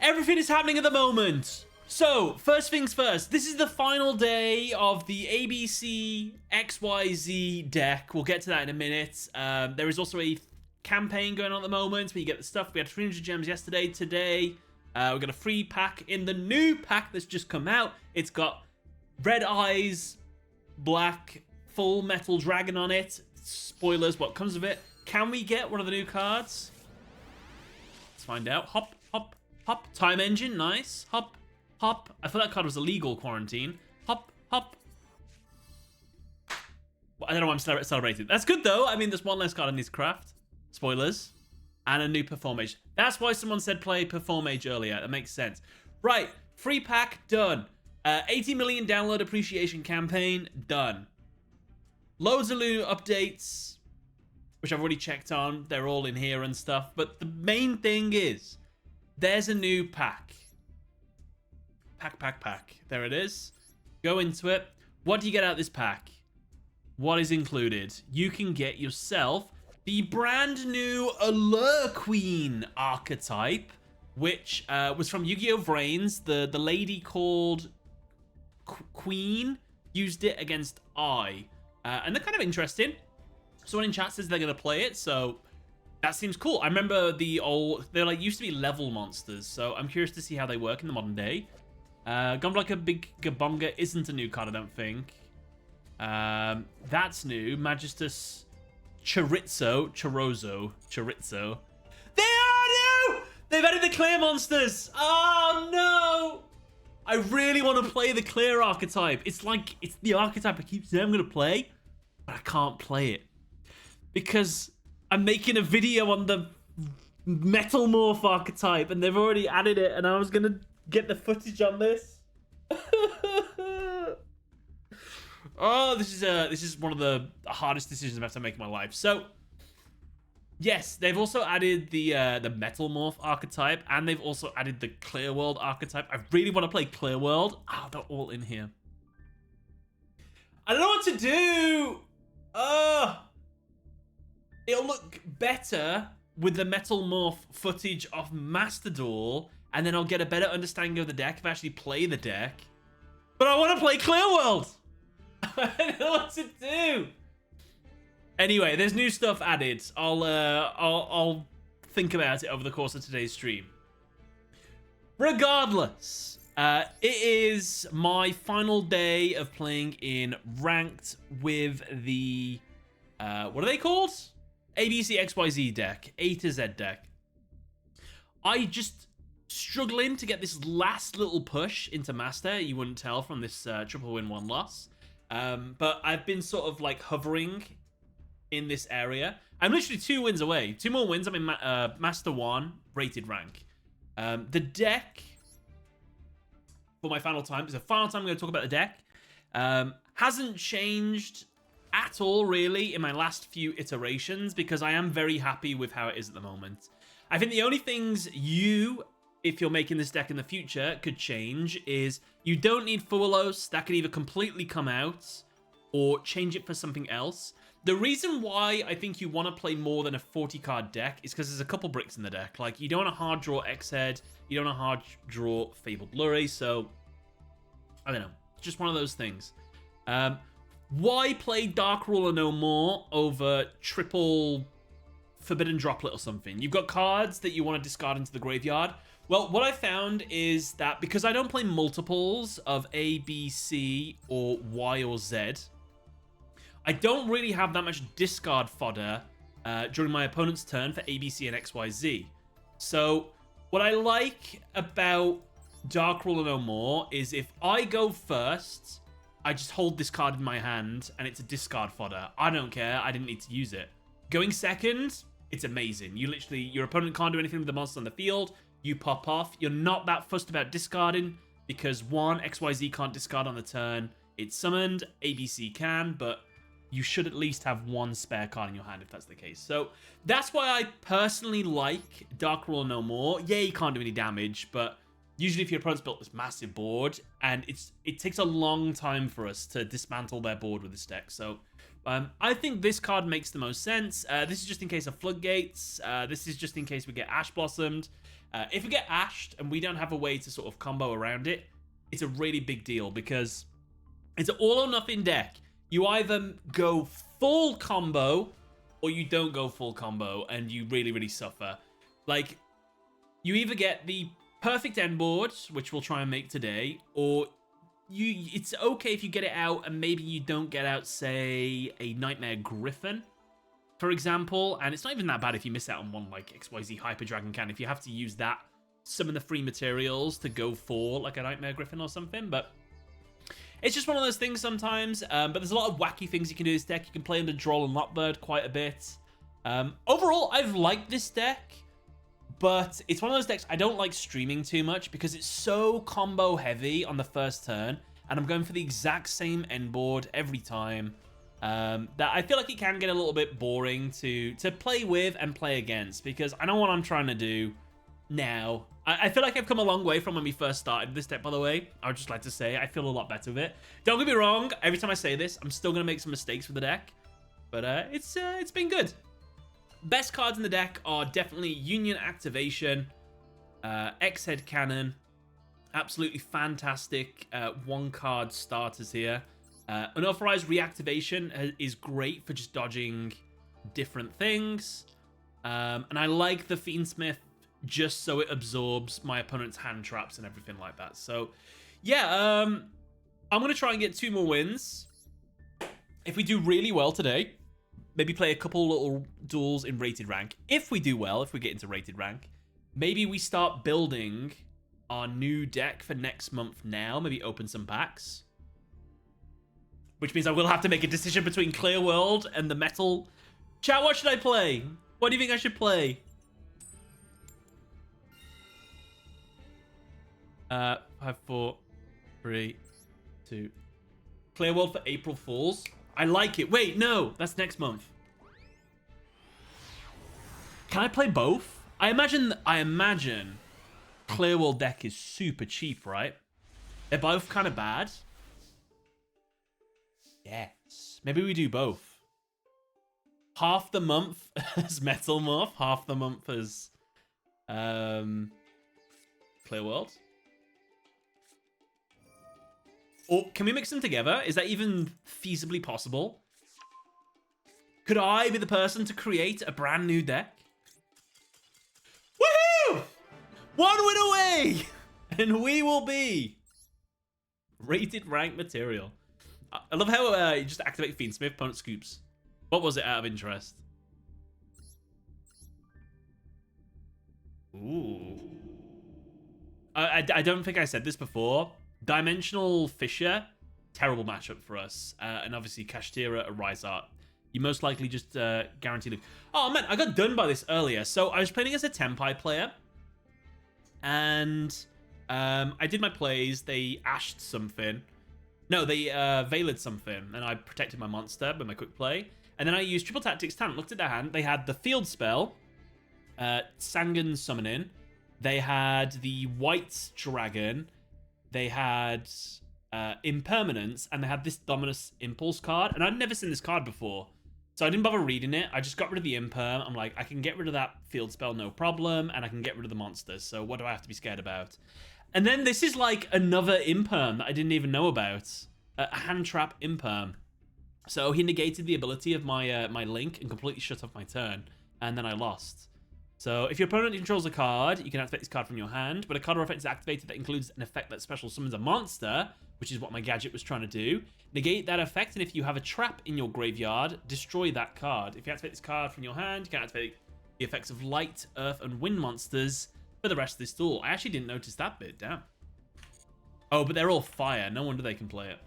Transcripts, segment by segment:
Everything is happening at the moment. So, first things first, this is the final day of the ABC XYZ deck. We'll get to that in a minute. There is also a campaign going on at the moment where you get the stuff. We had 300 gems yesterday. Today, we got a free pack in the new pack that's just come out. It's got red eyes, black, full metal dragon on it. Spoilers, what comes of it. Can we get one of the new cards? Let's find out. Hop, hop, hop. Time engine, nice. Hop, hop. I thought that card was illegal, quarantine. Hop, hop. Well, I don't know why I'm celebrating. That's good, though. I mean, there's one less card I need to craft. Spoilers. And a new Perform Mage. That's why someone said play Perform Mage earlier. That makes sense. Right. Free pack, done. 80 million download appreciation campaign, done. Loads of new updates, which I've already checked on. They're all in here and stuff. But the main thing is, there's a new pack. Pack. There it is. Go into it. What do you get out of this pack? What is included? You can get yourself the brand new Allure Queen archetype, which was from Yu-Gi-Oh! Vrains. The lady called Queen used it against I. And they're kind of interesting. Someone in chat says they're going to play it, so that seems cool. I remember they like used to be level monsters, so I'm curious to see how they work in the modern day. Gumblika Big Gabonga isn't a new card, I don't think. That's new. Magistus Chorizo. They are new! They've added the clear monsters! Oh, no! I really want to play the clear archetype. It's the archetype I keep saying I'm going to play, but I can't play it. Because I'm making a video on the Metalmorph archetype, and they've already added it, and I was going to get the footage on this. Oh, this is one of the hardest decisions I've had to make in my life. So, yes, they've also added the Metalmorph archetype, and they've also added the Clear World archetype. I really want to play Clear World. Oh, they're all in here. I don't know what to do. It'll look better with the Metalmorph footage of Master Duel, and then I'll get a better understanding of the deck if I actually play the deck. But I want to play Clear World. I don't know what to do. Anyway, there's new stuff added. I'll think about it over the course of today's stream. Regardless, it is my final day of playing in ranked with the what are they called? ABC XYZ deck, A to Z deck. I just struggling to get this last little push into Master. You wouldn't tell from this triple win, one loss. But I've been sort of like hovering in this area. I'm literally 2 wins away. 2 more wins. I'm in Master 1 rated rank. The deck for my final time. So final time I'm going to talk about the deck. Hasn't changed at all really in my last few iterations because I am very happy with how it is at the moment. I think the only things if you're making this deck in the future, could change is you don't need Fuelos. That could either completely come out or change it for something else. The reason why I think you want to play more than a 40-card deck is because there's a couple bricks in the deck. Like, you don't want to hard draw X-Head. You don't want to hard draw Fabled Lure. So, I don't know. Just one of those things. Why play Dark Ruler No More over triple Forbidden Droplet or something? You've got cards that you want to discard into the graveyard. Well, what I found is that because I don't play multiples of A, B, C, or Y or Z, I don't really have that much discard fodder during my opponent's turn for A, B, C, and X, Y, Z. So what I like about Dark Ruler No More is if I go first, I just hold this card in my hand and it's a discard fodder. I don't care. I didn't need to use it. Going second, it's amazing. Your opponent can't do anything with the monster on the field. You pop off. You're not that fussed about discarding because 1, XYZ can't discard on the turn. It's summoned. ABC can, but you should at least have 1 spare card in your hand if that's the case. So that's why I personally like Dark Ruler No More. Yeah, you can't do any damage, but usually if your opponent's built this massive board, and it takes a long time for us to dismantle their board with this deck. So I think this card makes the most sense. This is just in case of Floodgates. This is just in case we get Ash Blossomed. If we get ashed and we don't have a way to sort of combo around it, it's a really big deal because it's an all or nothing deck. You either go full combo or you don't go full combo and you really, really suffer. Like, you either get the perfect end board, which we'll try and make today, or it's okay if you get it out and maybe you don't get out, say, a Nightmare Griffin, for example. And it's not even that bad if you miss out on one like XYZ Hyper Dragon Can, if you have to use that, some of the free materials to go for like a Nightmare Griffin or something. But it's just one of those things sometimes. But there's a lot of wacky things you can do with this deck. You can play under Droll and Lockbird quite a bit. Overall, I've liked this deck, but it's one of those decks I don't like streaming too much because it's so combo heavy on the first turn, and I'm going for the exact same end board every time. That I feel like it can get a little bit boring to play with and play against, because I know what I'm trying to do now. I feel like I've come a long way from when we first started this deck, by the way. I would just like to say I feel a lot better with it. Don't get me wrong, every time I say this, I'm still going to make some mistakes with the deck, but it's been good. Best cards in the deck are definitely Union Activation, X-Head Cannon, absolutely fantastic one-card starters here. Unauthorized Reactivation is great for just dodging different things. And I like the Fiendsmith just so it absorbs my opponent's hand traps and everything like that. So, yeah, I'm going to try and get 2 more wins. If we do really well today, maybe play a couple little duels in rated rank. If we do well, if we get into rated rank, maybe we start building our new deck for next month now. Maybe open some packs. Which means I will have to make a decision between Clear World and the Metal. Chat, what should I play? What do you think I should play? 5, 4, 3, 2. Clear World for April Fools. I like it. Wait, no, that's next month. Can I play both? I imagine Clear World deck is super cheap, right? They're both kind of bad. Yes. Maybe we do both. Half the month as Metalmorph, half the month as Clear World. Or can we mix them together? Is that even feasibly possible? Could I be the person to create a brand new deck? Woohoo! 1 win away! And we will be rated rank material. I love how you just activate Fiendsmith, opponent scoops. What was it out of interest? Ooh. I don't think I said this before. Dimensional Fissure, terrible matchup for us. And obviously Kashtira, a Rise Art. You most likely just guarantee lose. Oh man, I got done by this earlier. So I was playing as a Tenpai player. And I did my plays. They ashed something. No, they Veiled something. And I protected my monster with my quick play. And then I used Triple Tactics Talent. Looked at their hand. They had the Field Spell. Sangan Summoning. They had the White Dragon. They had Impermanence, and they had this Dominus Impulse card, and I'd never seen this card before, so I didn't bother reading it. I just got rid of the Imperm. I'm like, I can get rid of that Field Spell, no problem, and I can get rid of the monsters, so what do I have to be scared about? And then this is like another Imperm that I didn't even know about, a Hand Trap Imperm. So he negated the ability of my my Link and completely shut off my turn, and then I lost. So if your opponent controls a card, you can activate this card from your hand, but a card or effect is activated that includes an effect that special summons a monster, which is what my gadget was trying to do. Negate that effect, and if you have a trap in your graveyard, destroy that card. If you activate this card from your hand, you can activate the effects of light, earth, and wind monsters for the rest of this duel. I actually didn't notice that bit, damn. Oh, but they're all fire. No wonder they can play it.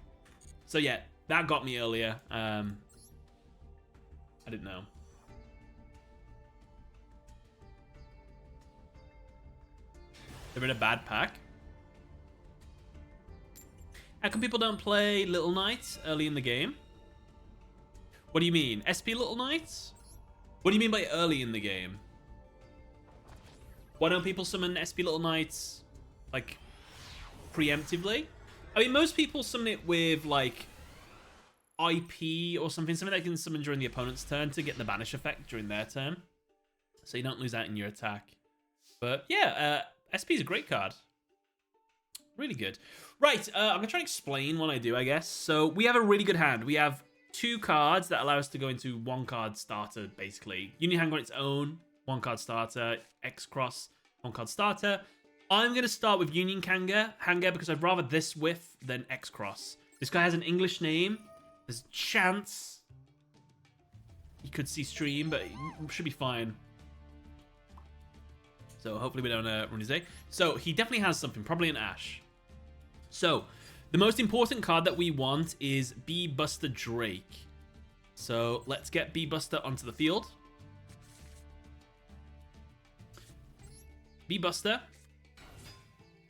So yeah, that got me earlier. I didn't know. They're in a bad pack. How come people don't play Little Knights early in the game? What do you mean? SP Little Knights? What do you mean by early in the game? Why don't people summon SP Little Knights, like, preemptively? I mean, most people summon it with, like, IP or something they can summon during the opponent's turn to get the banish effect during their turn, so you don't lose out in your attack. But yeah, SP is a great card. Really good. Right, I'm going to try and explain what I do, I guess. So we have a really good hand. We have 2 cards that allow us to go into 1 card starter, basically. Union Hanger on its own, 1 card starter. X-Cross, 1 card starter. I'm going to start with Union Hanger because I'd rather this width than X-Cross. This guy has an English name. There's a chance he could see stream, but it should be fine. So hopefully we don't ruin his day. So he definitely has something, probably an Ash. So the most important card that we want is Bee-Buster Drake. So let's get Bee-Buster onto the field. Bee-Buster.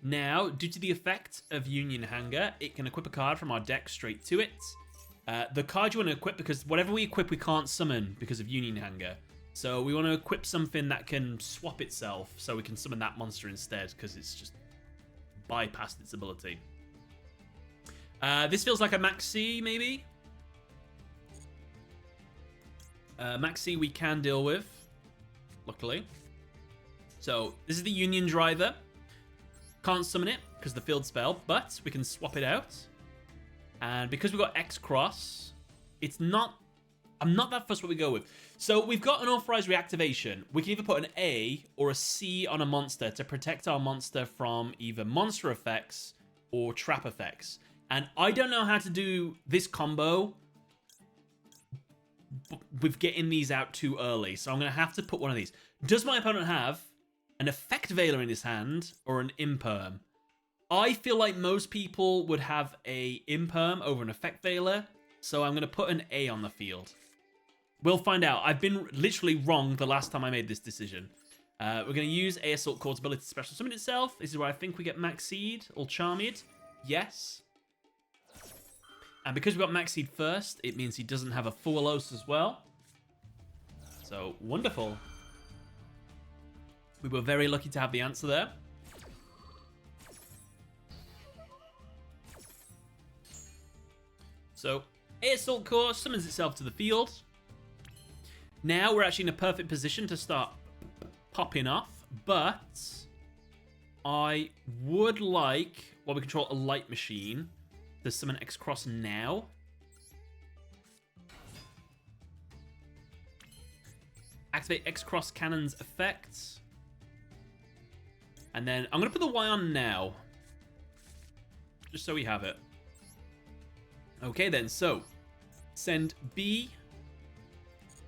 Now, due to the effect of Union Hanger, it can equip a card from our deck straight to it. The card you want to equip, because whatever we equip, we can't summon because of Union Hanger. So we want to equip something that can swap itself, so we can summon that monster instead, because it's just bypassed its ability. This feels like a Maxi, maybe? Maxi we can deal with, luckily. So this is the Union Driver. Can't summon it because of the field spell, but we can swap it out. And because we've got X-Cross, it's not... I'm not that fussed what we go with. So we've got an authorized reactivation. We can either put an A or a C on a monster to protect our monster from either monster effects or trap effects. And I don't know how to do this combo with getting these out too early. So I'm going to have to put one of these. Does my opponent have an Effect Veiler in his hand or an Imperm? I feel like most people would have a Imperm over an Effect Veiler. So I'm going to put an A on the field. We'll find out. I've been literally wrong the last time I made this decision. We're going to use A Assault Core's ability to special summon itself. This is where I think we get Max Seed or Charmed. Yes. And because we got Max Seed first, it means he doesn't have a Fualos as well. So, wonderful. We were very lucky to have the answer there. So, A Assault Core summons itself to the field. Now we're actually in a perfect position to start popping off, but I would like, while we control a Light Machine, to summon X-Cross now. Activate X-Cross Cannon's effects. And then I'm going to put the Y on now, just so we have it. Okay then, so send B.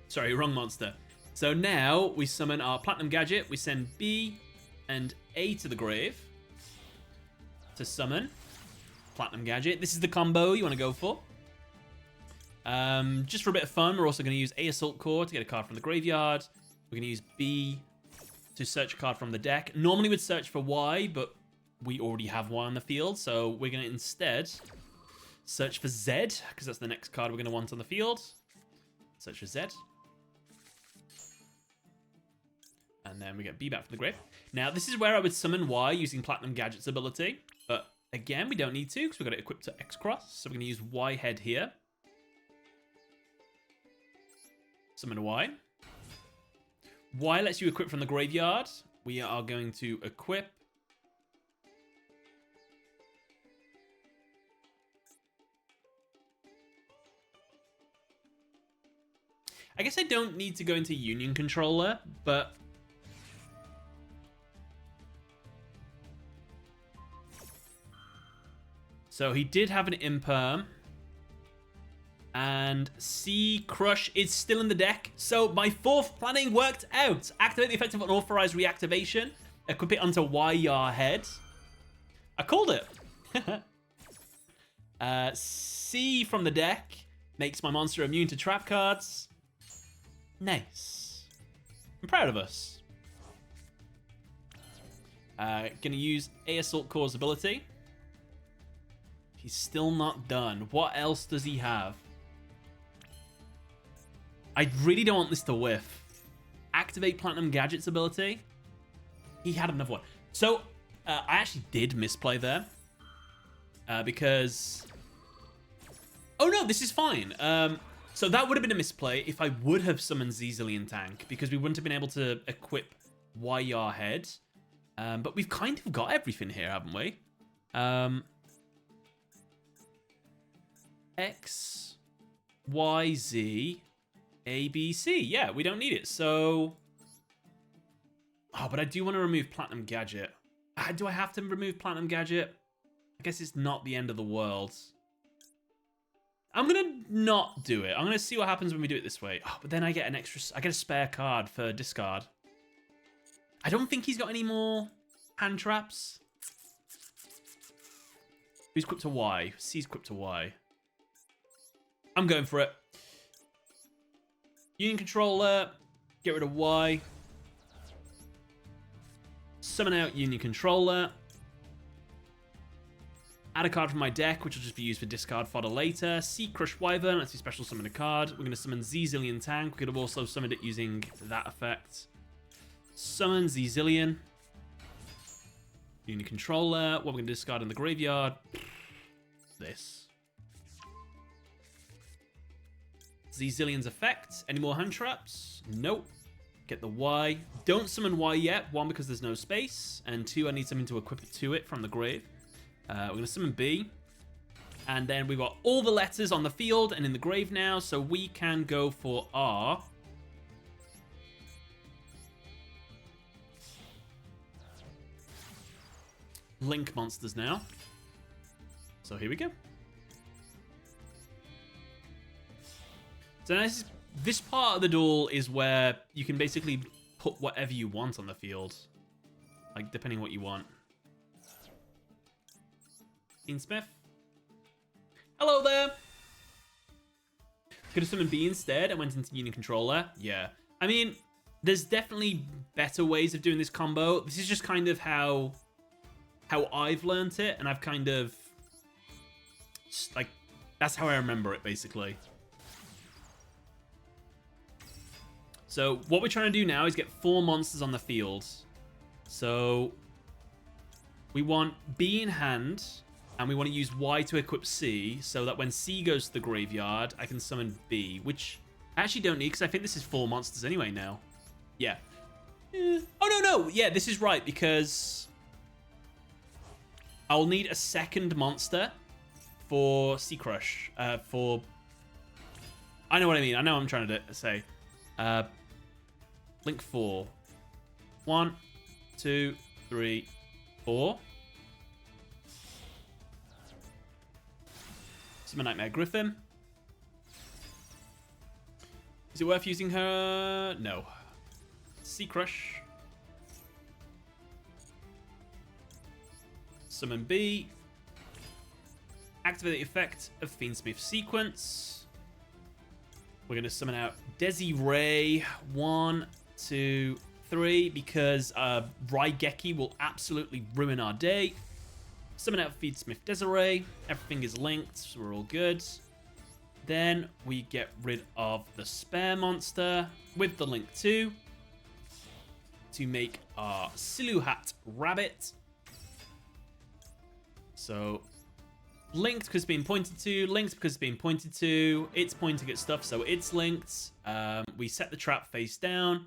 Sorry, wrong monster. So now we summon our Platinum Gadget. We send B and A to the grave to summon Platinum Gadget. This is the combo you want to go for. Just for a bit of fun, we're also going to use A Assault Core to get a card from the graveyard. We're going to use B to search a card from the deck. Normally we'd search for Y, but we already have Y on the field. So we're going to instead search for Z, because that's the next card we're going to want on the field. Search for Z. And then we get B back from the grave. Now, this is where I would summon Y using Platinum Gadget's ability. But again, we don't need to, because we've got it equipped to X-Cross. So we're going to use Y head here. Summon a Y. Y lets you equip from the graveyard. We are going to equip I guess I don't need to go into Union Controller, but so he did have an Imperm. And C Crush is still in the deck. So my fourth planning worked out. Activate the effect of an authorized reactivation. Equip it onto YR head. I called it. C from the deck makes my monster immune to trap cards. Nice. I'm proud of us. Gonna use A Assault Core's ability. He's still not done. What else does he have? I really don't want this to whiff. Activate Platinum Gadget's ability. He had another one. So, I actually did misplay there. Because... Oh no, this is fine. So that would have been a misplay if I would have summoned Zezalian Tank, because we wouldn't have been able to equip YR Head. But we've kind of got everything here, haven't we? X, Y, Z, A, B, C. Yeah, we don't need it. So... Oh, but I do want to remove Platinum Gadget. Do I have to remove Platinum Gadget? I guess it's not the end of the world. I'm going to not do it. I'm going to see what happens when we do it this way. Oh, but then I get an extra... I get a spare card for discard. I don't think he's got any more hand traps. Who's equipped to Y? C's equipped to Y. I'm going for it. Union Controller. Get rid of Y. Summon out Union Controller. Add a card from my deck, which will just be used for discard fodder later. C Crush Wyvern. Let's do special summon a card. We're going to summon Z Zillion Tank. We could have also summoned it using that effect. Summon Z Zillion. Union Controller. What we're going to discard in the graveyard. This. Z Zillion's effect. Any more hand traps? Nope. Get the Y. Don't summon Y yet. One, because there's no space. And two, I need something to equip it to it from the grave. We're going to summon B. And then we've got all the letters on the field and in the grave now. So we can go for R. Link monsters now. So here we go. So now this part of the duel is where you can basically put whatever you want on the field. Like, depending on what you want. Dean Smith. Hello there. Could have summoned B instead and went into Union Controller. Yeah. I mean, there's definitely better ways of doing this combo. This is just kind of how I've learned it. And I've kind of... like, that's how I remember it, basically. So what we're trying to do now is get 4 monsters on the field. So we want B in hand, and we want to use Y to equip C, so that when C goes to the graveyard, I can summon B, which I actually don't need, because I think this is 4 monsters anyway now. Yeah. Oh, no. Yeah, this is right, because I'll need a second monster for C Crush. I know what I mean. I know what I'm trying to say. Link 4. 1, 2, 3, 4. Summon Nightmare Griffin. Is it worth using her? No. Sea Crush. Summon B. Activate the effect of Fiendsmith Sequence. We're going to summon out Desi Ray. 1, 2, 3, because Raigeki will absolutely ruin our day. Summon out Feedsmith Desiree. Everything is linked, so we're all good. Then we get rid of the spare monster with the link 2 to make our Siluhat Rabbit. So linked because it's being pointed to, linked because it's being pointed to, it's pointing at stuff, so it's linked. We set the trap face down.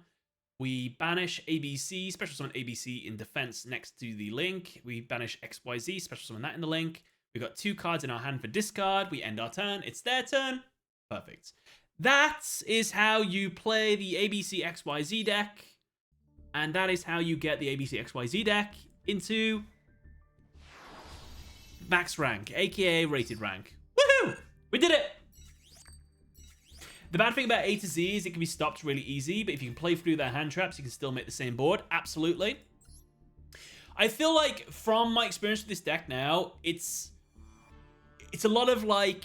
We banish ABC, special summon ABC in defense next to the link. We banish XYZ, special summon that in the link. We've got 2 cards in our hand for discard. We end our turn. It's their turn. Perfect. That is how you play the ABC XYZ deck. And that is how you get the ABC XYZ deck into max rank, aka rated rank. Woohoo! We did it! The bad thing about A to Z is it can be stopped really easy, but if you can play through their hand traps, you can still make the same board. Absolutely. I feel like, from my experience with this deck now, it's a lot of, like,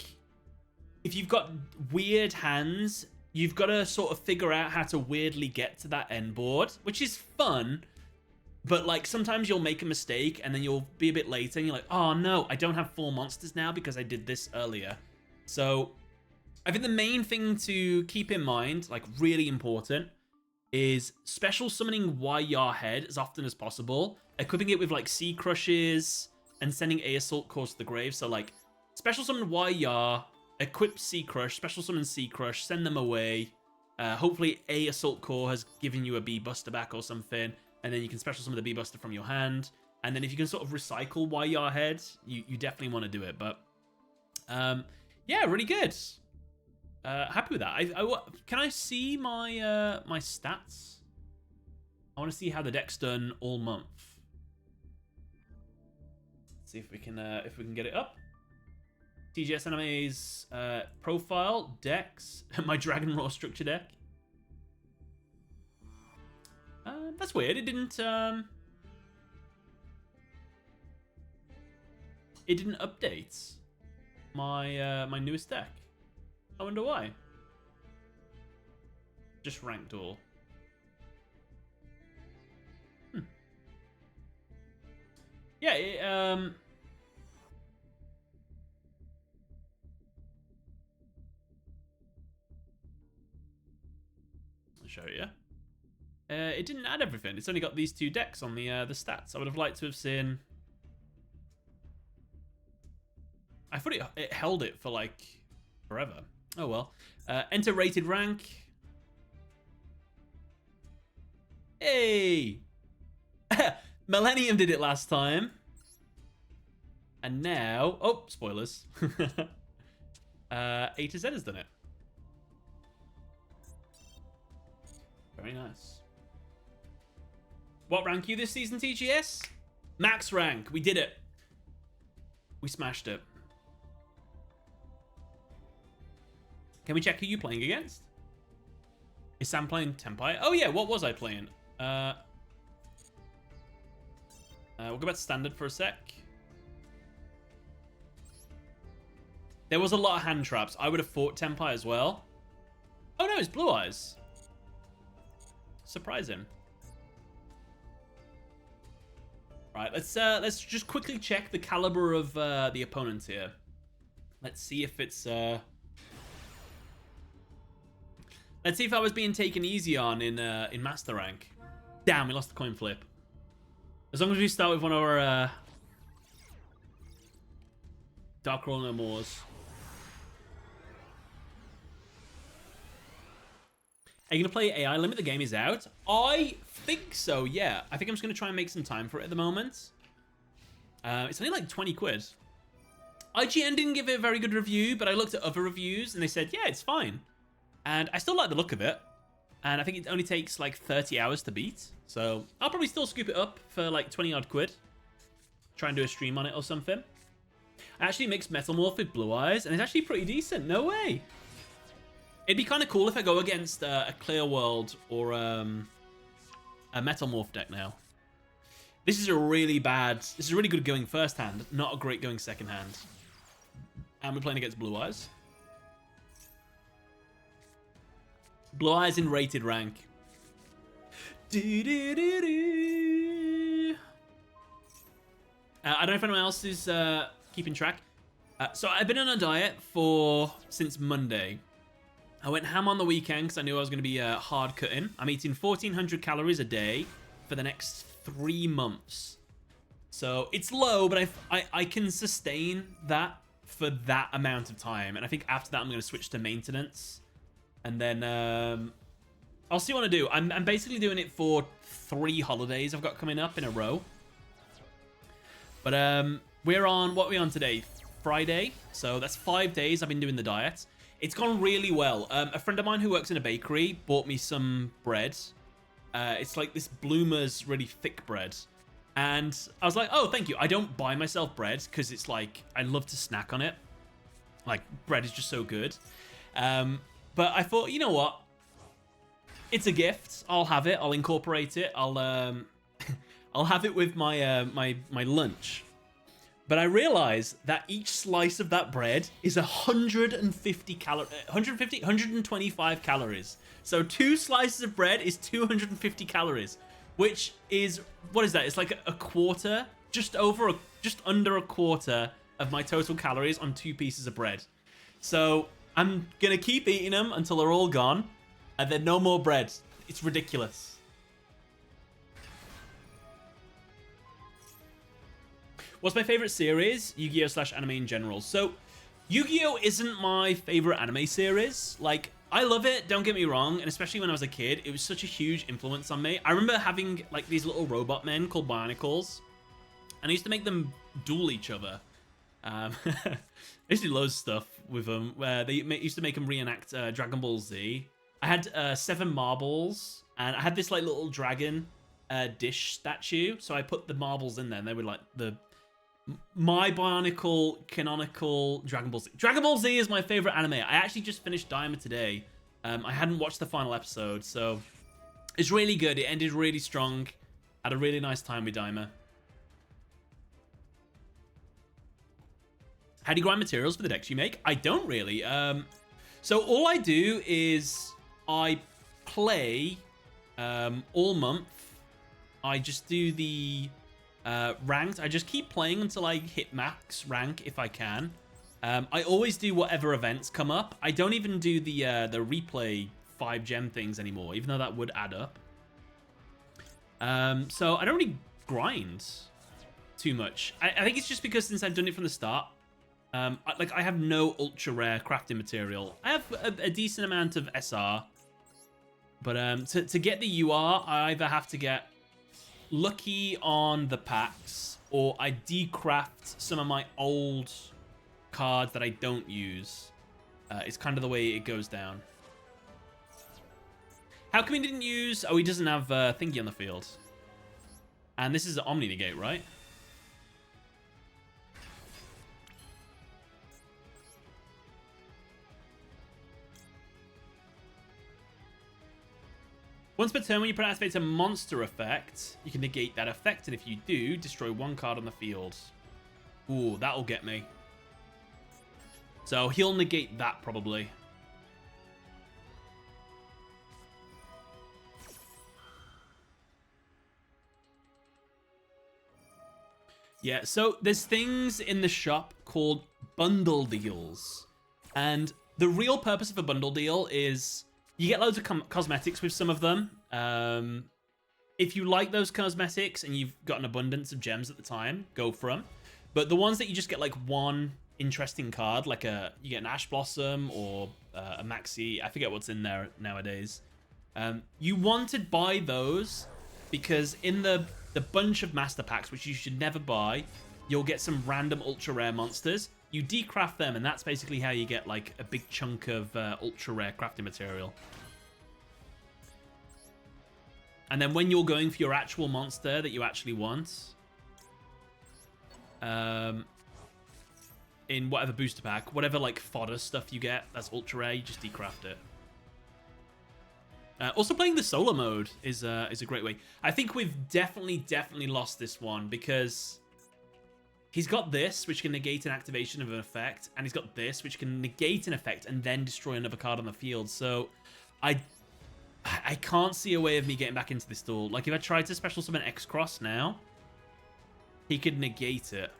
if you've got weird hands, you've got to sort of figure out how to weirdly get to that end board, which is fun, but, like, sometimes you'll make a mistake, and then you'll be a bit later, and you're like, oh, no, I don't have 4 monsters now because I did this earlier. So I think the main thing to keep in mind, like really important, is special summoning Y-Yar Head as often as possible, equipping it with like C Crushes, and sending A Assault Cores to the grave. So like special summon Y-Yar, equip C Crush, special summon C Crush, send them away. Hopefully A Assault Core has given you a B Buster back or something. and then you can special summon the Bee-Buster from your hand. And then if you can sort of recycle while you're ahead, you definitely want to do it. But yeah, really good. Happy with that. Can I see my my stats? I want to see how the deck's done all month. Let's see if we can get it up. TGS Anime's profile, decks, my Dragon Raw structure deck. That's weird. It didn't update my my newest deck. I wonder why. Just ranked all. Yeah, I'll show you. It didn't add everything. It's only got these 2 decks on the stats. I would have liked to have seen. I thought it held it for like forever. Oh well. Enter rated rank. Hey! Millennium did it last time. And now... Oh, spoilers. A to Z has done it. Very nice. What rank are you this season, TGS? Max rank. We did it. We smashed it. Can we check who you're playing against? Is Sam playing Tenpai? Oh yeah, what was I playing? We'll go back to standard for a sec. There was a lot of hand traps. I would have fought Tenpai as well. Oh no, it's Blue Eyes. Surprising. Right, let's just quickly check the caliber of the opponent here. Let's see if it's let's see if I was being taken easy on in Master Rank. Damn, we lost the coin flip. As long as we start with one of our Dark Roll No Mores. Are you going to play AI Limit? The game is out. I think so, yeah. I think I'm just going to try and make some time for it at the moment. It's only like 20 quid. IGN didn't give it a very good review, but I looked at other reviews and they said, yeah, it's fine. And I still like the look of it. And I think it only takes like 30 hours to beat. So I'll probably still scoop it up for like 20 odd quid. Try and do a stream on it or something. I actually mixed Metalmorph with Blue Eyes and it's actually pretty decent. No way. It'd be kind of cool if I go against a Clear World or a Metalmorph deck now. This is a really good going first hand, not a great going second hand. And we're playing against Blue Eyes. Blue Eyes in rated rank. I don't know if anyone else is keeping track. So I've been on a diet since Monday. I went ham on the weekend because I knew I was going to be hard cutting. I'm eating 1,400 calories a day for the next 3 months. So it's low, but I can sustain that for that amount of time. And I think after that, I'm going to switch to maintenance. And then I'll see what I do. I'm basically doing it for 3 holidays I've got coming up in a row. But what are we on today? Friday. So that's 5 days I've been doing the diet. It's gone really well. A friend of mine who works in a bakery bought me some bread. It's like this Bloomer's really thick bread. And I was like, oh, thank you. I don't buy myself bread because it's like, I love to snack on it. Like, bread is just so good. But I thought, you know what? It's a gift. I'll have it. I'll incorporate it. I'll have it with my my lunch. But I realized that each slice of that bread is 125 calories. So 2 slices of bread is 250 calories, which is, what is that? It's like a quarter, just under a quarter of my total calories on 2 pieces of bread. So I'm going to keep eating them until they're all gone, and then no more bread. It's ridiculous. What's my favorite series? Yu-Gi-Oh! /anime in general. So, Yu-Gi-Oh! Isn't my favorite anime series. Like, I love it, don't get me wrong, and especially when I was a kid, it was such a huge influence on me. I remember having like these little robot men called Bionicles, and I used to make them duel each other. I used to do loads of stuff with them, where they used to make them reenact Dragon Ball Z. I had 7 marbles, and I had this like little dragon dish statue, so I put the marbles in there, and they were like my Bionicle canonical Dragon Ball Z. Dragon Ball Z is my favorite anime. I actually just finished Daima today. I hadn't watched the final episode, so it's really good. It ended really strong. Had a really nice time with Daima. How do you grind materials for the decks you make? I don't really. So all I do is I play all month. I just do the ranked. I just keep playing until I hit max rank if I can. I always do whatever events come up. I don't even do the replay 5 gem things anymore, even though that would add up. So I don't really grind too much. I think it's just because since I've done it from the start, I have no ultra rare crafting material. I have a decent amount of SR, but to get the UR, I either have to get lucky on the packs, or I decraft some of my old cards that I don't use. It's kind of the way it goes down. How come he didn't use... Oh, he doesn't have Thingy on the field. And this is an Omni Negate, right? Once per turn, when you put activates a monster effect, you can negate that effect, and if you do, destroy 1 card on the field. Ooh, that'll get me. So he'll negate that probably. Yeah, so there's things in the shop called bundle deals, and the real purpose of a bundle deal is you get loads of cosmetics with some of them. If you like those cosmetics and you've got an abundance of gems at the time, go for them. But the ones that you just get like one interesting card, like you get an Ash Blossom or a Maxi, I forget what's in there nowadays. You want to buy those because in the bunch of master packs, which you should never buy, you'll get some random ultra rare monsters. You decraft them, and that's basically how you get like a big chunk of ultra rare crafting material. And then when you're going for your actual monster that you actually want, in whatever booster pack, whatever like fodder stuff you get that's ultra rare, you just decraft it. Also, playing the solo mode is a great way. I think we've definitely lost this one because he's got this, which can negate an activation of an effect, and he's got this, which can negate an effect and then destroy another card on the field. So I can't see a way of me getting back into this duel. Like, if I tried to special summon X-Cross now, he could negate it.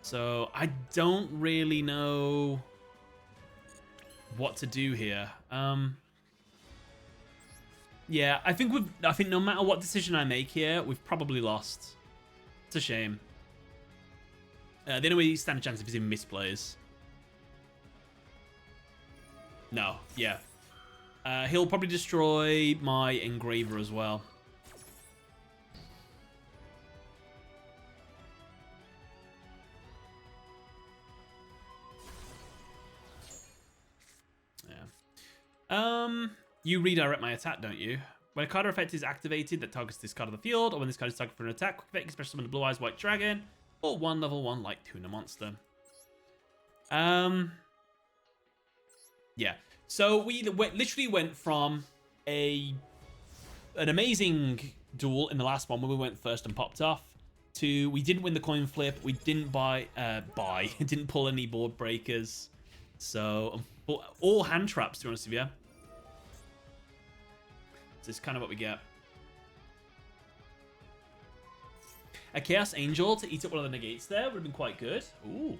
So I don't really know what to do here. Yeah, I think no matter what decision I make here, we've probably lost. It's a shame. The only way you stand a chance if he's in misplays. No, yeah. He'll probably destroy my Engraver as well. Yeah. You redirect my attack, don't you? When a card or effect is activated that targets this card on the field, or when this card is targeted for an attack, quick effect, especially summon a Blue Eyes White Dragon, or 1 level 1 Light Tuna monster. Yeah. So we literally went from an amazing duel in the last one when we went first and popped off to we didn't win the coin flip, we didn't didn't pull any board breakers. So all hand traps, to be honest with you. So this is kind of what we get. A Chaos Angel to eat up one of the negates there would have been quite good. Ooh.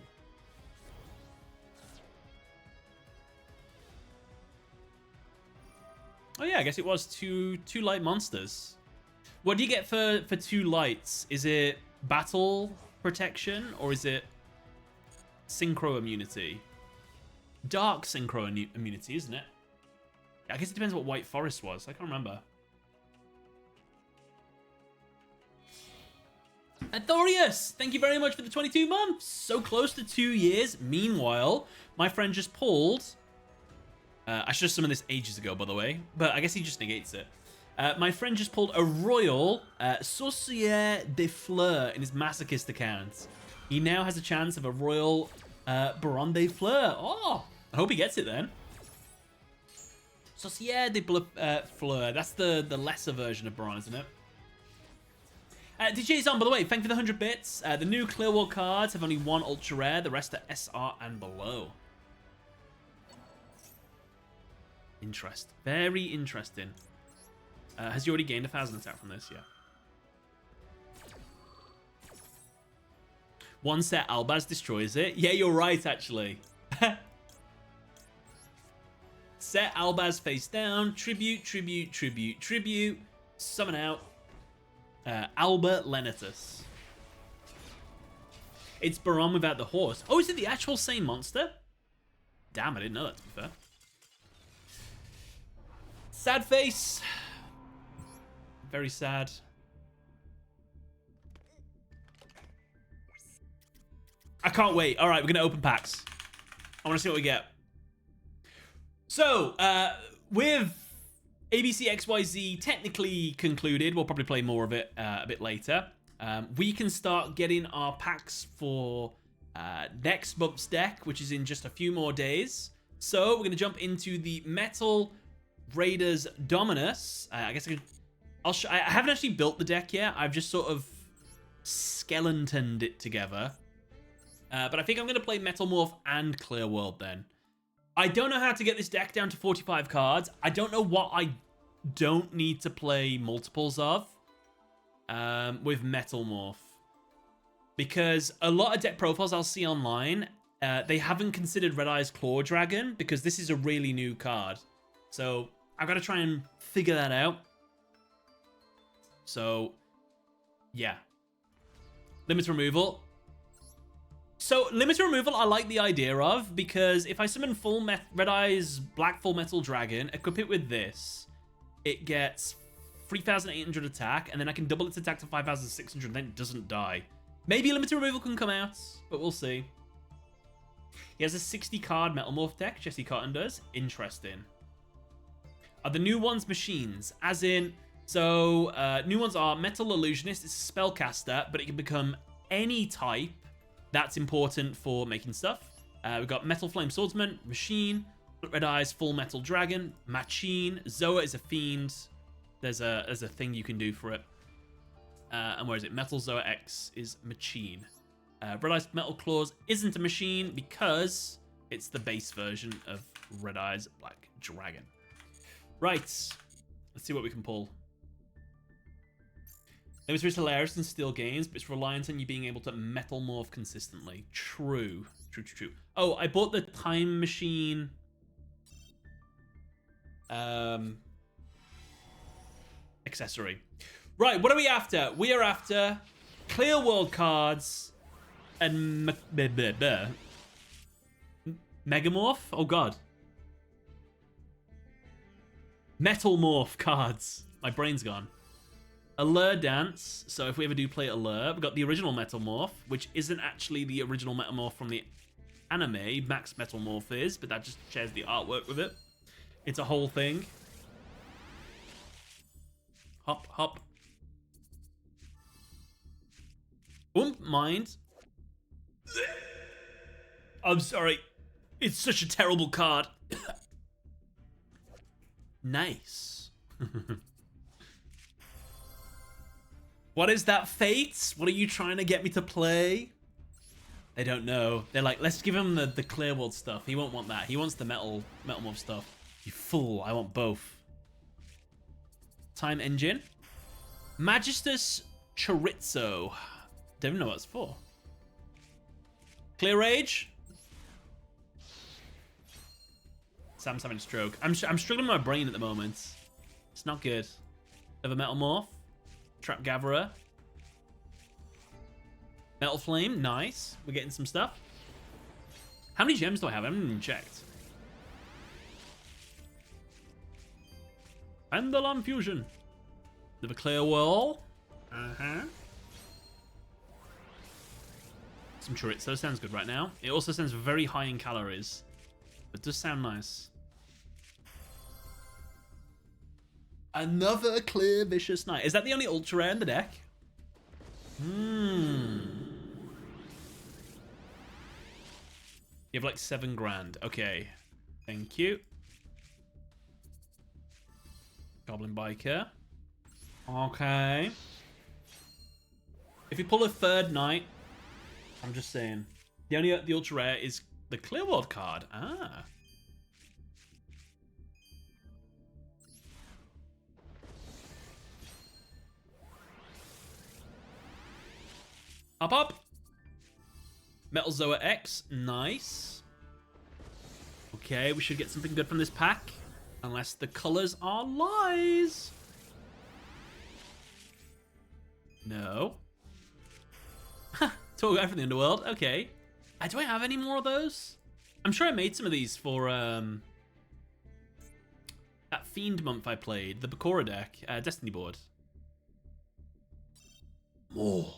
Oh yeah, I guess it was two light monsters. What do you get for 2 lights? Is it battle protection or is it synchro immunity? Dark synchro immunity, isn't it? I guess it depends what White Forest was. I can't remember. Athorius, thank you very much for the 22 months. So close to 2 years. Meanwhile, my friend just pulled... I should have summoned this ages ago, by the way. But I guess he just negates it. My friend just pulled a royal Saucier de Fleur in his masochist account. He now has a chance of a royal Baron de Fleur. Oh, I hope he gets it then. Saucier de Fleur. That's the lesser version of Baron, isn't it? DJ's on, by the way. Thank you for the 100 bits. The new Clear World cards have only one ultra rare. The rest are SR and below. Interest. Very interesting. Has he already gained 1,000 attack from this? Yeah. One set Albaz destroys it. Yeah, you're right, actually. Set Albaz face down. Tribute, tribute, tribute, tribute. Summon out Alba Lenatus. It's Baron without the horse. Oh, is it the actual same monster? Damn, I didn't know that, to be fair. Sad face. Very sad. I can't wait. All right, we're going to open packs. I want to see what we get. So, with ABC XYZ technically concluded, we'll probably play more of it a bit later. We can start getting our packs for next month's deck, which is in just a few more days. So, we're going to jump into the Metal Raiders Dominus. I guess I haven't actually built the deck yet. I've just sort of skeletoned it together. But I think I'm going to play Metalmorph and Clear World then. I don't know how to get this deck down to 45 cards. I don't know what I don't need to play multiples of with Metalmorph. Because a lot of deck profiles I'll see online, they haven't considered Red Eye's Claw Dragon because this is a really new card. So I've got to try and figure that out. So, yeah. Limit removal. So, limit removal I like the idea of, because if I summon Red Eye's Black Full Metal Dragon, equip it with this, it gets 3,800 attack, and then I can double its attack to 5,600, then it doesn't die. Maybe limited removal can come out, but we'll see. He has a 60-card Metalmorph deck, Jesse Cotton does. Interesting. Are the new ones machines? As in... So, new ones are Metal Illusionist. It's a spellcaster, but it can become any type that's important for making stuff. We've got Metal Flame Swordsman, Machine, Red Eyes Full Metal Dragon, Machine. Zoa is a fiend. There's a thing you can do for it. And where is it? Metal Zoa X is Machine. Red Eyes Metal Claws isn't a machine because it's the base version of Red Eyes Black Dragon. Right. Let's see what we can pull. Limiter is hilarious and still gains, but it's reliant on you being able to Metalmorph consistently. True. True, true, true. Oh, I bought the Time Machine... accessory. Right, what are we after? We are after Clear World cards and... Megamorph? Oh, God. Metalmorph cards. My brain's gone. Allure Dance. So if we ever do play Allure, we've got the original Metalmorph, which isn't actually the original Metalmorph from the anime. Max Metalmorph is, but that just shares the artwork with it. It's a whole thing. Hop, hop. Won't mind. I'm sorry. It's such a terrible card. Nice. What is that, Fate? What are you trying to get me to play? They don't know. They're like, let's give him the Clear World stuff. He won't want that. He wants the Metalmorph stuff. You fool. I want both. Time Engine. Magistus Chorizo. Don't even know what it's for. Clear Rage. Sam's having a stroke. I'm struggling with my brain at the moment. It's not good. Have a Metalmorph. Trap Gatherer. Metal Flame. Nice. We're getting some stuff. How many gems do I have? I haven't even checked. Pendulum fusion. Bit of a clear wall. Some chorizo sounds good right now. It also sounds very high in calories, but does sound nice. Another clear vicious knight. Is that the only ultra rare in the deck? You have like 7 grand. Okay. Thank you. Goblin biker. Okay. If you pull a 3rd knight, I'm just saying. The ultra rare is the clear world card. Ah. Up. Metal Zoa X. Nice. Okay, we should get something good from this pack. Unless the colors are lies. No. Tour guy from the underworld. Okay. Do I have any more of those? I'm sure I made some of these for that Fiend month I played. The Bakura deck. Destiny board. More.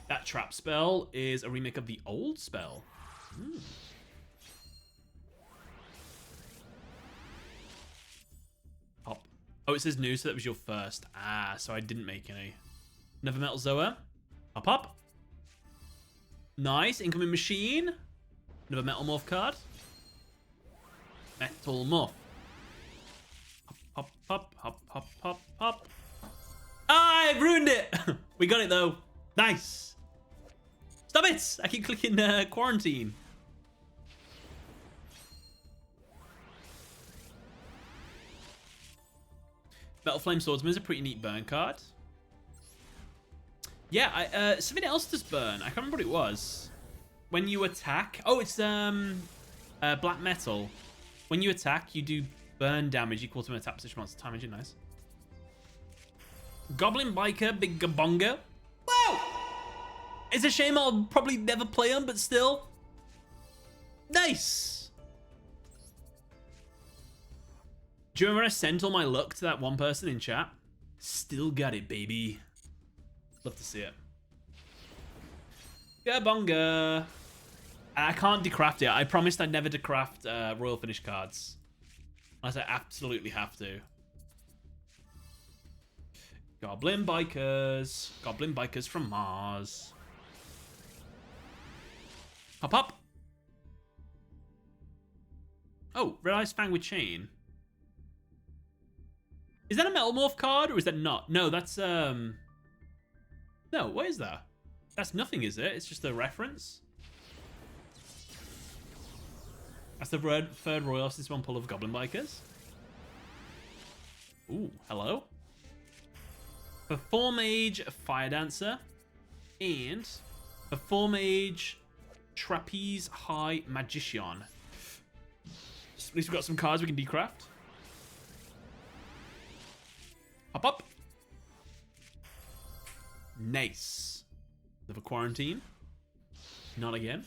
That trap spell is a remake of the old spell. Pop. Oh, it says new, so that was your first. Ah, so I didn't make any. Another Metal Zoa. Pop. Nice. Incoming machine. Another Metalmorph card. Metalmorph. Hop. Ah, I ruined it. We got it, though. Nice. Stop it! I keep clicking quarantine. Metal Flame Swordsman is a pretty neat burn card. Yeah, something else does burn. I can't remember what it was. When you attack... Oh, it's black metal. When you attack, you do burn damage equal to an attack position monster damage. Nice. Goblin Biker, Big Gabongo. Wow! It's a shame I'll probably never play him, but still. Nice! Do you remember I sent all my luck to that one person in chat? Still got it, baby. Love to see it. Gabonga. I can't decraft it. I promised I'd never decraft Royal Finish cards. Unless I absolutely have to. Goblin Bikers. Goblin Bikers from Mars. Pop. Oh, Red Eyes Fang with Chain. Is that a Metalmorph card or is that not? No, that's no, what is that? That's nothing, is it? It's just a reference. That's the third Royal since one pull of Goblin Bikers. Ooh, hello. A 4-mage Fire Dancer and a 4-mage Trapeze High Magician. At least we've got some cards we can decraft. Up. Nice. Another quarantine. Not again.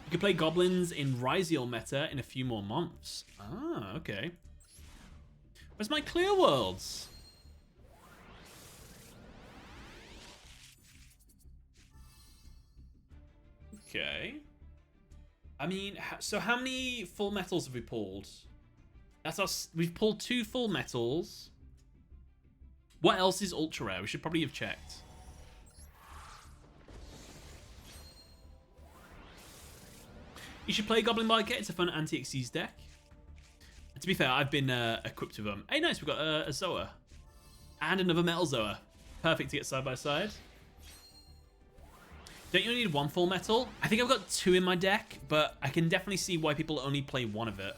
You can play goblins in Ryziel meta in a few more months. Ah, okay. Where's my clear worlds? Okay. I mean, so how many full metals have we pulled? That's us. We've pulled 2 full metals. What else is ultra rare? We should probably have checked. You should play Goblin Biker. It's a fun anti-Xyz deck. To be fair, I've been equipped with them. Hey, nice. We've got a Zoa. And another Metal Zoa. Perfect to get side by side. Don't you only need 1 full metal? I think I've got 2 in my deck, but I can definitely see why people only play 1 of it.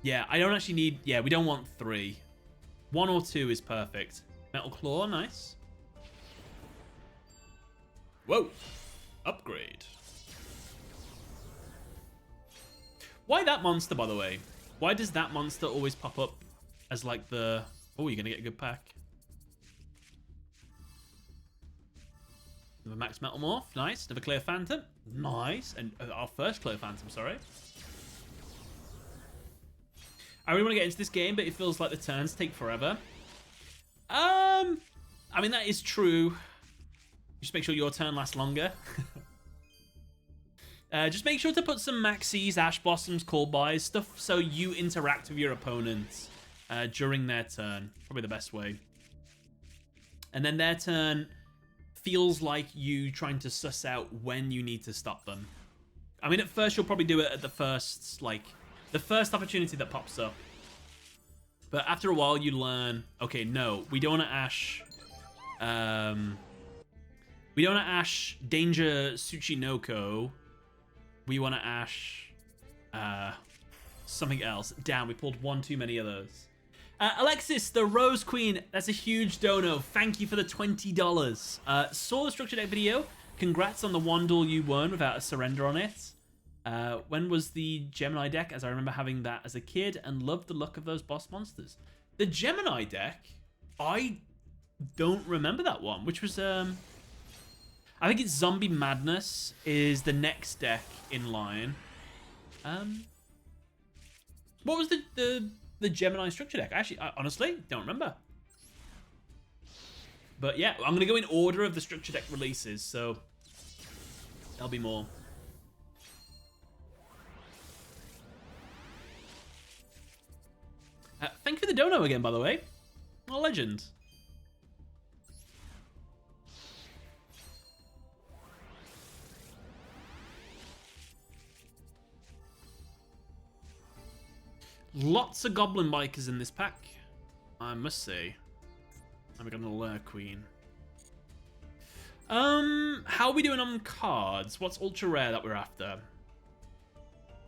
Yeah, I don't actually need... Yeah, we don't want 3. 1 or 2 is perfect. Metal Claw, nice. Whoa. Upgrade. Why that monster, by the way? Why does that monster always pop up as like the... Oh, you're going to get a good pack. Another Max Metalmorph. Nice. Another Clear Phantom. Nice. And our first Clear Phantom, sorry. I really want to get into this game, but it feels like the turns take forever. I mean, that is true. Just make sure your turn lasts longer. Just make sure to put some Maxis, Ash Blossoms, Call Buys, stuff so you interact with your opponents during their turn. Probably the best way. And then their turn feels like you trying to suss out when you need to stop them. I mean, at first you'll probably do it at the first, like, the first opportunity that pops up. But after a while you learn, okay, no, we don't want to Ash... we don't want to Ash Danger Tsuchinoko. We want to Ash something else. Damn, we pulled one too many of those. Alexis, the Rose Queen, that's a huge dono. Thank you for the $20. Saw the structure deck video. Congrats on the one duel you won without a surrender on it. When was the Gemini deck? As I remember having that as a kid and loved the look of those boss monsters. The Gemini deck, I don't remember that one, which was... I think it's Zombie Madness is the next deck in line. What was the Gemini structure deck? Actually, I honestly don't remember. But yeah, I'm going to go in order of the structure deck releases, so there'll be more. Thank you for the dono again, by the way. A legend. Lots of Goblin Bikers in this pack, I must say. And we got an Allure Queen. How are we doing on cards? What's ultra rare that we're after?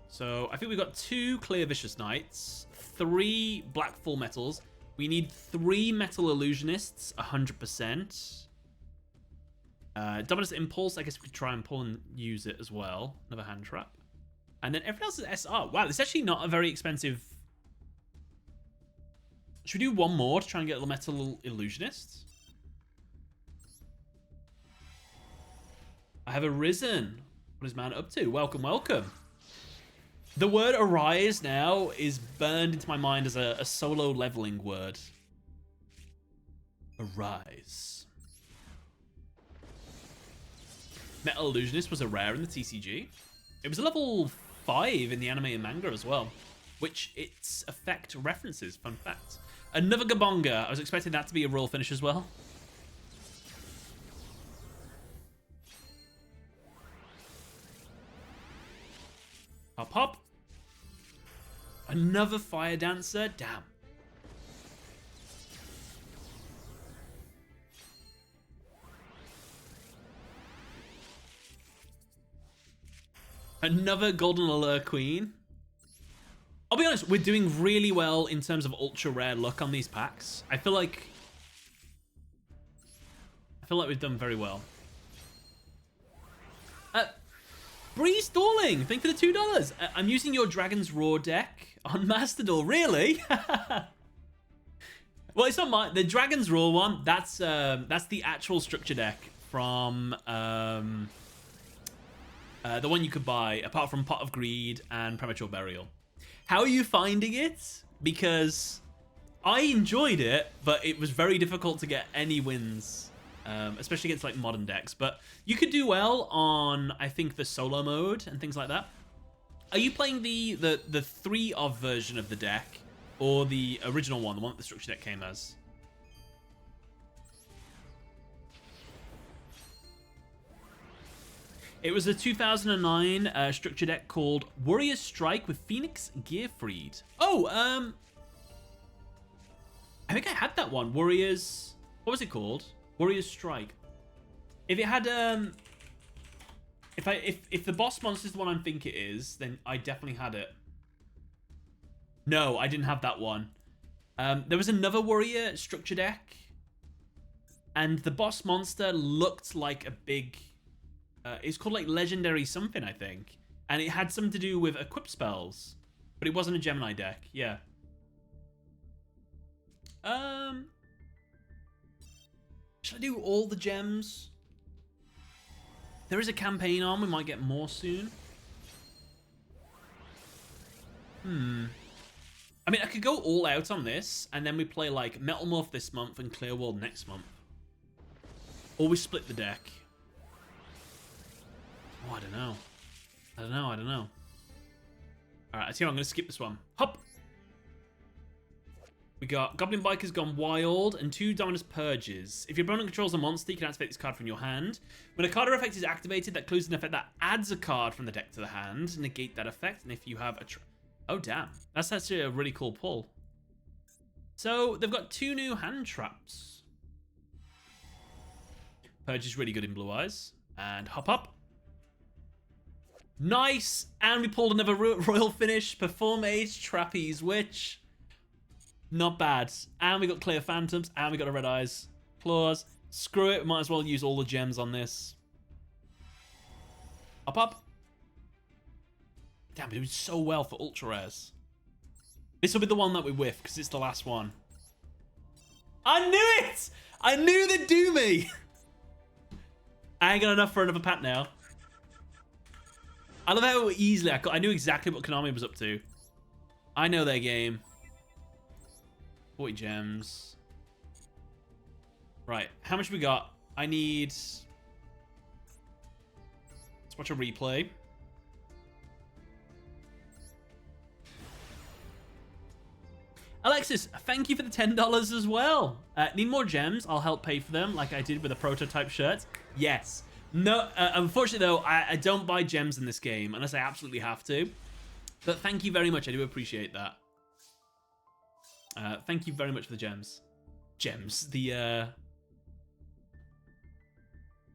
So I think we've got 2 Clear Vicious Knights, 3 Black Full Metals. We need 3 Metal Illusionists, 100%. Dominus Impulse, I guess we could try and pull and use it as well. Another Hand Trap. And then everything else is SR. Wow, it's actually not a very expensive... Should we do one more to try and get the Metal Illusionist? I have arisen. What is man up to? Welcome, welcome. The word arise now is burned into my mind as a solo leveling word. Arise. Metal Illusionist was a rare in the TCG. It was a level 5 in the anime and manga as well, which its effect references. Fun fact. Another Gabonga. I was expecting that to be a royal finish as well. Hop, hop. Another Fire Dancer. Damn. Another Golden Allure Queen. I'll be honest, we're doing really well in terms of ultra rare luck on these packs. I feel like we've done very well. Breeze Dueling, thank you for the $2. I'm using your Dragon's Roar deck on Master Duel. Really? Well, it's not the Dragon's Roar one. That's the actual structure deck from the one you could buy, apart from Pot of Greed and Premature Burial. How are you finding it? Because I enjoyed it, but it was very difficult to get any wins, especially against like modern decks. But you could do well on, I think, the solo mode and things like that. Are you playing the 3-of version of the deck, or the original one, the one that the structure deck came as? It was a 2009 structure deck called Warrior's Strike with Phoenix Gearfried. Oh, I think I had that one. Warriors... What was it called? Warrior's Strike. If it had... If the boss monster is the one I think it is, then I definitely had it. No, I didn't have that one. There was another Warrior structure deck, and the boss monster looked like a big... it's called like Legendary something, I think. And it had something to do with equip spells. But it wasn't a Gemini deck. Yeah. Should I do all the gems? There is a campaign on. We might get more soon. I mean, I could go all out on this, and then we play, like, Metalmorph this month and Clear World next month. Or we split the deck. Oh, I don't know. I don't know. Alright, I tell you what, I'm going to skip this one. Hop! We got Goblin Biker's Gone Wild and 2 Dominus Purges. If your opponent controls a monster, you can activate this card from your hand. When a card or effect is activated, that includes an effect that adds a card from the deck to the hand. Negate that effect, and if you have a... Oh, damn. That's actually a really cool pull. So, they've got 2 new hand traps. Purge is really good in Blue Eyes. And hop up. Nice! And we pulled another royal finish. Perform Age Trapeze Witch. Not bad. And we got Clear Phantoms. And we got a Red Eyes. Claws. Screw it. We might as well use all the gems on this. Up. Damn, it was so well for Ultra Rares. This will be the one that we whiff, because it's the last one. I knew it! I knew they'd do me! I ain't got enough for another pack now. I love how easily I knew exactly what Konami was up to. I know their game. 40 gems. Right, how much we got? I need... Let's watch a replay. Alexis, thank you for the $10 as well. Need more gems? I'll help pay for them like I did with the prototype shirt. Yes. No, unfortunately though, I don't buy gems in this game unless I absolutely have to. But thank you very much. I do appreciate that. Thank you very much for the gems. Gems. The,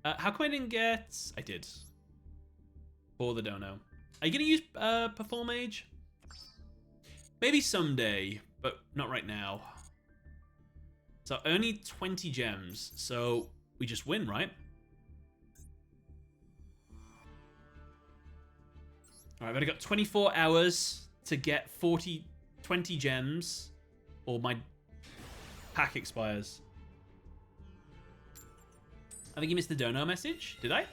how come I didn't get... I did. For the dono. Are you going to use Perform Age? Maybe someday, but not right now. So only 20 gems, so we just win, right? Alright, I've only got 24 hours to get 20 gems, or my pack expires. I think you missed the dono message, did I?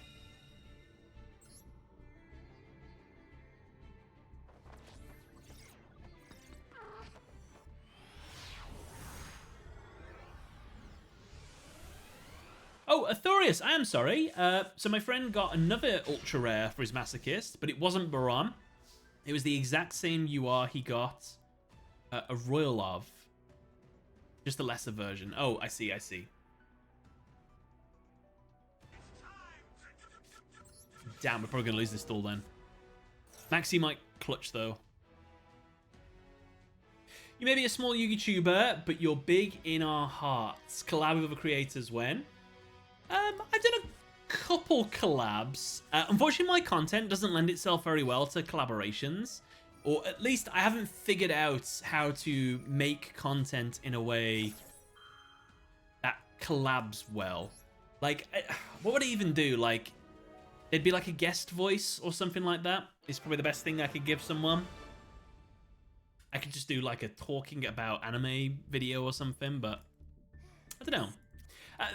Oh, Athorius, I am sorry. So my friend got another ultra rare for his Masochist, but it wasn't Baron. It was the exact same UR he got a Royal of. Just a lesser version. Oh, I see, I see. Damn, we're probably going to lose this duel then. Maxi might clutch, though. You may be a small YouTuber, but you're big in our hearts. Collab with other creators when? I've done a couple collabs. Unfortunately, my content doesn't lend itself very well to collaborations. Or at least I haven't figured out how to make content in a way that collabs well. Like, what would I even do? Like, it'd be like a guest voice or something like that. It's probably the best thing I could give someone. I could just do like a talking about anime video or something, but I don't know.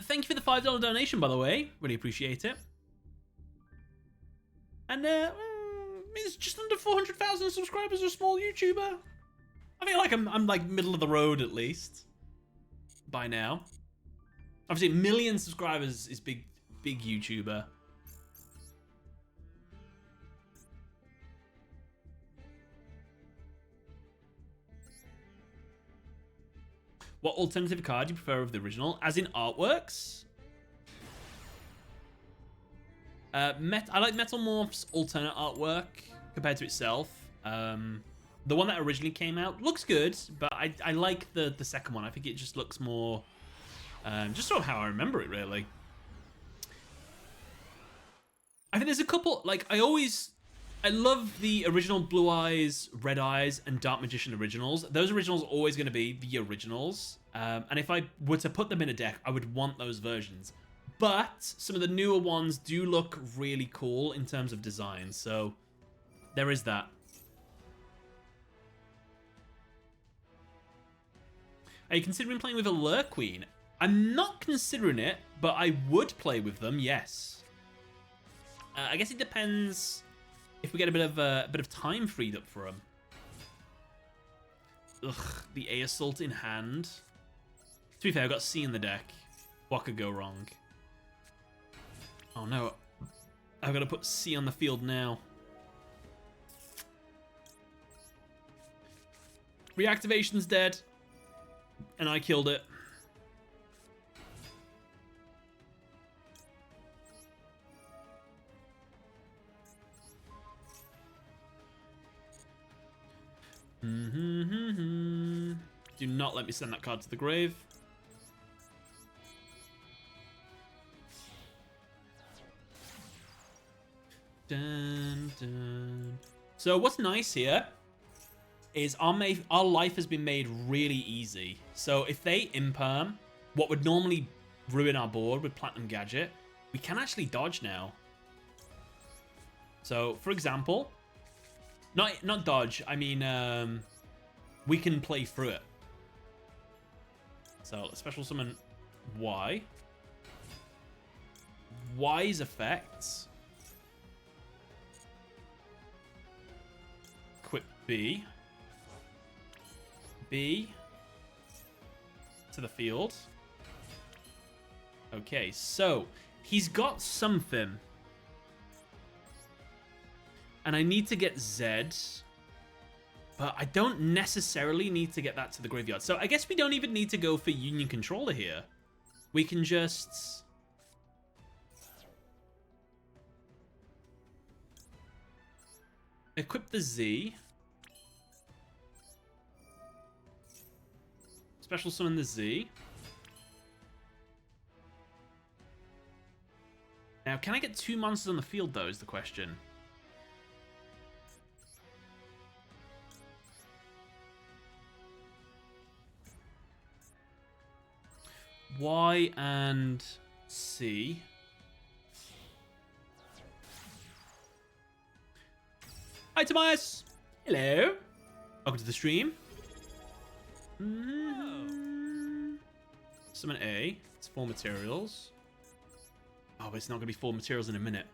Thank you for the $5 donation, by the way. Really appreciate it. And it's just under 400,000 subscribers, a small YouTuber. I feel like I'm like middle of the road at least by now. Obviously, 1 million subscribers is big YouTuber. What alternative card do you prefer of the original? As in artworks? I like Metalmorph's alternate artwork compared to itself. The one that originally came out looks good, but I like the second one. I think it just looks more... just sort of how I remember it, really. I think there's a couple... Like, I love the original Blue Eyes, Red Eyes, and Dark Magician originals. Those originals are always going to be the originals. And if I were to put them in a deck, I would want those versions. But some of the newer ones do look really cool in terms of design. So there is that. Are you considering playing with a Lure Queen? I'm not considering it, but I would play with them, yes. I guess it depends if we get a bit of time freed up for him. Ugh, the A Assault in hand. To be fair, I've got C in the deck. What could go wrong? Oh no. I've got to put C on the field now. Reactivation's dead. And I killed it. Do not let me send that card to the grave. Dun, dun. So what's nice here is our life has been made really easy. So if they imperm what would normally ruin our board with Platinum Gadget, we can actually dodge now. So for example, not dodge, I mean we can play through it. So let's special summon Y. Y's effects. Equip B. B to the field. Okay, so he's got something. And I need to get Z. But I don't necessarily need to get that to the graveyard. So I guess we don't even need to go for Union Controller here. We can just... equip the Z. Special summon the Z. Now, can I get 2 monsters on the field, though, is the question. Y and C. Hi, Tobias. Hello. Welcome to the stream. Summon A. It's 4 materials. Oh, but it's not going to be 4 materials in a minute.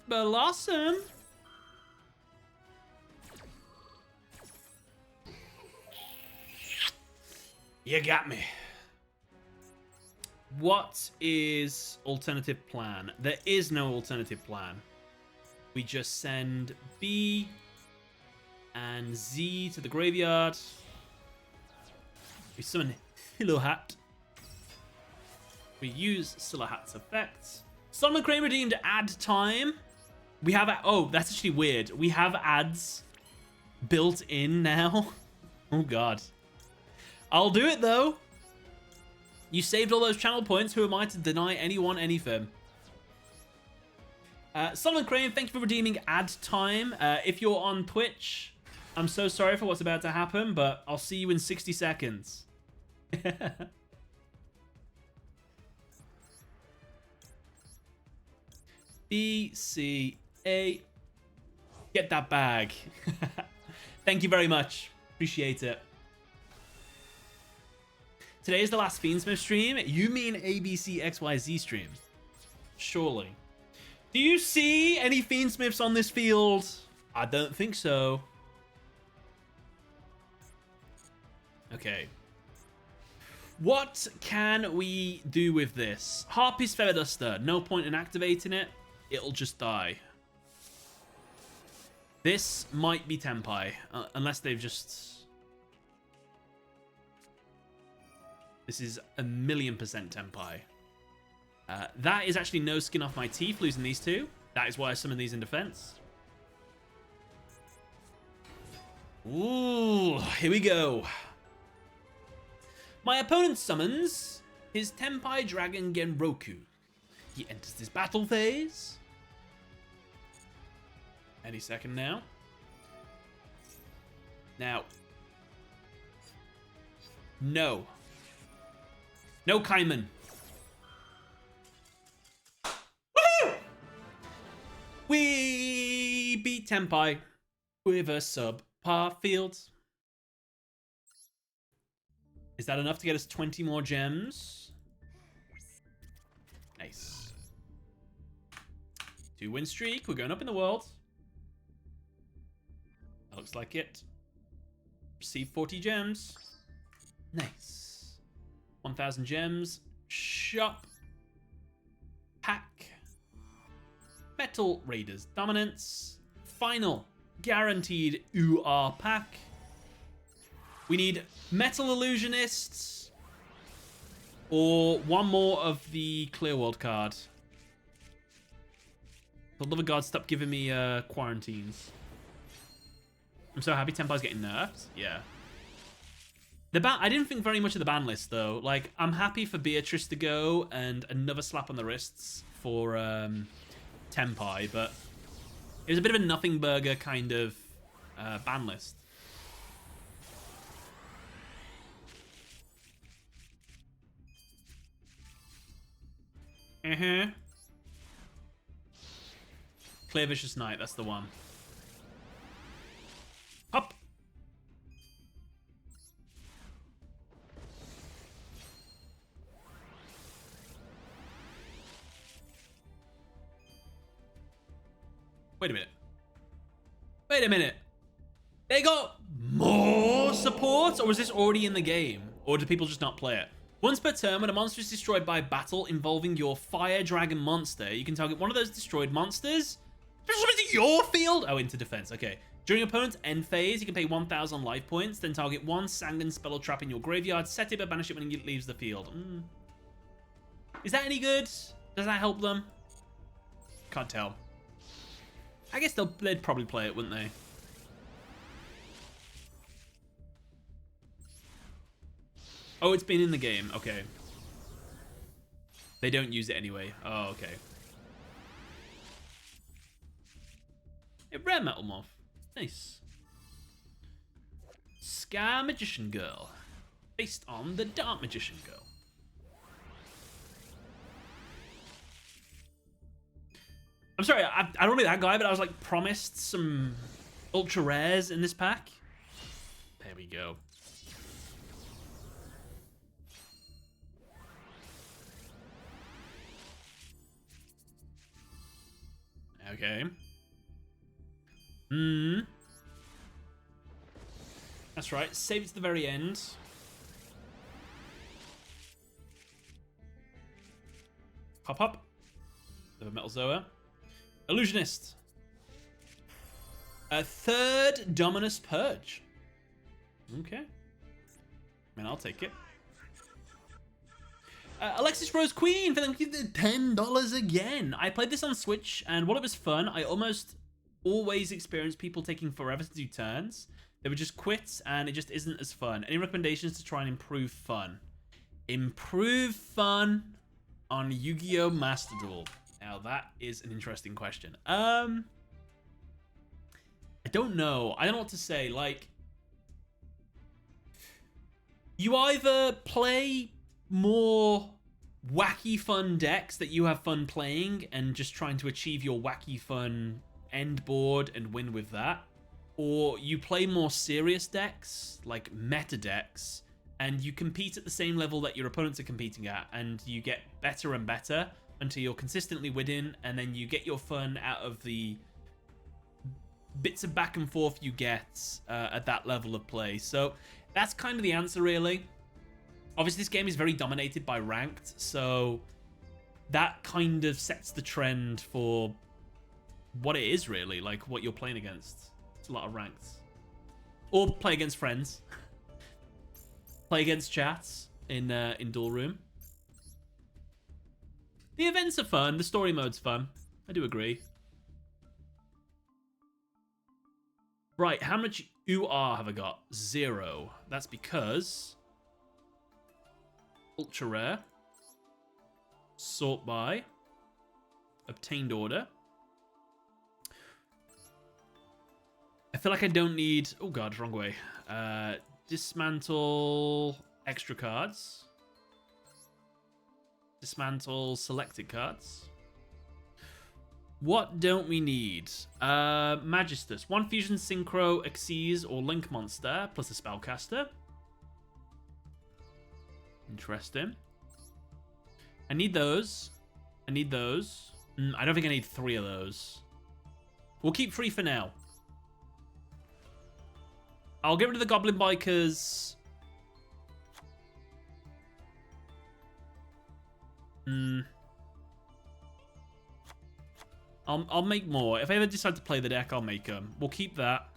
Blossom. You got me. What is alternative plan? There is no alternative plan. We just send B and Z to the graveyard. We summon Silhouette. We use Silhouette's effects. Solomon Crane redeemed add time. We have... oh, that's actually weird. We have ads built in now. Oh, God. I'll do it, though. You saved all those channel points. Who am I to deny anyone anything? Solomon Crane, thank you for redeeming ad time. If you're on Twitch, I'm so sorry for what's about to happen, but I'll see you in 60 seconds. B, C, A. Get that bag. Thank you very much. Appreciate it. Today is the last Fiendsmith stream. You mean ABC XYZ stream? Surely. Do you see any Fiendsmiths on this field? I don't think so. Okay. What can we do with this? Harpy's Feather Duster. No point in activating it. It'll just die. This might be Tenpai. Unless they've just... This is 1,000,000% Tenpai. That is actually no skin off my teeth, losing these two. That is why I summon these in defense. Ooh, here we go. My opponent summons his Tenpai Dragon Genroku. He enters this battle phase. Any second now. Now. No. No Kaiman. Woo! We beat Tenpai with a subpar field. Is that enough to get us 20 more gems? Nice. 2-win streak. We're going up in the world. That looks like it. Receive 40 gems. Nice. 1,000 gems. Shop. Pack. Metal Raiders Dominance. Final. Guaranteed UR pack. We need Metal Illusionists. Or one more of the Clear World card. For the love of God, stop giving me quarantines. I'm so happy Tenpai's getting nerfed. Yeah. I didn't think very much of the ban list, though. Like, I'm happy for Beatrice to go and another slap on the wrists for Tenpai, but it was a bit of a nothing burger kind of ban list. Clear Vicious Knight, that's the one. Hop. Wait a minute. Wait a minute. They got more support? Or was this already in the game? Or do people just not play it? Once per turn, when a monster is destroyed by a battle involving your Fire Dragon monster, you can target one of those destroyed monsters. Into your field? Oh, into defense. Okay. During opponent's end phase, you can pay 1,000 life points, then target one Sanguine spell or trap in your graveyard, set it but banish it when it leaves the field. Is that any good? Does that help them? Can't tell. I guess they'd probably play it, wouldn't they? Oh, it's been in the game. Okay. They don't use it anyway. Oh, okay. A rare Metalmorph. Nice. Sky Magician Girl. Based on the Dark Magician Girl. I'm sorry, I don't want to be that guy, but I was like promised some ultra rares in this pack. There we go. Okay. That's right. Save it to the very end. Hop hop. The Metal Zoa. Illusionist. A third Dominus Purge. Okay. I mean, I'll take it. Alexis Rose Queen for them the $10 again. I played this on Switch, and while it was fun, I almost always experienced people taking forever to do turns. They would just quit, and it just isn't as fun. Any recommendations to try and improve fun? Improve fun on Yu-Gi-Oh! Master Duel. Now, that is an interesting question. I don't know. I don't know what to say. Like, you either play more wacky fun decks that you have fun playing and just trying to achieve your wacky fun end board and win with that, or you play more serious decks like meta decks and you compete at the same level that your opponents are competing at, and you get better and better until you're consistently winning, and then you get your fun out of the bits of back and forth you get at that level of play. So that's kind of the answer, really. Obviously, this game is very dominated by ranked, so that kind of sets the trend for what it is, really, like what you're playing against. It's a lot of ranked. Or play against friends. Play against chats in Duel Room. The events are fun. The story mode's fun. I do agree. Right, how much UR have I got? 0. That's because... Ultra Rare. Sort by. Obtained Order. I feel like I don't need... Oh god, wrong way. Dismantle extra cards. Dismantle selected cards. What don't we need? Magistus. 1 Fusion Synchro, Xyz, or Link monster, plus a Spellcaster. Interesting. I need those. I need those. I don't think I need 3 of those. We'll keep 3 for now. I'll get rid of the Goblin Bikers. I'll make more. If I ever decide to play the deck, I'll make them. We'll keep that.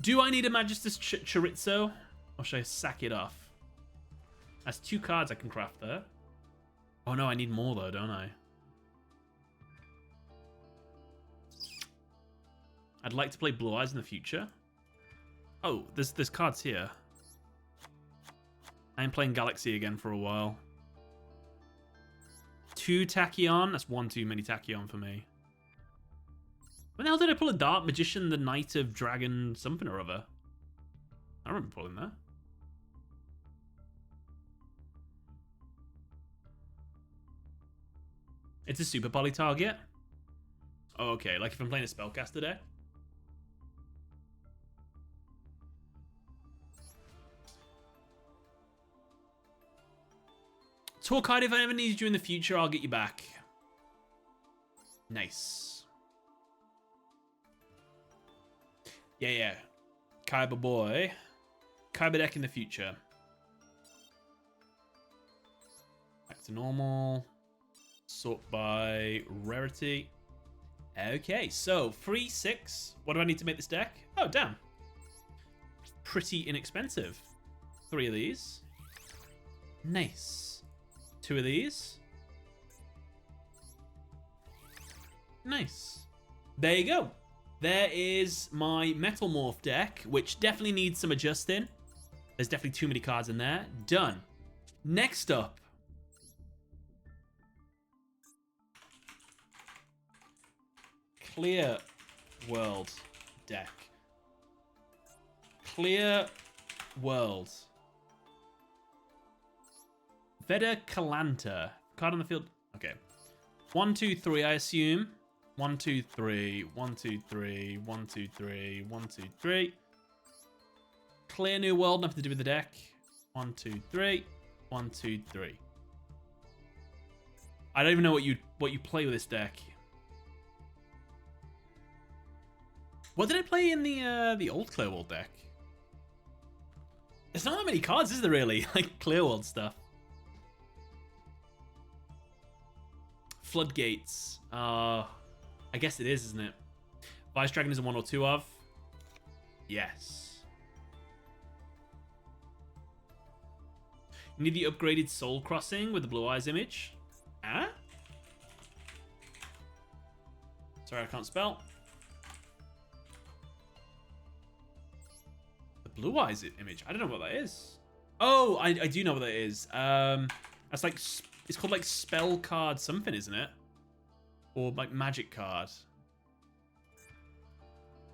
Do I need a Magistus Chorizo? Or should I sack it off? That's 2 cards I can craft there. Oh no, I need more though, don't I? I'd like to play Blue Eyes in the future. Oh, there's cards here. I'm playing Galaxy again for a while. 2 Tachyon. That's 1 too many Tachyon for me. When the hell did I pull a Dark Magician, the Knight of Dragon something or other? I remember pulling that. It's a super poly target? Oh, okay, like if I'm playing a Spellcaster deck? Torquide, if I ever need you in the future, I'll get you back. Nice. Yeah. Kaiba boy. Kaiba deck in the future. Back to normal. Sort by rarity. Okay, so 3, 6. What do I need to make this deck? Oh, damn. Pretty inexpensive. 3 of these. Nice. 2 of these. Nice. There you go. There is my Metalmorph deck, which definitely needs some adjusting. There's definitely too many cards in there. Done. Next up. Clear World deck. Clear World. Veda Kalanta. Card on the field. Okay. 1, 2, 3, I assume. 1, 2, 3. 1, 2, 3. 1, 2, 3. 1, 2, 3. Clear New World. Nothing to do with the deck. 1, 2, 3. 1, 2, 3. I don't even know what you play with this deck. What did I play in the old Clear World deck? There's not that many cards, is there really? Like Clear World stuff. Floodgates. I guess it is, isn't it? Vice Dragon is a 1 or 2 of. Yes. You need the upgraded Soul Crossing with the Blue Eyes image. Ah? Sorry, I can't spell. The Blue Eyes image. I don't know what that is. Oh, I do know what that is. That's like... It's called like spell card something, isn't it? Or like magic card.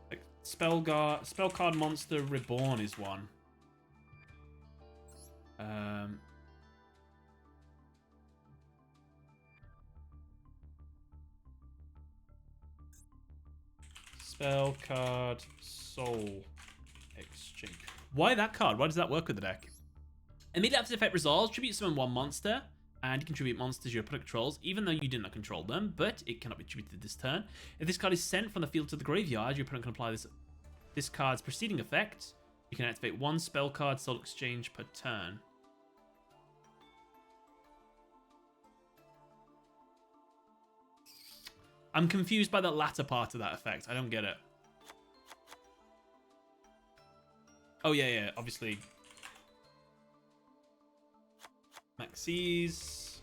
Like spell card monster reborn is one. Spell card soul exchange. Why that card? Why does that work with the deck? Immediate after effect resolves, tribute summon 1 monster. And you contribute monsters your opponent controls, even though you did not control them, but it cannot be tributed this turn. If this card is sent from the field to the graveyard, your opponent can apply this card's preceding effect. You can activate 1 spell card soul exchange per turn. I'm confused by the latter part of that effect. I don't get it. Oh, yeah, obviously. Maxis.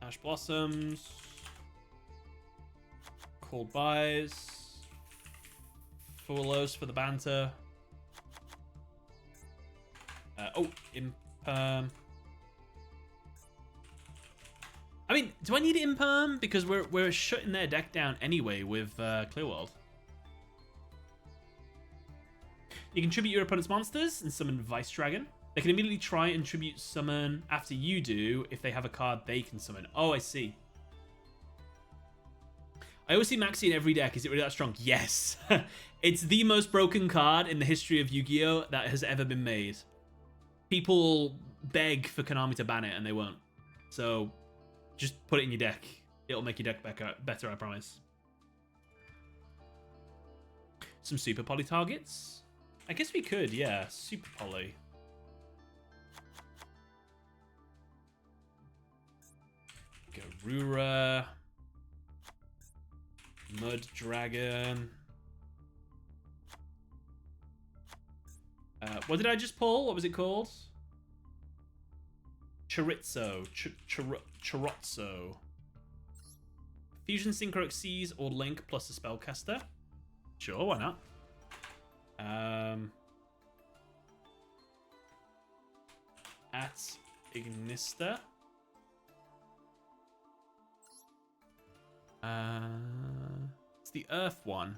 Ash Blossoms. Cold Buys. Foolos for the banter. Imperm. I mean, do I need Imperm? Because we're shutting their deck down anyway with Clear World. You can tribute your opponent's monsters and summon Vice Dragon. They can immediately try and tribute summon after you do if they have a card they can summon. Oh, I see. I always see Maxi in every deck. Is it really that strong? Yes. It's the most broken card in the history of Yu-Gi-Oh! That has ever been made. People beg for Konami to ban it and they won't. So just put it in your deck. It'll make your deck better, I promise. Some Super Poly targets? I guess we could, yeah. Super Poly. Garura. Mud Dragon. What did I just pull? What was it called? Chorizo. Chorizo. Fusion Synchro Xyz or Link plus a Spellcaster. Sure, why not? At Ignista. It's the Earth one.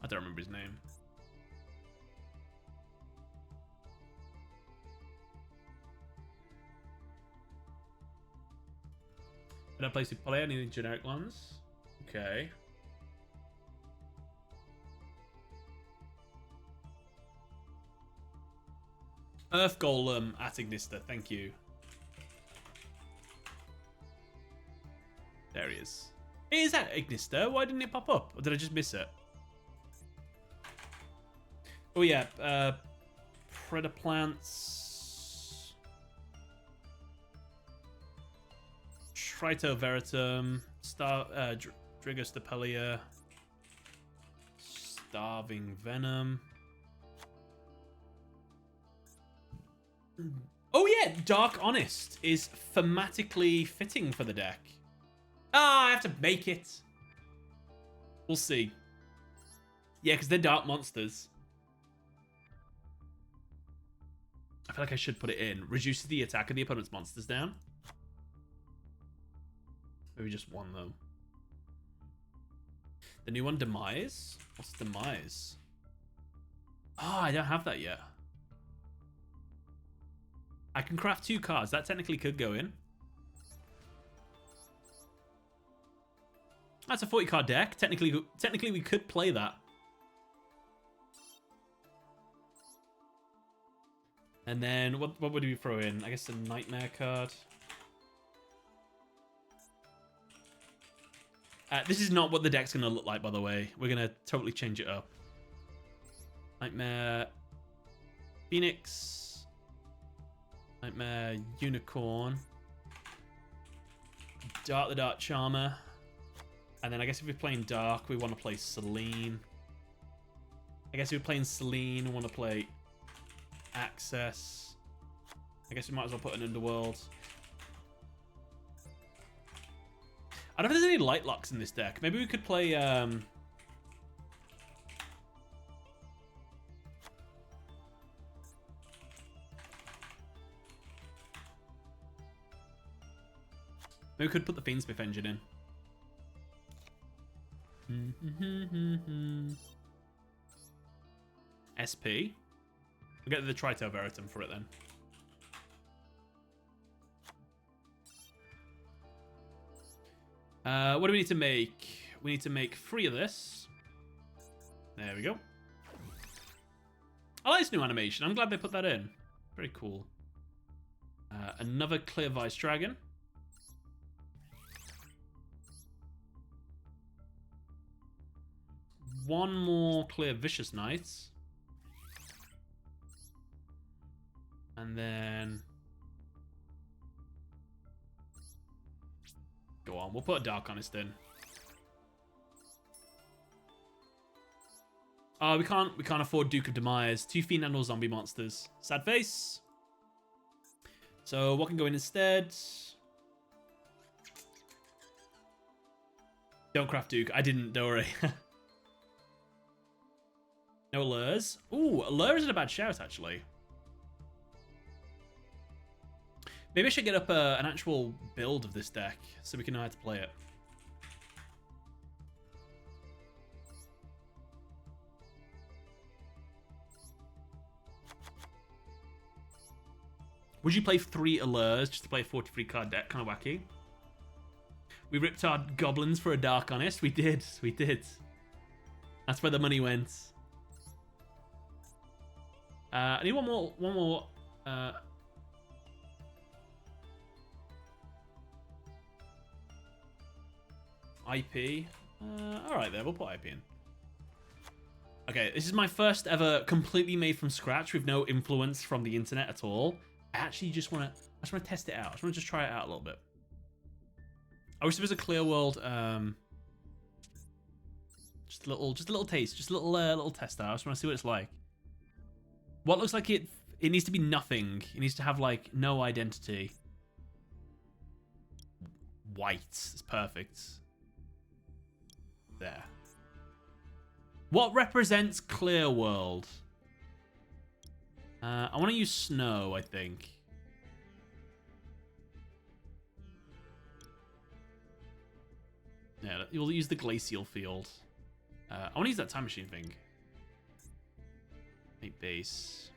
I don't remember his name. Did I place with Poly? I need generic ones. Okay. Earth Golem at Ignista, thank you. There he is. Is that Ignista? Why didn't it pop up? Or did I just miss it? Oh yeah, Predaplants. Trito Veritum. Drigostapelia. Starving Venom. Oh yeah, Dark Honest is thematically fitting for the deck. Ah, I have to make it. We'll see. Yeah, because they're dark monsters. I feel like I should put it in. Reduces the attack of the opponent's monsters down. Maybe just one, though. The new one, Demise? What's Demise? Oh, I don't have that yet. I can craft 2 cards. That technically could go in. That's a 40 card deck. Technically we could play that. And then what would we throw in? I guess a Nightmare card. This is not what the deck's going to look like, by the way. We're going to totally change it up. Nightmare Phoenix. Nightmare Unicorn. Dark the Dark Charmer. And then I guess if we're playing Dark, we want to play Selene. I guess if we're playing Selene, we want to play Access. I guess we might as well put an Underworld. I don't know if there's any light locks in this deck. Maybe we could play... Maybe we could put the Fiendsmith engine in. SP. We'll get the Trito Veritum for it then. What do we need to make? We need to make 3 of this. There we go. I like this new animation. I'm glad they put that in. Very cool. Another Clear Vice Dragon. One more Clear Vicious Knights. And then... Go on, we'll put a Dark Honest in. We can't afford Duke of Demise. 2 Fiend and all zombie monsters. Sad face. So what can go in instead? Don't craft Duke. I didn't, don't worry. No Allures. Ooh, Allure isn't a bad shout, actually. Maybe I should get up an actual build of this deck so we can know how to play it. Would you play 3 Allures just to play a 43 card deck? Kind of wacky. We ripped our goblins for a Dark Honest. We did. We did. That's where the money went. I need one more. IP. All right, there. We'll put IP in. Okay, this is my first ever completely made from scratch with no influence from the internet at all. I actually just want to test it out. I just want to try it out a little bit. I wish there was a clear world. Just a little taste, just a little test out. I just want to see what it's like. What looks like it needs to be nothing. It needs to have like no identity. White. It's perfect. There. What represents clear world? I want to use snow, I think. Yeah, you'll use the glacial field. I want to use that time machine thing. Make base.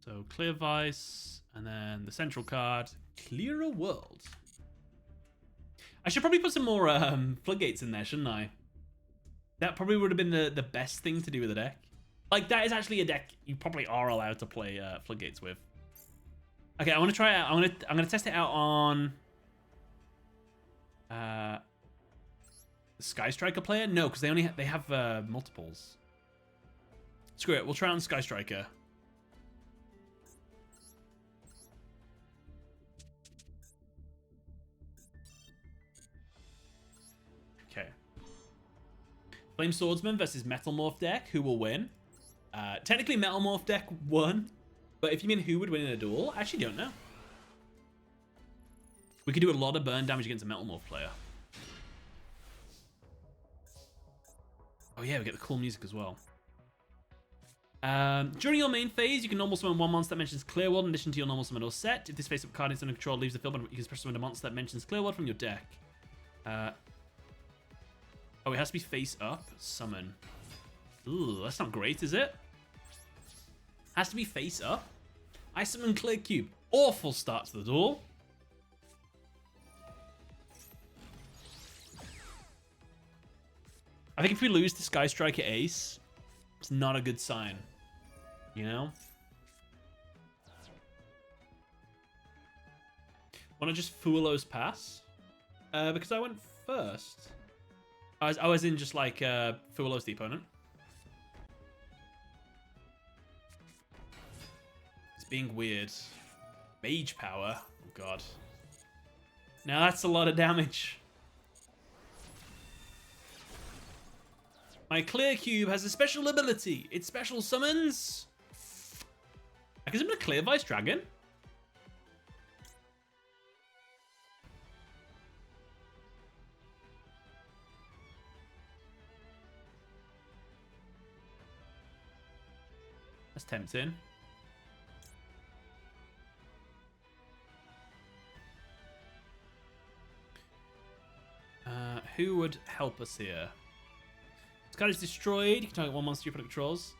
So clear vice, and then the central card, clear a world. I should probably put some more floodgates in there, shouldn't I? That probably would have been the best thing to do with the deck. Like, that is actually a deck you probably are allowed to play floodgates with. Okay, I want to try it out. I'm gonna test it out on the Sky Striker player. No, because they have multiples. Screw it. We'll try it on Sky Striker. Okay. Flame Swordsman versus Metalmorph deck. Who will win? Technically, Metalmorph deck won. But if you mean who would win in a duel, I actually don't know. We could do a lot of burn damage against a Metalmorph player. Oh yeah, we get the cool music as well. During your main phase, you can normal summon one monster that mentions Clear World in addition to your normal summon or set. If this face-up card is under control leaves the field, you can special summon a monster that mentions Clear World from your deck. Oh, it has to be face-up. Summon. Ooh, that's not great, is it? Has to be face up. I summon Clear Cube. Awful start to the duel. I think if we lose to Sky Striker Ace, it's not a good sign. You know? Want to just Fulos pass? Because I went first. I was in just like Fulos the opponent. Being weird. Mage power. Oh god. Now that's a lot of damage. My Clear Cube has a special ability. It special summons. I can summon a Clear Vice Dragon. That's tempting. Who would help us here? This card is destroyed. You can target one monster your opponent controls.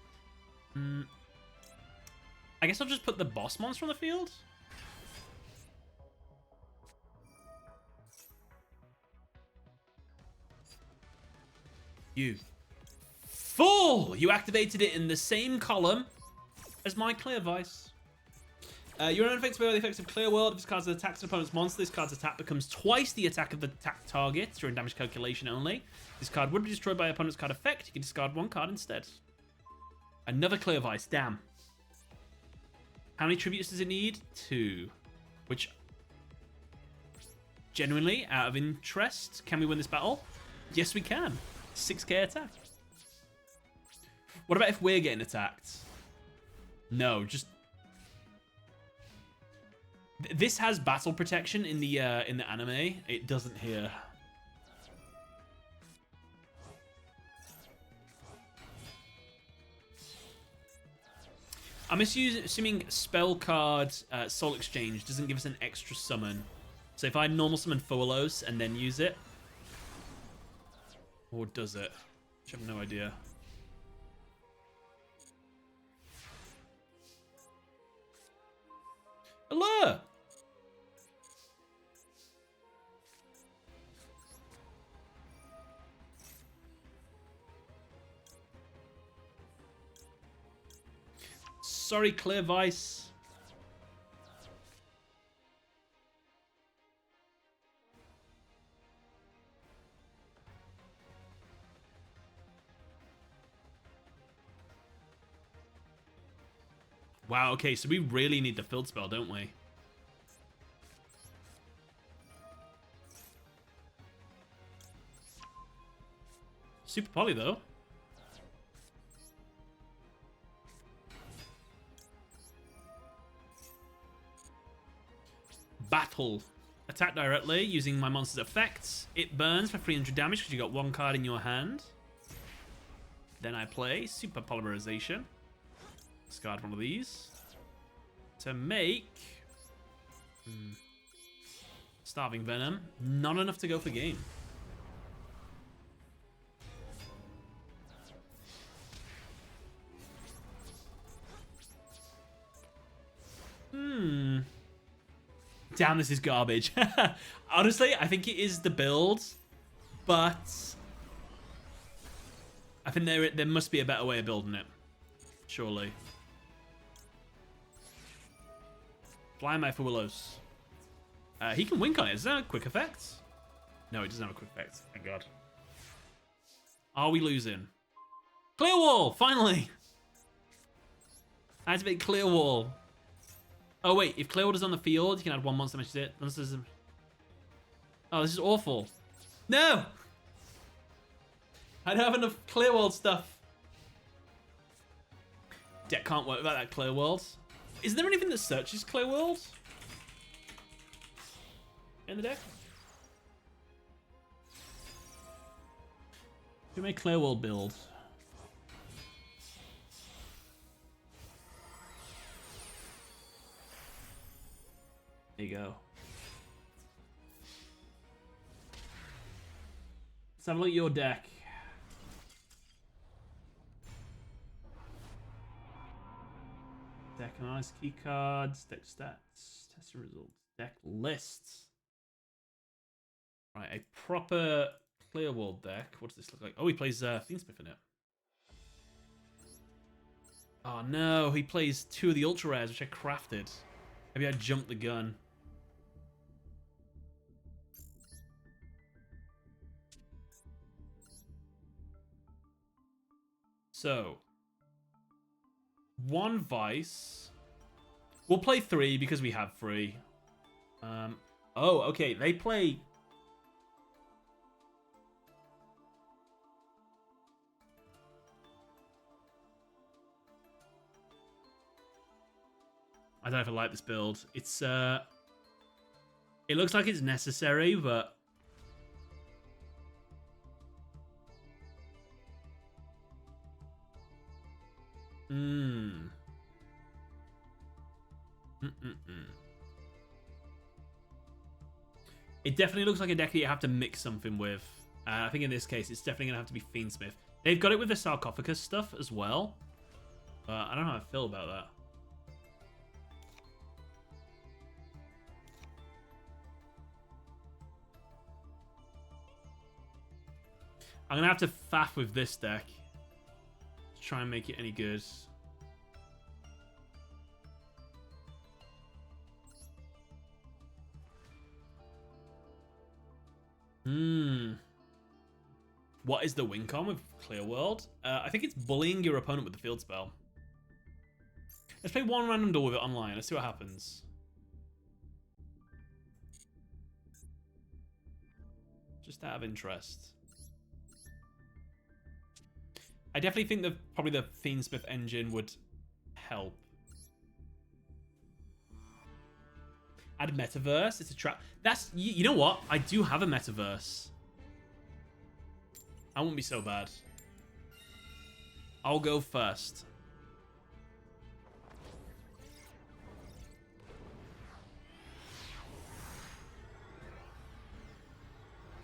I guess I'll just put the boss monster on the field. You. Fool! You activated it in the same column as my Clear Vice. You're unaffected by the effects of Clear World. If this card attacks an opponent's monster, this card's attack becomes twice the attack of the attack target during damage calculation only. This card would be destroyed by opponent's card effect. You can discard one card instead. Another Clear Vice. Damn. How many tributes does it need? 2. Which, genuinely, out of interest, can we win this battle? Yes, we can. 6k attack. What about if we're getting attacked? No, just... This has battle protection in the anime. It doesn't here. I'm assuming spell card Soul Exchange doesn't give us an extra summon. So if I normal summon Folos and then use it, or does it? I have no idea. Hello. Sorry, Clear Vice. Wow, okay, so we really need the field spell, don't we? Super Poly, though. Battle. Attack directly using my monster's effects. It burns for 300 damage because you got one card in your hand. Then I play Super Polymerization. Discard one of these. To make... Starving Venom. Not enough to go for game. Damn, this is garbage. Honestly, I think it is the build, but I think there must be a better way of building it. Surely. Fly my for Willows. He can wink on it. Is that a quick effect? No, it doesn't have a quick effect. Thank God. Are we losing? Clear Wall! Finally! Activate Clear Wall. Oh, wait. If Clear Wall is on the field, you can add one monster damage to it. Oh, this is awful. No! I don't have enough Clear World stuff. Deck can't work without that Clear World. Is there anything that searches Clear World in the deck? Do my Clear World build. There you go. Let's have a look at your deck. Deck analyze key cards, deck stats, test results, deck lists. Right, a proper Clear World deck. What does this look like? Oh, he plays Fiendsmith in it. Oh no, he plays two of the ultra rares, which I crafted. Maybe I jumped the gun. So, one Vice. We'll play 3 because we have 3. Oh, okay. They play... I don't know if I like this build. It's, it looks like it's necessary, but... It definitely looks like a deck that you have to mix something with. I think in this case, it's definitely going to have to be Fiendsmith. They've got it with the Sarcophagus stuff as well. But I don't know how I feel about that. I'm going to have to faff with this deck to try and make it any good. What is the win con with Clear World? I think it's bullying your opponent with the field spell. Let's play one random duel with it online. Let's see what happens. Just out of interest. I definitely think that probably the Fiendsmith engine would help. Add Metaverse. It's a trap. That's... You know what? I do have a Metaverse. I won't be so bad. I'll go first.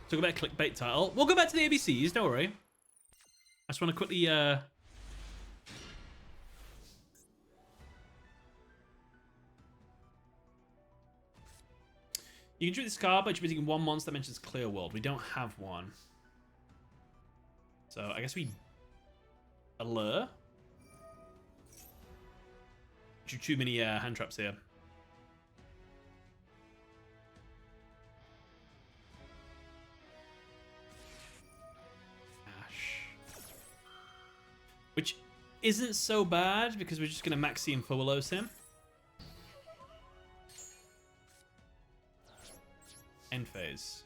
Talk about clickbait title. We'll go back to the ABCs, don't worry. I just want to quickly... You can treat this card by choosing one monster that mentions Clear World. We don't have one. So I guess we allure. Too many hand traps here. Ash. Which isn't so bad because we're just going to Maxi and Fuwalos him. End phase.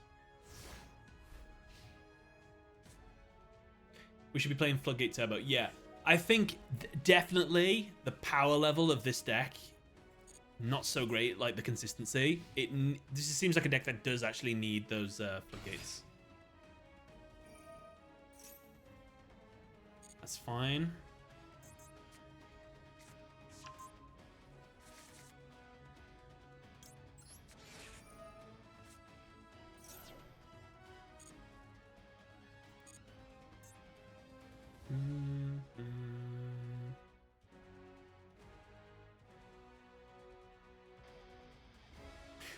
We should be playing Floodgate Turbo. Yeah. I think definitely the power level of this deck, not so great, like the consistency. This seems like a deck that does actually need those Floodgates. That's fine.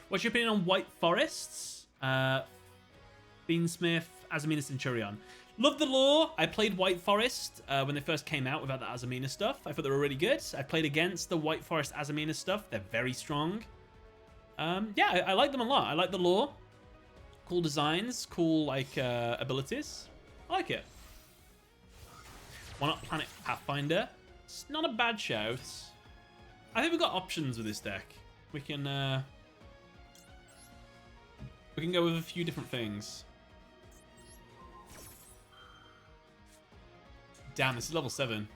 What's your opinion on White Forests? Beansmith, Azamina Centurion. Love the lore. I played White Forest when they first came out without the Azamina stuff. I thought they were really good. I played against the White Forest Azamina stuff. They're very strong. Yeah, I like them a lot. I like the lore. Cool designs, cool like abilities. I like it. Why not Planet Pathfinder? It's not a bad shout. I think we've got options with this deck. We can go with a few different things. Damn, this is level 7.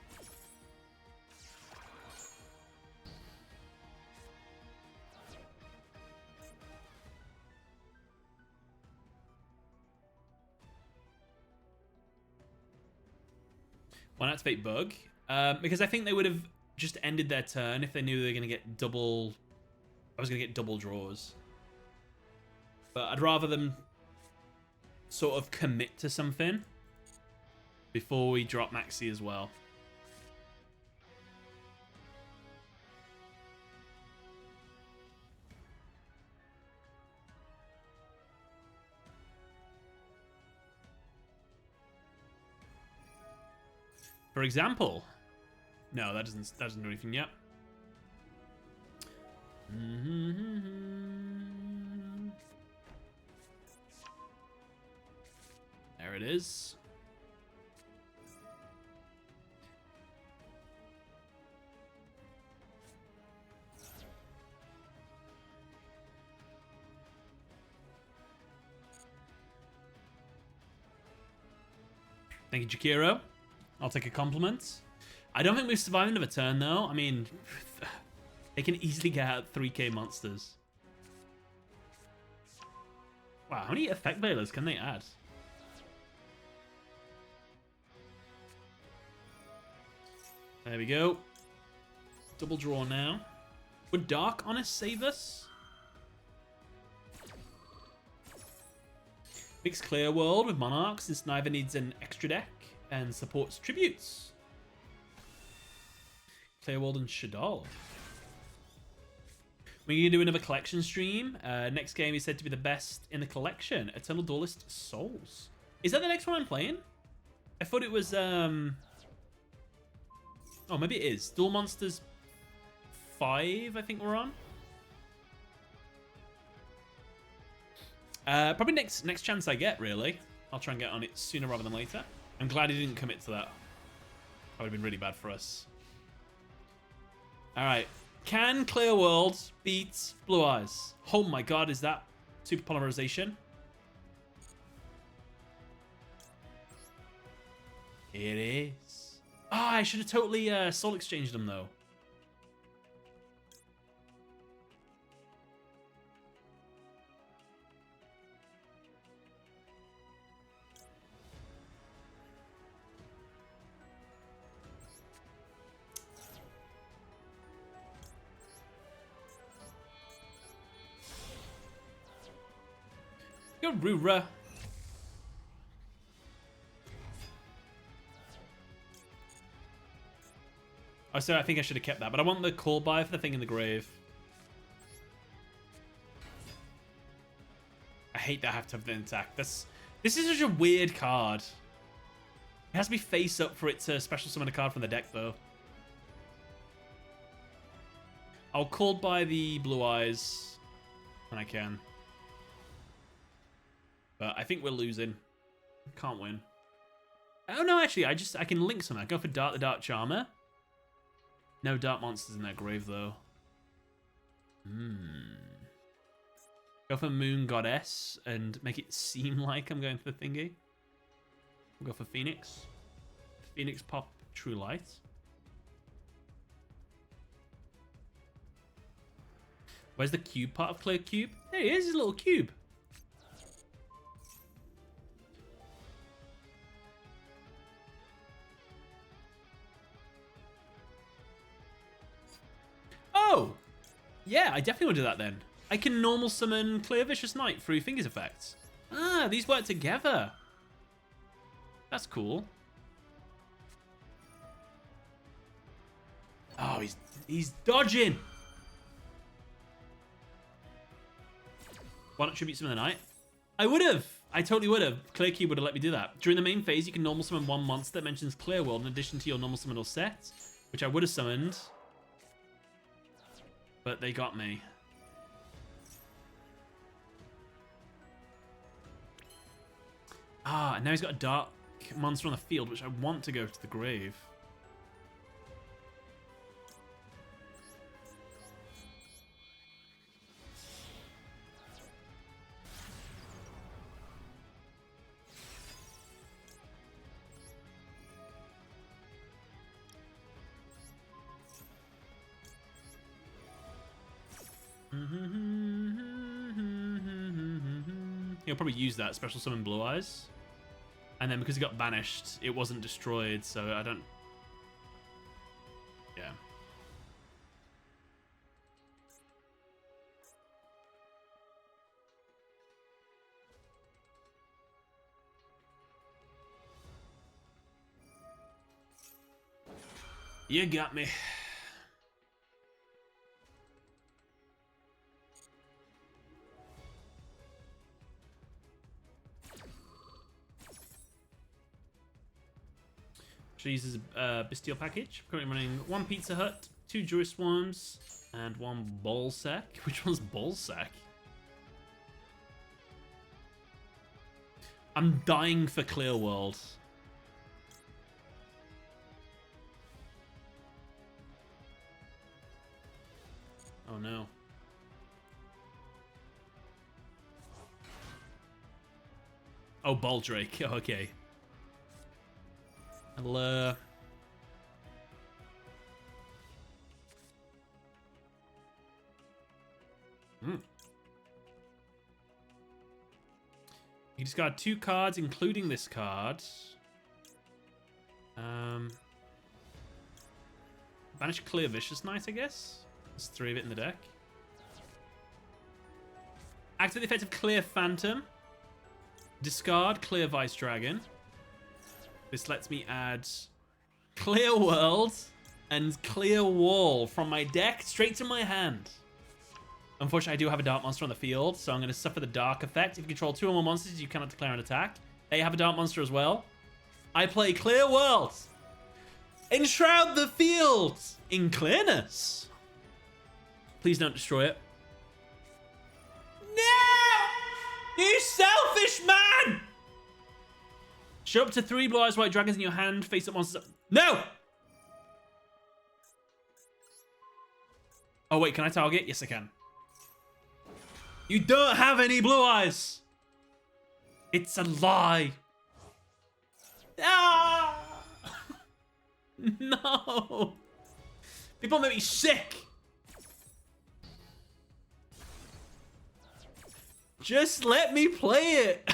Why not activate Bug? Because I think they would have just ended their turn if they knew they were going to get double... I was going to get double draws. But I'd rather them sort of commit to something before we drop Maxi as well. For example, no, that doesn't do anything yet. There it is. Thank you, Jakiro. I'll take a compliment. I don't think we've survived another turn, though. I mean, they can easily get out 3k monsters. Wow, how many effect veilers can they add? There we go. Double draw now. Would Dark Honest save us? Mix Clear World with Monarch, since neither needs an extra deck and supports tributes. Clear World and Shaddoll. We're going to do another collection stream. Next game is said to be the best in the collection. Eternal Duelist Souls. Is that the next one I'm playing? I thought it was... Oh, maybe it is. Duel Monsters 5, I think we're on. Probably next chance I get, really. I'll try and get on it sooner rather than later. I'm glad he didn't commit to that. That would have been really bad for us. Alright. Can Clear World beat Blue Eyes? Oh my god, is that super polarization? It is. Oh, I should have totally soul exchanged them, though. Rura. Oh, so I think I should have kept that, but I want the call buy for the thing in the grave. hate that I have to have the attack. This is such a weird card. It has to be face up for it to special summon a card from the deck, though. I'll call by the Blue Eyes when I can. But I think we're losing. Can't win. Oh, no, actually, I can link some. I go for Dark the Dark Charmer. No dark monsters in their grave, though. Go for Moon Goddess and make it seem like I'm going for the thingy. We'll go for Phoenix. Phoenix pop True Light. Where's the cube part of Clear Cube? There he is, his little cube. Oh! Yeah, I definitely want to do that then. I can normal summon Clear Vicious Knight through Fingers effects. Ah, these work together. That's cool. Oh, he's dodging. Why not tribute summon the Knight? I would have. I totally would have. Clear Cube would have let me do that. During the main phase, you can normal summon one monster that mentions Clear World in addition to your normal summon or set, which I would have summoned. But they got me. Ah, and now he's got a dark monster on the field, which I want to go to the grave. He'll probably use that special summon Blue Eyes. And then because he got banished, it wasn't destroyed, so I don't... Yeah. You got me. Uses a Bestial package. Currently running 1 Pizza Hut, 2 Jury Swarms, and 1 Ball Sack. Which one's Ball Sack? I'm dying for Clear World. Oh no. Oh, Baldrake. Oh, okay. Hello. You discard 2 cards, including this card. Banish Clear Vicious Knight, I guess. There's 3 of it in the deck. Activate the effect of Clear Phantom. Discard Clear Vice Dragon. This lets me add Clear World and Clear Wall from my deck straight to my hand. Unfortunately, I do have a dark monster on the field, so I'm going to suffer the dark effect. If you control 2 or more monsters, you cannot declare an attack. They have a dark monster as well. I play Clear World. Enshroud the field in clearness. Please don't destroy it. No! You selfish man! Show up to 3 Blue Eyes White Dragons in your hand. Face up monsters. No! Oh, wait. Can I target? Yes, I can. You don't have any Blue Eyes. It's a lie. Ah! No. People make me sick. Just let me play it.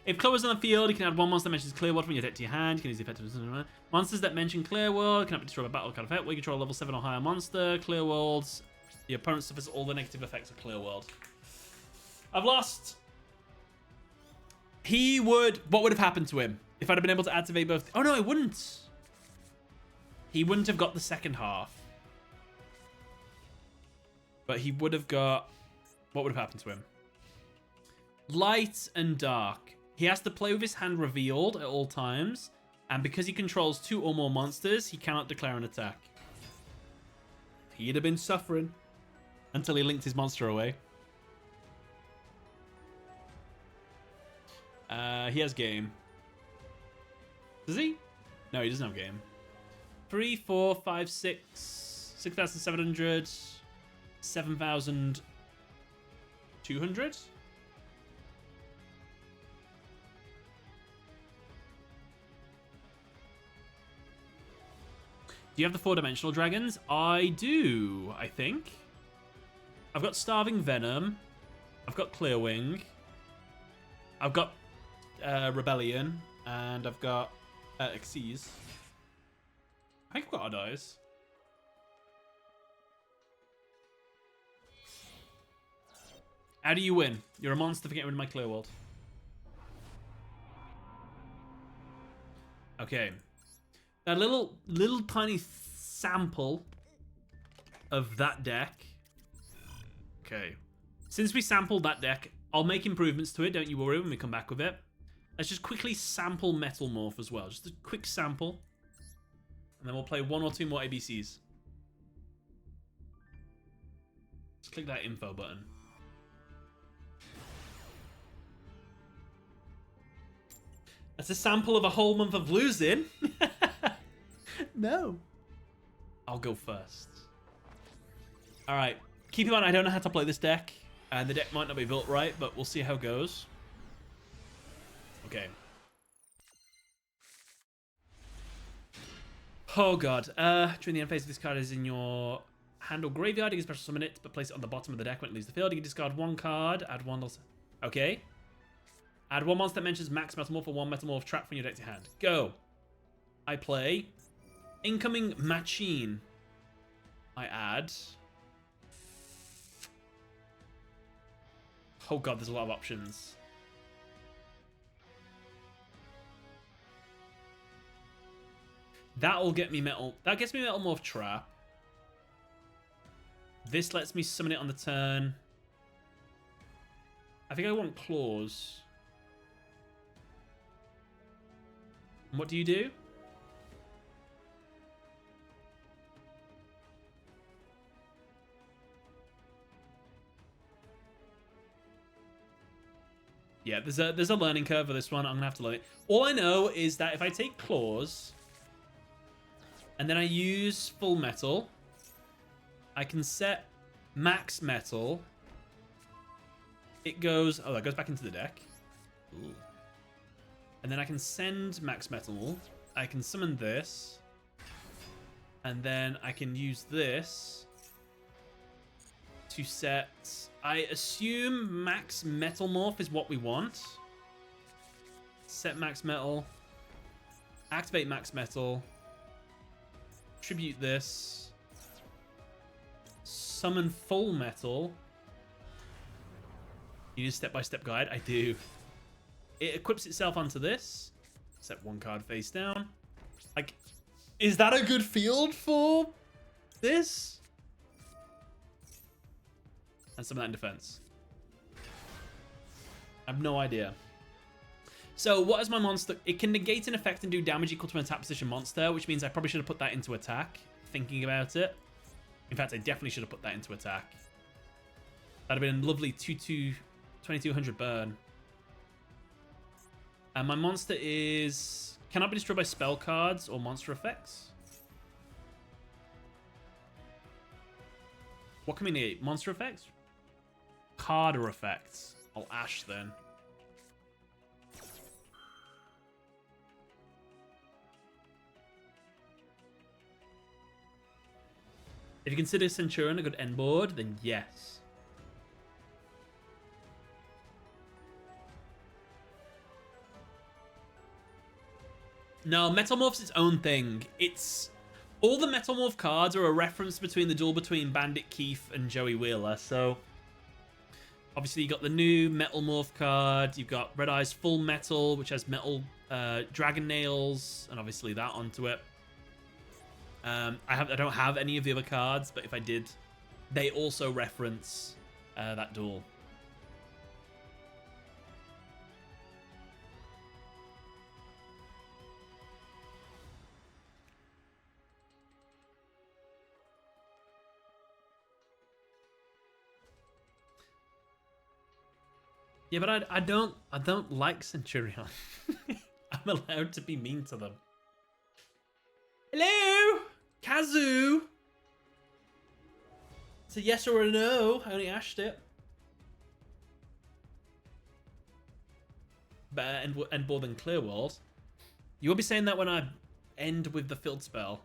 If Clear World's on the field, you can add 1 monster that mentions Clear World from your deck to your hand. You can use the effect of monsters that mention Clear World cannot be destroyed by battle card effect. Where you control a level 7 or higher monster. Clear Worlds. The opponent suffers all the negative effects of Clear World. I've lost. He would... What would have happened to him if I'd have been able to activate both? Oh, no, I wouldn't. He wouldn't have got the second half. But he would have got... What would have happened to him? Light and dark. He has to play with his hand revealed at all times. And because he controls 2 or more monsters, he cannot declare an attack. He'd have been suffering until he linked his monster away. He has game. Does he? No, he doesn't have game. 3, 4, 5, 6, 6,700, 7,200. Do you have the 4-dimensional dragons? I do, I think. I've got Starving Venom. I've got Clearwing. I've got Rebellion. And I've got Xyz. I think I've got Odd Eyes. How do you win? You're a monster for getting rid of my Clear World. Okay. A little tiny sample of that deck. Okay. Since we sampled that deck, I'll make improvements to it. Don't you worry when we come back with it. Let's just quickly sample Metalmorph as well. Just a quick sample. And then we'll play 1 or 2 more ABCs. Just click that info button. That's a sample of a whole month of losing. No. I'll go first. Alright. Keep in mind, I don't know how to play this deck. And the deck might not be built right, but we'll see how it goes. Okay. Oh god. During the end phase of this card is in your hand or graveyard. You can special summon it, but place it on the bottom of the deck when it leaves the field. You can discard 1 card, add 1 else. Okay. Add 1 monster that mentions max Metalmorph or 1 Metalmorph trap from your deck to hand. Go. I play Incoming Machine. I add... Oh god, there's a lot of options. That'll get me Metal... That gets me Metalmorph trap. This lets me summon it on the turn. I think I want Claws. And what do you do? Yeah, there's a learning curve for this one. I'm gonna have to learn it. All I know is that if I take Claws and then I use Full Metal, I can set Max Metal. It goes... Oh, that goes back into the deck. Ooh. And then I can send Max Metal. I can summon this. And then I can use this to set... I assume Max Metalmorph is what we want. Set Max Metal. Activate Max Metal. Tribute this. Summon Full Metal. You need a step-by-step guide? I do. It equips itself onto this. Set 1 card face down. Like, is that a good field for this? And some of that in defense. I have no idea. So what is my monster? It can negate an effect and do damage equal to an attack position monster, which means I probably should have put that into attack, thinking about it. In fact, I definitely should have put that into attack. That'd have been a lovely 2200 burn. And my monster is... Cannot be destroyed by spell cards or monster effects. What can we negate? Monster effects? Card or effects? I'll Ash then. If you consider Centurion a good end board, then yes. No, Metalmorph's its own thing. It's... All the Metalmorph cards are a reference between the duel between Bandit Keith and Joey Wheeler, so... Obviously, you got the new Metalmorph card. You've got Red Eye's Full Metal, which has metal dragon nails, and obviously that onto it. I don't have any of the other cards, but if I did, they also reference that duel. Yeah, but I don't like Centurion. I'm allowed to be mean to them. Hello, Kazoo. It's a yes or a no. I only asked it. But and more than Clearwald. You will be saying that when I end with the field spell.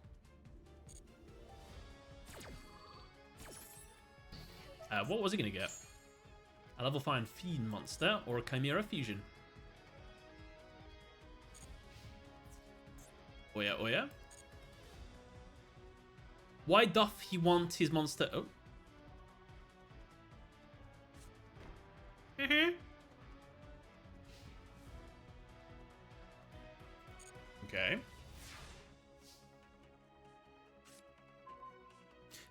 What was he gonna get? A level 5 Fiend monster or a Chimera Fusion? Oh yeah, oh yeah. Why doth he want his monster? Oh. Okay.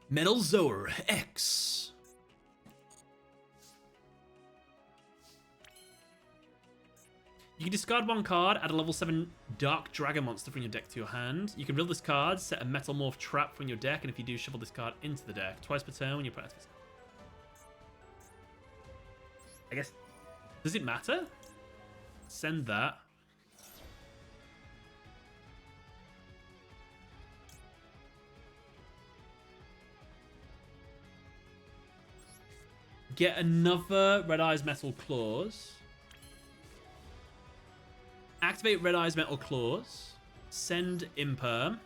Metal Zoer X. You can discard one card, add a level 7 Dark Dragon monster from your deck to your hand. You can reveal this card, set a Metalmorph trap from your deck, and if you do, shuffle this card into the deck. Twice per turn when you practice. I guess. Does it matter? Send that. Get another Red Eyes Metal Claws. Activate Red Eyes Metal Claws. Send Imperm.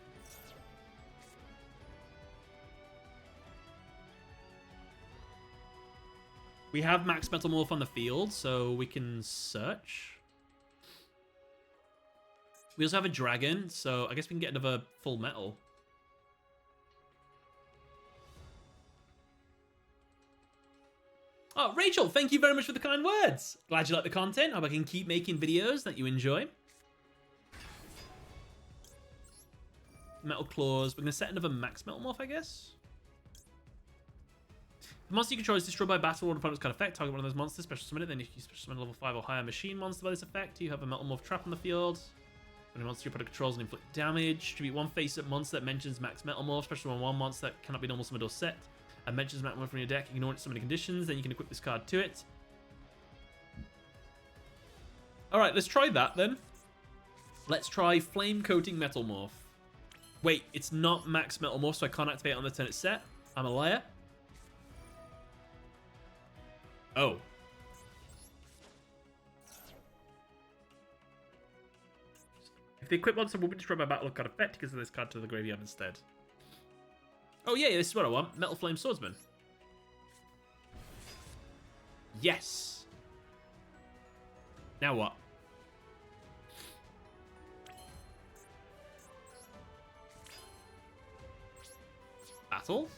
We have Max Metalmorph on the field, so we can search. We also have a dragon, so I guess we can get another full metal. Oh, Rachel, thank you very much for the kind words. Glad you like the content. Hope I can keep making videos that you enjoy. Metal Claws. We're going to set another Max Metalmorph, I guess. The monster you control is destroyed by battle or an opponent's card effect. Target one of those monsters, special summon it. Then if you special summon a level 5 or higher machine monster by this effect, you have a Metalmorph trap on the field. When a monster your opponent controls and inflict damage. Distribute one face-up monster that mentions Max Metalmorph. Special summon one monster that cannot be normal summoned or set. And mentions Metalmorph from your deck. Ignore its summoning conditions. Then you can equip this card to it. Alright, let's try that then. Let's try Flame Coating Metalmorph. Wait, it's not Max Metalmorph, so I can't activate it on the turn it's set. I'm a liar. Oh. If the equipped monster will be destroyed by battle card effect, because of this card to the graveyard instead. Oh yeah, this is what I want. Metal Flame Swordsman. Yes. Now what? Battle.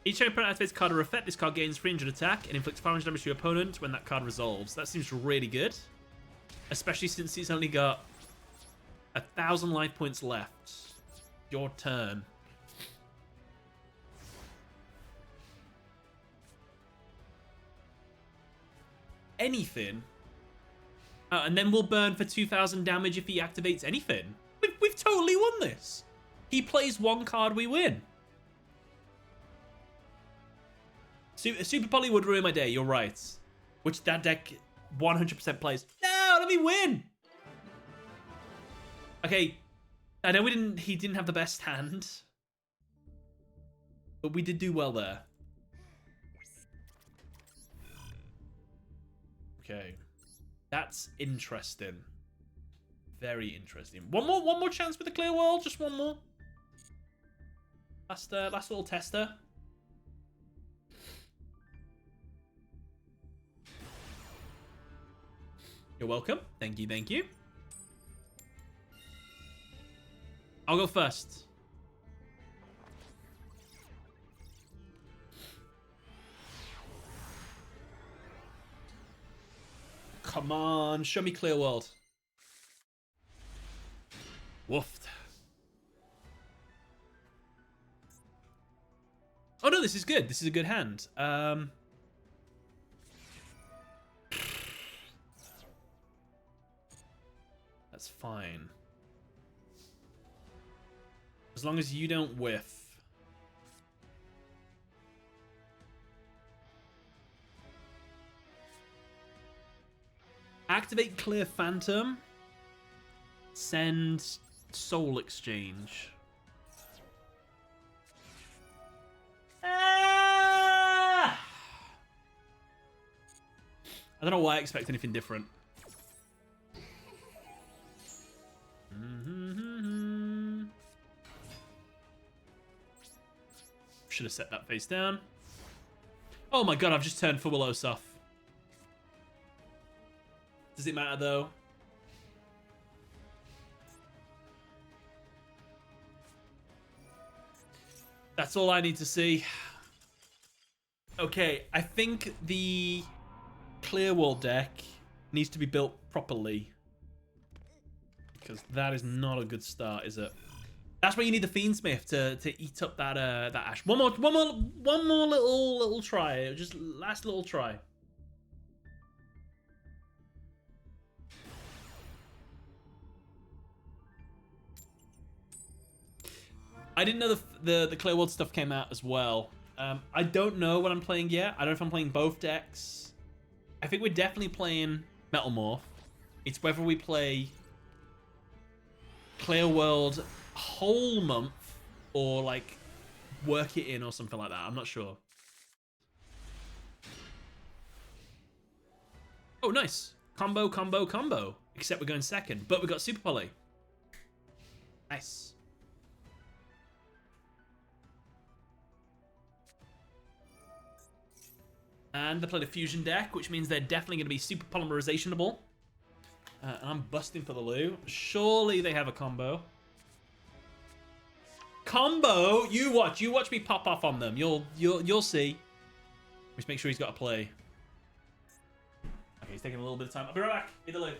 Each time opponent activates a card or effect, this card gains 300 attack and inflicts 500 damage to your opponent when that card resolves. That seems really good. Especially since he's only got 1,000 life points left. Your turn. Anything. And then we'll burn for 2,000 damage if he activates anything. We've totally won this. He plays one card, we win. Super Poly would ruin my day, you're right. Which that deck 100% plays. No, let me win. Okay, I know he didn't have the best hand, but we did do well there. Okay, that's interesting. Very interesting. One more chance with the clear world. Just one more. Last little tester. You're welcome. Thank you, thank you. I'll go first. Come on, show me clear world. Woofed. Oh no, this is good. This is a good hand. That's fine. As long as you don't whiff. Activate Clear Phantom. Send Soul Exchange. Ah! I don't know why I expect anything different. Should have set that face down. Oh my god, I've just turned for Willow Soft. Does it matter though? That's all I need to see. Okay, I think the clear world deck needs to be built properly. Because that is not a good start, is it? That's why you need the Fiendsmith to eat up that that ash. One more little try. Just last little try. I didn't know the clear world stuff came out as well. I don't know what I'm playing yet. I don't know if I'm playing both decks. I think we're definitely playing Metalmorph. It's whether we play clear world whole month or like work it in or something like that. I'm not sure. Oh, nice. Combo, combo, combo. Except we're going second, but we got Super Poly. Nice. And they played a fusion deck, which means they're definitely going to be super polymerizationable. And I'm busting for the loo. Surely they have a combo. Combo? You watch me pop off on them. You'll see. Just make sure he's got a play. Okay, he's taking a little bit of time. I'll be right back. In the loo.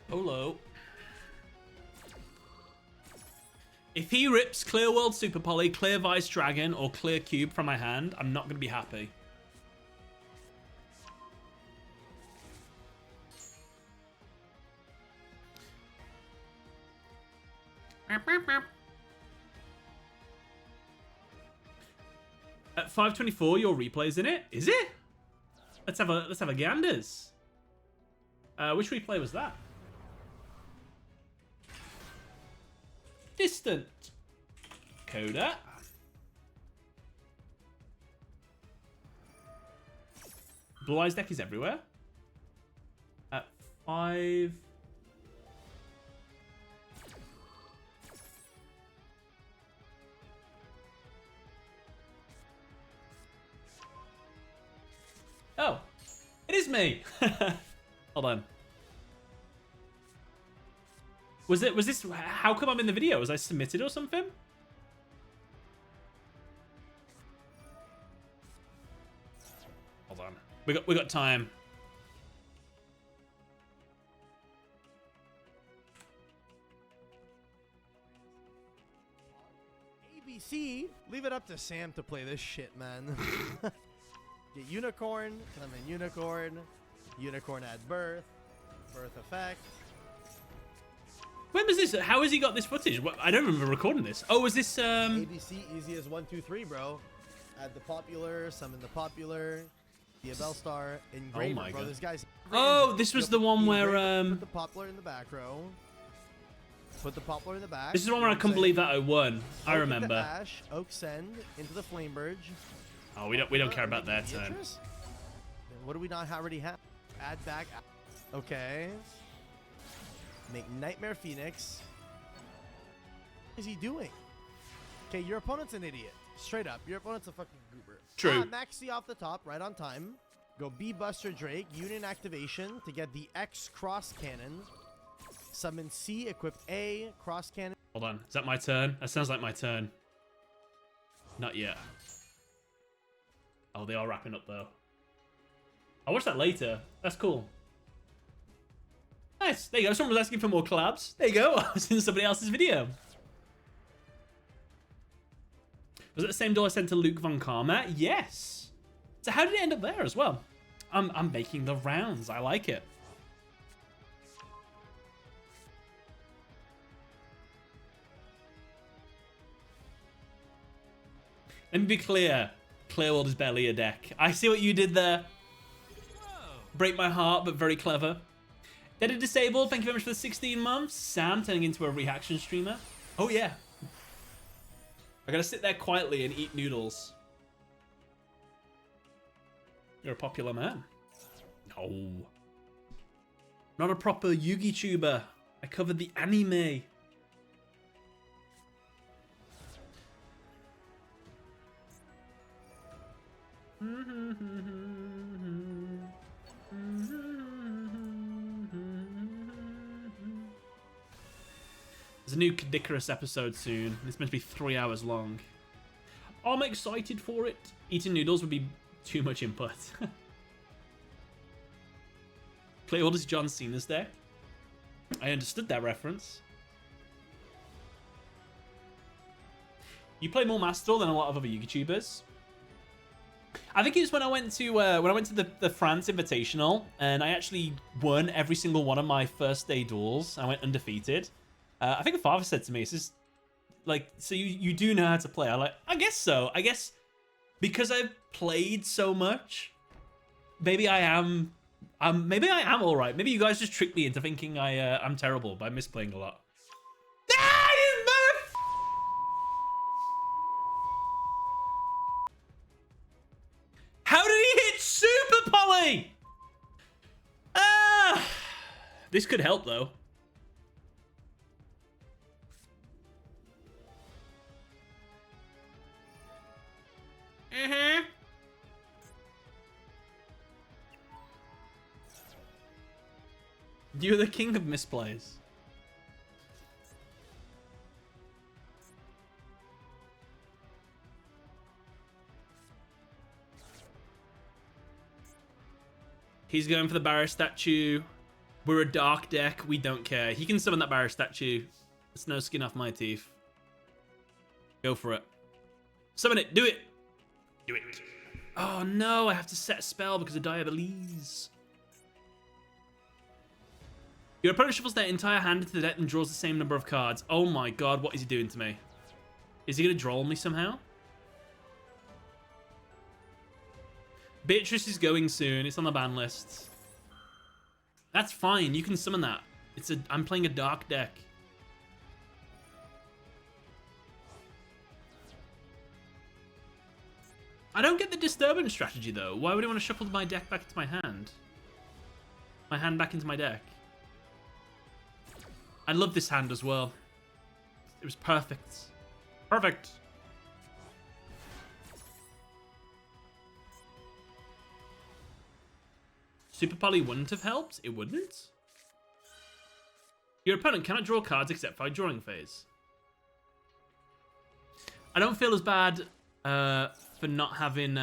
Hello. If he rips Clear World Super Poly, Clear Vice Dragon, or Clear Cube from my hand, I'm not going to be happy. At 524, your replay's in it? Is it? Let's have a ganders. Which replay was that? Distant. Coda. Blue Eyes deck is everywhere. At 5. Oh, it is me. Hold on. Was this, how come I'm in the video? Was I submitted or something? Hold on. We got time. ABC, leave it up to Sam to play this shit, man. Get Unicorn, summon Unicorn. Unicorn add Birth. Birth effect. When was this? How has he got this footage? I don't remember recording this. Oh, was this ABC easy as 1, 2, 3, bro. Add the popular, summon the popular. The Bellstar, Engraver, my bro. God. This guy's. Oh, this was the one where Put the popular in the back row. Put the poplar in the back. This is the one where I couldn't believe that I won. I remember. Ash, Oak Send into the Flamebridge. Oh, we don't care about that turn. What do we not already have? Add back. Okay. Make Nightmare Phoenix. What is he doing? Okay, your opponent's an idiot. Straight up, your opponent's a fucking goober. True. Maxi off the top, right on time. Go B Buster Drake, Union activation to get the X Cross Cannon. Summon C, equip A, Cross Cannon. Hold on, is that my turn? That sounds like my turn. Not yet. Oh, they are wrapping up though. I'll watch that later. That's cool. Nice. There you go. Someone was asking for more collabs. There you go. I was in somebody else's video. Was it the same door I sent to Luke Von Karma? Yes. So how did it end up there as well? I'm making the rounds. I like it. Let me be clear. Clearworld is barely a deck. I see what you did there. Break my heart, but very clever. Dead and Disabled, thank you very much for the 16 months. Sam turning into a reaction streamer. Oh yeah. I gotta sit there quietly and eat noodles. You're a popular man. No. Not a proper Yugi tuber. I covered the anime. There's a new Kadikarus episode soon. It's meant to be 3 hours long. I'm excited for it. Eating noodles would be too much input. Play all this John Cena's deck. I understood that reference. You play more Master Duel than a lot of other YouTubers. I think it was when I went to the France Invitational, and I actually won every single one of my first day duels. I went undefeated. I think a father said to me, "This is like, so you do know how to play?" I guess so. I guess because I've played so much, maybe I am. Maybe I am all right. Maybe you guys just tricked me into thinking I'm terrible by misplaying a lot. How did he hit Super Poly? This could help though. You're the king of misplays. He's going for the Barra statue. We're a dark deck. We don't care. He can summon that Barra statue. It's no skin off my teeth. Go for it. Summon it. Do it. Do it. Oh no, I have to set a spell because of Diabolese. Your opponent shuffles their entire hand into the deck and draws the same number of cards. Oh my god, what is he doing to me? Is he going to draw me somehow? Beatrice is going soon. It's on the ban list. That's fine. You can summon that. I'm playing a dark deck. I don't get the disturbance strategy though. Why would I want to shuffle my deck back into my hand? My hand back into my deck. I love this hand as well. It was perfect. Perfect. Super Poly wouldn't have helped? It wouldn't? Your opponent cannot draw cards except for drawing phase. I don't feel as bad for not having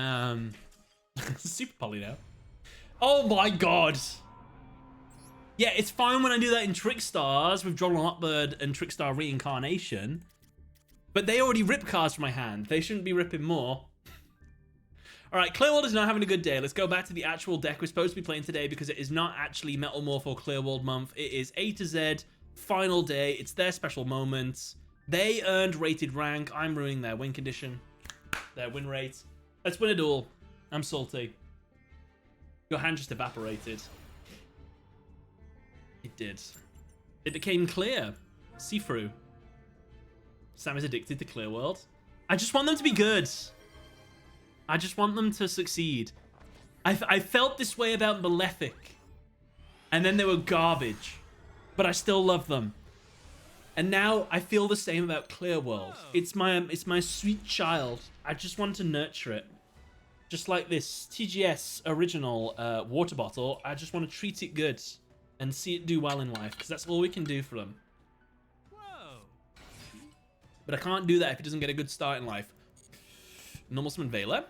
Super Poly now. Oh my god! Yeah, it's fine when I do that in Trickstars with Droll and Lockbird and Trickstar Reincarnation. But they already rip cards from my hand. They shouldn't be ripping more. All right, Clearworld is not having a good day. Let's go back to the actual deck we're supposed to be playing today because it is not actually Metalmorph or Clearworld month. It is A to Z, final day. It's their special moments. They earned rated rank. I'm ruining their win condition, their win rate. Let's win a duel. I'm salty. Your hand just evaporated. It did. It became clear. See-through. Sam is addicted to Clearworld. I just want them to be good. I just want them to succeed. I felt this way about Malefic. And then they were garbage. But I still love them. And now I feel the same about Clearworld. It's my sweet child. I just want to nurture it. Just like this TGS original water bottle. I just want to treat it good. And see it do well in life. Because that's all we can do for them. But I can't do that if it doesn't get a good start in life. Normal summon Veiler.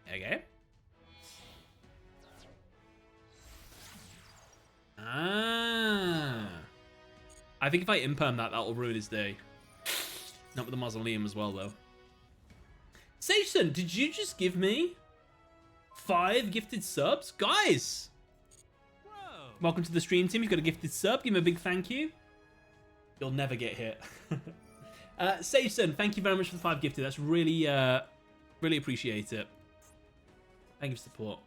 Okay. Ah. I think if I imperm that, that'll ruin his day. Not with the mausoleum as well, though. Sageson, did you just give me 5 gifted subs? Guys! Whoa. Welcome to the stream team. You've got a gifted sub. Give him a big thank you. You'll never get hit. Sageson, thank you very much for the 5 gifted. That's really, really appreciate it. Thank you for support.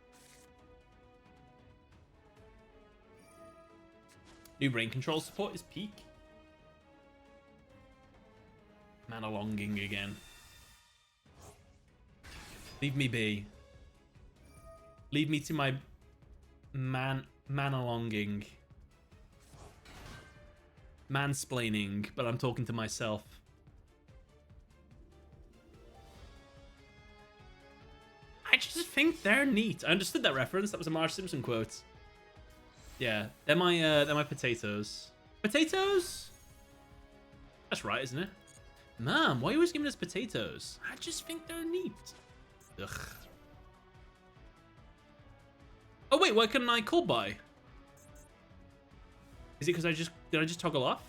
New brain control support is peak. Mana longing again. Leave me be. Leave me to my mana longing. Mansplaining, but I'm talking to myself. I just think they're neat. I understood that reference. That was a Marge Simpson quote. Yeah, they're my potatoes. Potatoes? That's right, isn't it? Mom, why are you always giving us potatoes? I just think they're neat. Ugh. Oh wait, why couldn't I call by? Is it because did I just toggle off?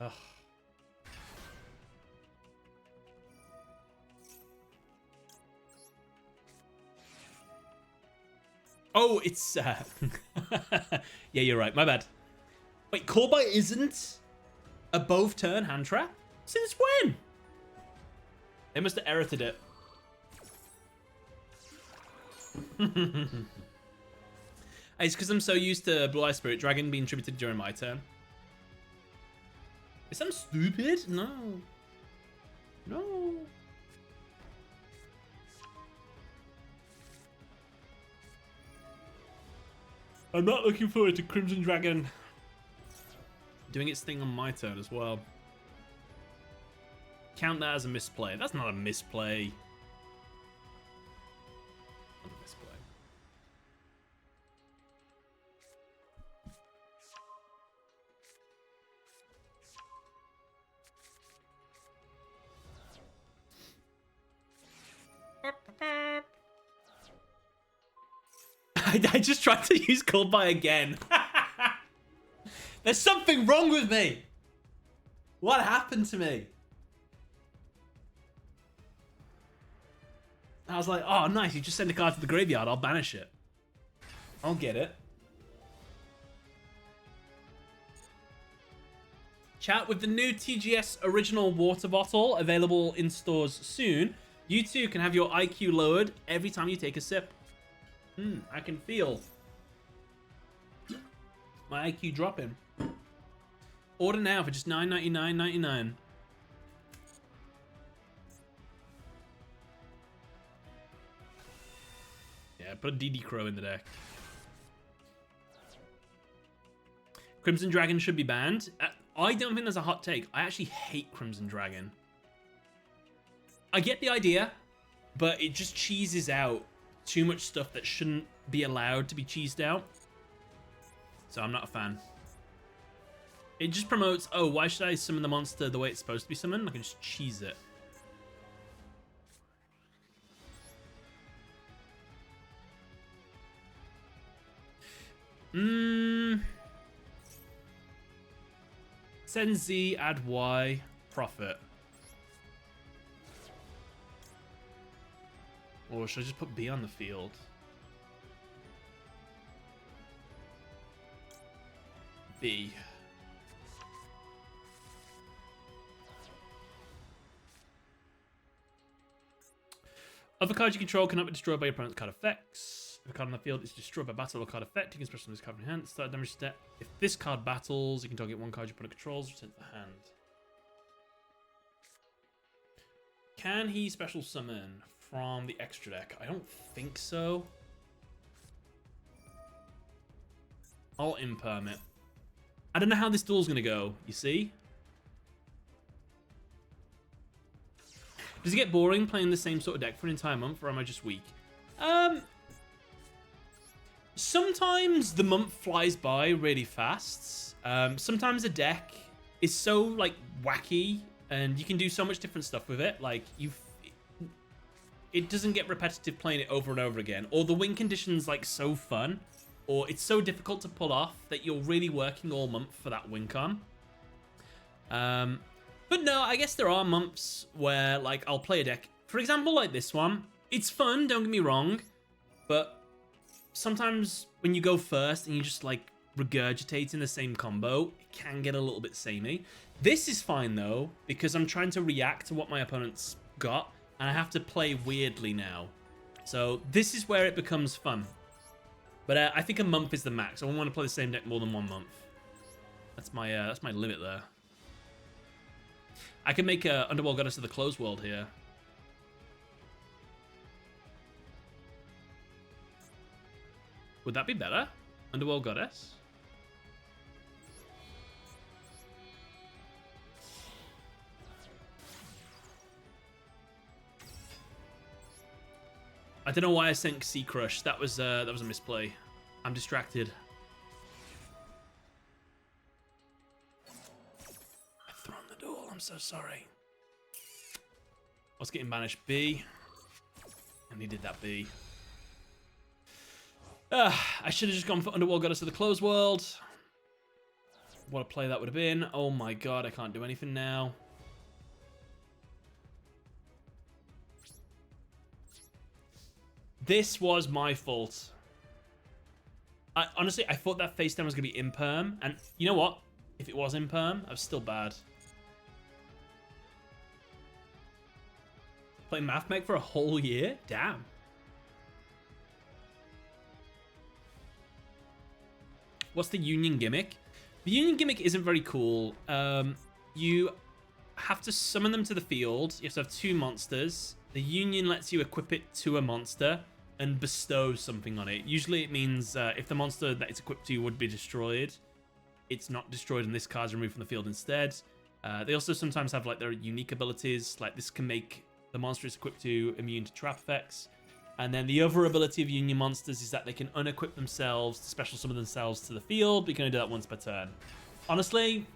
Ugh. Oh, it's yeah, you're right. My bad. Wait, call by isn't a both turn hand trap? Since when? They must have errored it. It's because I'm so used to Blue Eye Spirit Dragon being tributed during my turn. Is I'm stupid? No. No. I'm not looking forward to Crimson Dragon doing its thing on my turn as well. Count that as a misplay. That's not a misplay. Not a misplay. I just tried to use Called By again. There's something wrong with me. What happened to me? I was like, oh, nice. You just send a card to the graveyard. I'll banish it. I'll get it. Chat, with the new TGS original water bottle available in stores soon, you too can have your IQ lowered every time you take a sip. I can feel my IQ dropping. Order now for just $9.99.99. Yeah, put a DD Crow in the deck. Crimson Dragon should be banned. I don't think there's a hot take. I actually hate Crimson Dragon. I get the idea, but it just cheeses out too much stuff that shouldn't be allowed to be cheesed out. So I'm not a fan. It just promotes, oh, why should I summon the monster the way it's supposed to be summoned? I can just cheese it. Send Z, add Y, profit. Or should I just put B on the field? B. Other cards you control cannot be destroyed by your opponent's card effects. If a card on the field is destroyed by battle or card effect, you can special this card from your hand. Start damage step. If this card battles, you can target one card your opponent controls, return to the hand. Can he special summon from the extra deck? I don't think so. I'll imperm it. I don't know how this duel's gonna go, you see? Does it get boring playing the same sort of deck for an entire month, or am I just weak? Sometimes the month flies by really fast. Sometimes a deck is so like wacky, and you can do so much different stuff with it. Like it doesn't get repetitive playing it over and over again, or the win condition's like so fun, or it's so difficult to pull off that you're really working all month for that win con. But no, I guess there are months where like I'll play a deck, for example, like this one. It's fun, don't get me wrong, but sometimes when you go first and you just like regurgitating the same combo, it can get a little bit samey. This is fine though, because I'm trying to react to what my opponent's got, and I have to play weirdly now. So this is where it becomes fun. But I think a month is the max. I won't want to play the same deck more than 1 month. That's my limit there. I can make a Underworld Goddess of the Closed World here. Would that be better? Underworld Goddess? I don't know why I sent Sea Crush. That was a misplay. I'm distracted. I've thrown the duel. I'm so sorry. What's getting banished? B. And he did that B. I should have just gone for Underworld Goddess of the Closed World. What a play that would have been. Oh my god, I can't do anything now. This was my fault. Honestly, I thought that face down was going to be imperm. And you know what? If it was imperm, I was still bad. Playing Math Mech for a whole year? Damn. What's the Union gimmick? The Union gimmick isn't very cool. You have to summon them to the field. You have to have 2 monsters. The Union lets you equip it to a monster and bestow something on it. Usually it means if the monster that it's equipped to would be destroyed, it's not destroyed and this card's removed from the field instead. They also sometimes have like their unique abilities, like this can make the monster it's equipped to immune to trap effects. And then the other ability of Union monsters is that they can unequip themselves to special summon themselves to the field, but you can only do that once per turn. Honestly,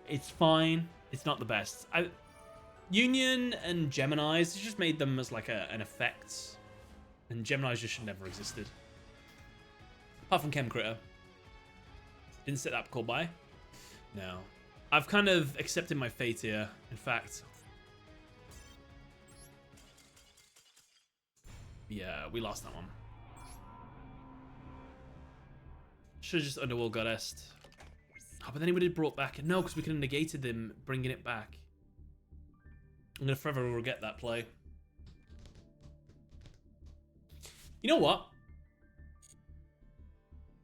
it's fine. It's not the best. Union and Geminis, just made them as like an effect. And Geminis just should never existed. Apart from Chem Critter. Didn't set that call by. No. I've kind of accepted my fate here, in fact. Yeah, we lost that one. Should have just Underworld Goddess. Oh, but then he would have brought back... No, because we could have negated them bringing it back. I'm going to forever regret that play. You know what?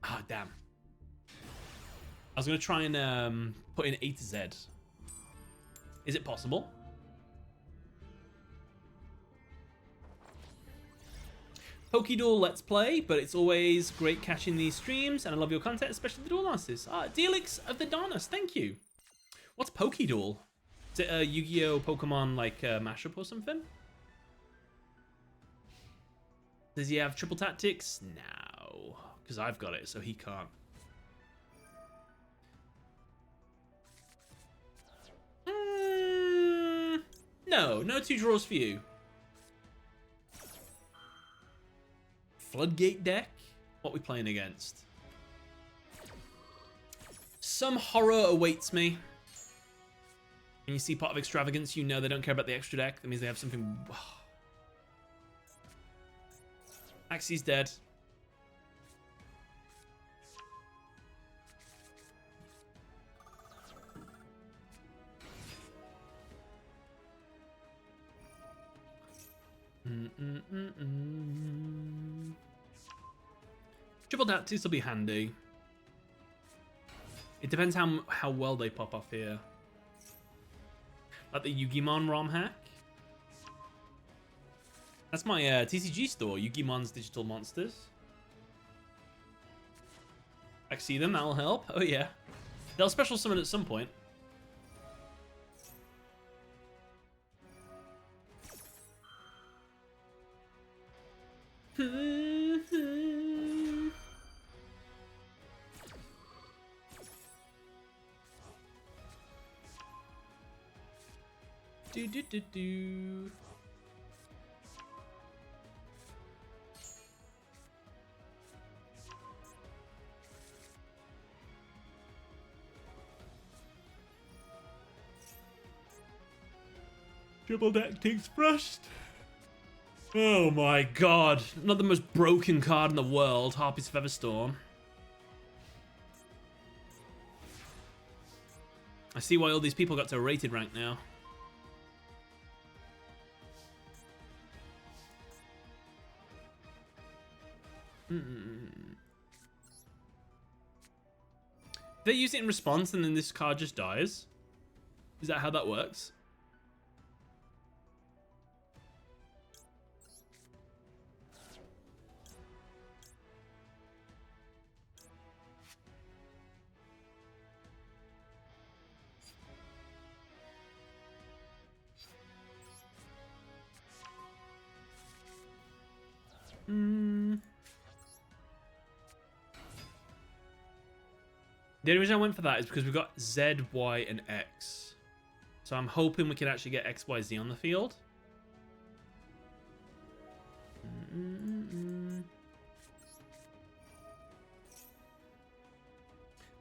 Ah, damn. I was going to try and put in A to Z. Is it possible? Pokeduel Let's Play, but it's always great catching these streams, and I love your content, especially the duel analysis. Delix of the Darnus, thank you. What's Pokeduel? Is it a Yu-Gi-Oh! Pokemon like mashup or something? Does he have triple tactics? No, because I've got it, so he can't. No 2 draws for you. Floodgate deck? What are we playing against? Some horror awaits me. When you see Pot of Extravagance, you know they don't care about the extra deck. That means they have something... Axie's dead. Triple Tactics will be handy. It depends how well they pop off here. Like the Yugimon ROM hack. That's my TCG store, Yugimon's Digital Monsters. I see them, that'll help. Oh yeah. They'll special summon at some point. Do. Triple Tactics Frost. Oh my god. Not the most broken card in the world. Harpy's Featherstorm. I see why all these people got to a rated rank now. They use it in response and then this card just dies? Is that how that works? The only reason I went for that is because we've got Z, Y, and X. So I'm hoping we can actually get X, Y, Z on the field.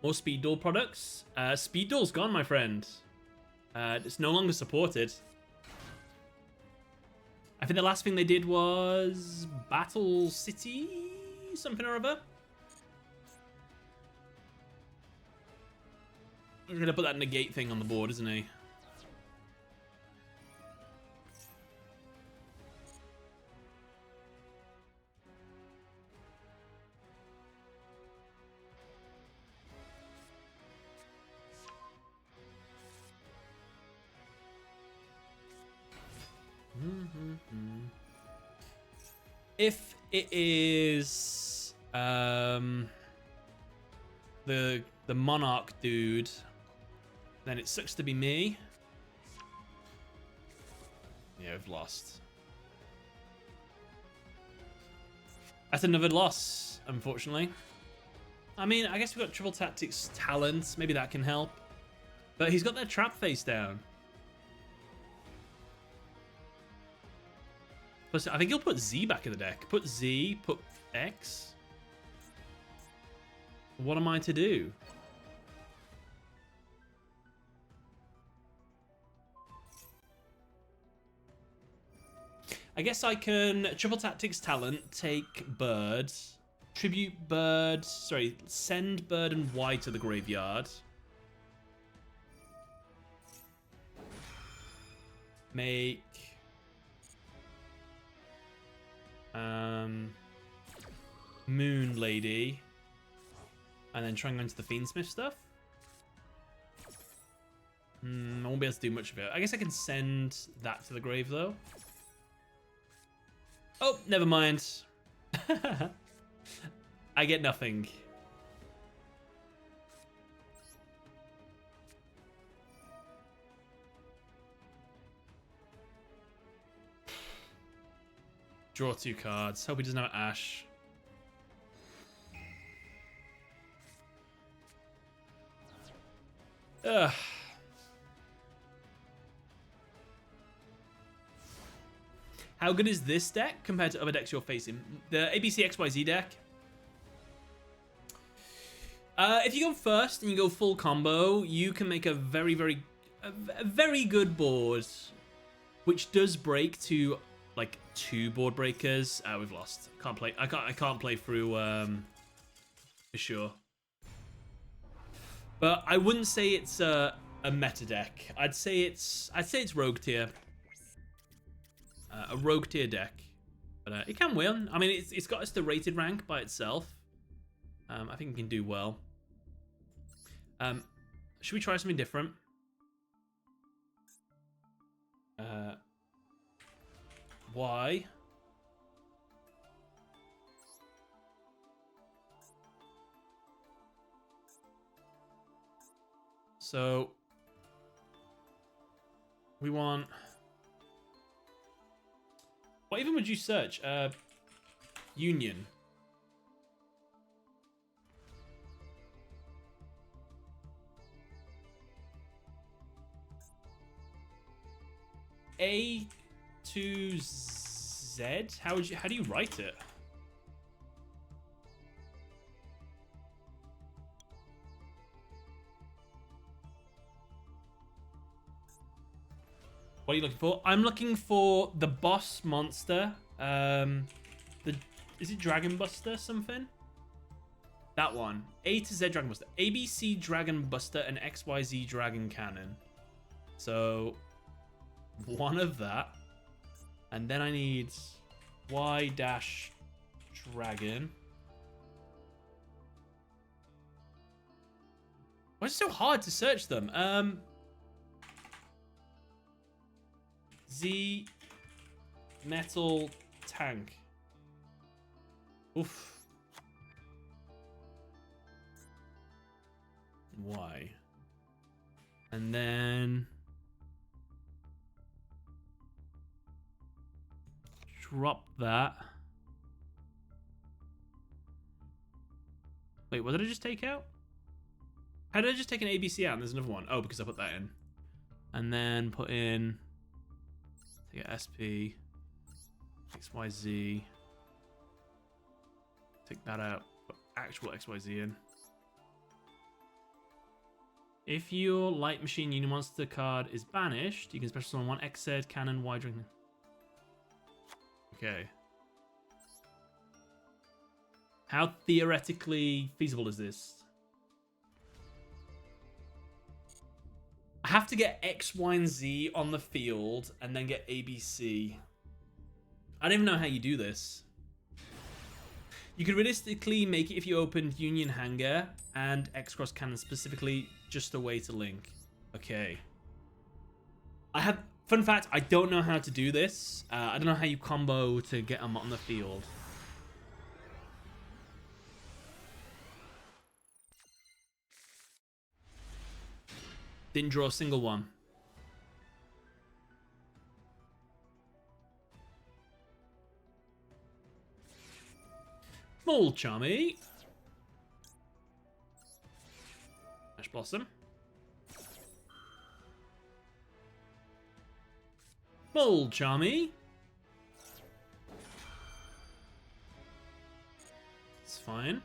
More Speed Duel products. Speed Duel's gone, my friend. It's no longer supported. I think the last thing they did was Battle City, something or other. He's gonna put that negate thing on the board, isn't he? If it is the Monarch dude, then it sucks to be me. Yeah, we've lost. That's another loss, unfortunately. I mean, I guess we've got Triple Tactics talent. Maybe that can help. But he's got that trap face down. Plus, I think he'll put Z back in the deck. Put Z, put X. What am I to do? I guess I can Triple Tactics talent, take Bird, tribute Bird, sorry, send Bird and Y to the graveyard. Make Moon Lady, and then try and go into the Fiendsmith stuff. I won't be able to do much of it. I guess I can send that to the grave though. Oh, never mind. I get nothing. Draw 2 cards. Hope he doesn't have Ash. Ugh. How good is this deck compared to other decks you're facing? The ABC XYZ deck. If you go first and you go full combo, you can make a very good board, which does break to like 2 board breakers. We've lost. Can't play. I can't play through. For sure. But I wouldn't say it's a meta deck. I'd say it's rogue tier. A rogue tier deck, but it can win. I mean, it's got us the rated rank by itself. I think it can do well. Should we try something different? Why? So we want. What even would you search? Union. A to Z? How do you write it? What are you looking for? I'm looking for the boss monster. Is it Dragon Buster something? That one. A to Z Dragon Buster. ABC Dragon Buster and XYZ Dragon Cannon. So one of that. And then I need Y dash Dragon. Why is it so hard to search them? Z Metal Tank. Oof. Y. And then drop that. Wait, what did I just take out? How did I just take an ABC out and there's another one? Oh, because I put that in. And then put in take a SP XYZ. Take that out. Put actual XYZ in. If your Light Machine Union Monster card is banished, you can special summon one XZ Cannon Y Dragon. Okay. How theoretically feasible is this? I have to get X, Y, and Z on the field and then get ABC. I don't even know how you do this. You could realistically make it if you opened Union Hanger and X-Cross Cannon specifically, just a way to link. Okay. Fun fact, I don't know how to do this. I don't know how you combo to get them on the field. Didn't draw a single one. Small Charmy. Ash Blossom. Small Charmy. It's fine.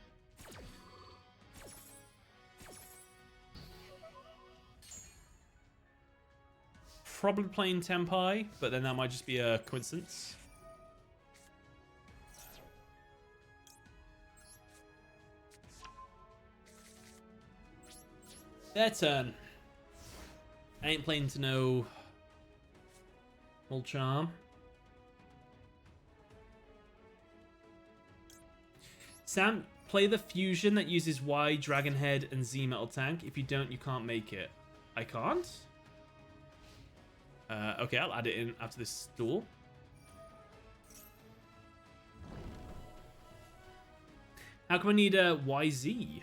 Probably playing Tempai, but then that might just be a coincidence. Their turn. I ain't playing to no Full Charm. Sam, play the fusion that uses Y, Dragon Head, and Z Metal Tank. If you don't, you can't make it. I can't? Okay, I'll add it in after this duel. How come I need a YZ?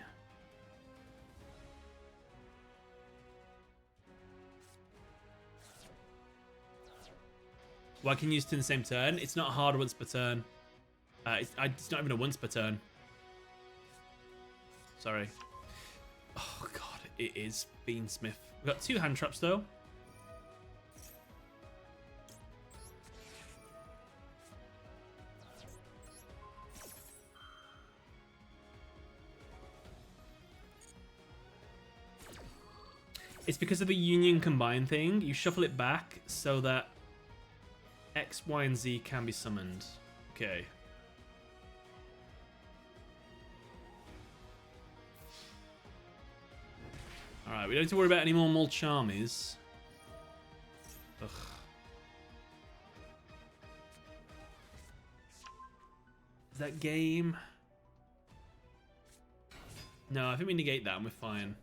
Well, I can use it in the same turn. It's not hard once per turn. It's not even a once per turn. Sorry. Oh, God. It is Beansmith. We've got 2 hand traps, though. because of the union combine thing. You shuffle it back so that X, Y, and Z can be summoned. Okay. Alright, we don't need to worry about any more Mulcharmies. Ugh. Is that game? No, I think we negate that and we're fine.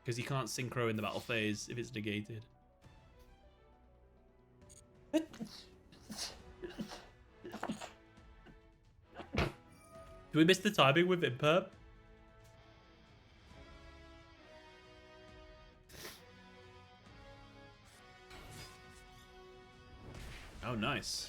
Because you can't synchro in the battle phase if it's negated. Do we miss the timing with Imperb? Oh, nice.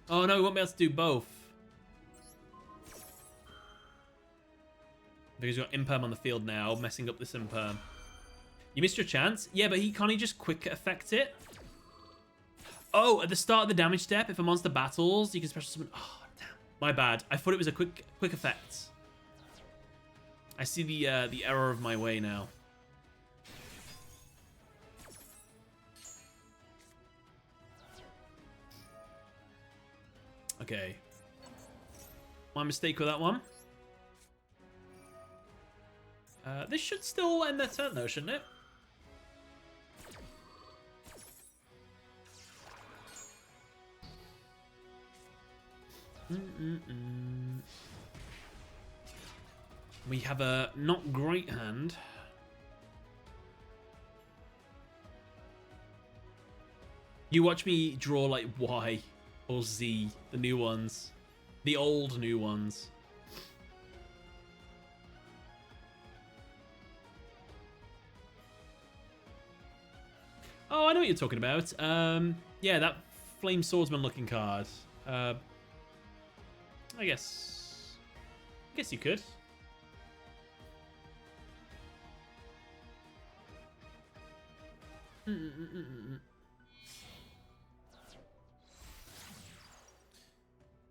Oh no, we won't be able to do both. Because you've got Imperm on the field now, messing up this Imperm. You missed your chance? Yeah, but can't he just quick effect it? Oh, at the start of the damage step, if a monster battles, you can special summon... Oh, damn. My bad. I thought it was a quick effect. I see the error of my way now. Okay. My mistake with that one. This should still end their turn though, shouldn't it? We have a not great hand. You watch me draw like Y or Z, the new ones. The old new ones. Oh, I know what you're talking about. Yeah, that Flame Swordsman looking card. I guess you could.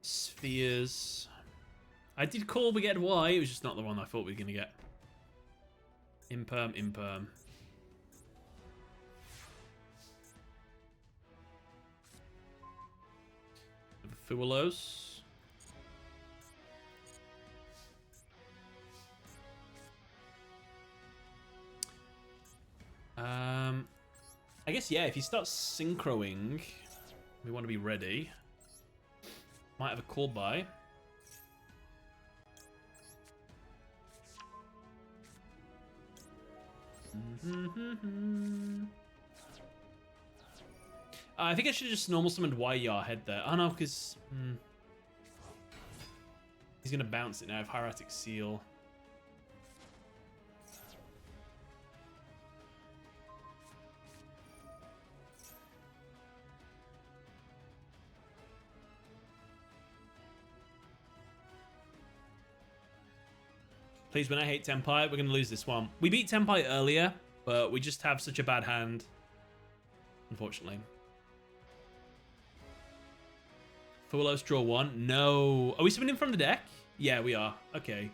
Spheres. I did call we get Y, it was just not the one I thought we were going to get. Imperm. Fuelos. I guess, yeah, if he starts synchroing, we want to be ready. Might have a call by. I think I should have just normal summoned Y head there. Oh no, because he's going to bounce it now. I have Hieratic Seal. Please, when I hate Tempai, we're going to lose this one. We beat Tempai earlier, but we just have such a bad hand, unfortunately. Fuelos, draw one. No. Are we summoning from the deck? Yeah, we are. Okay.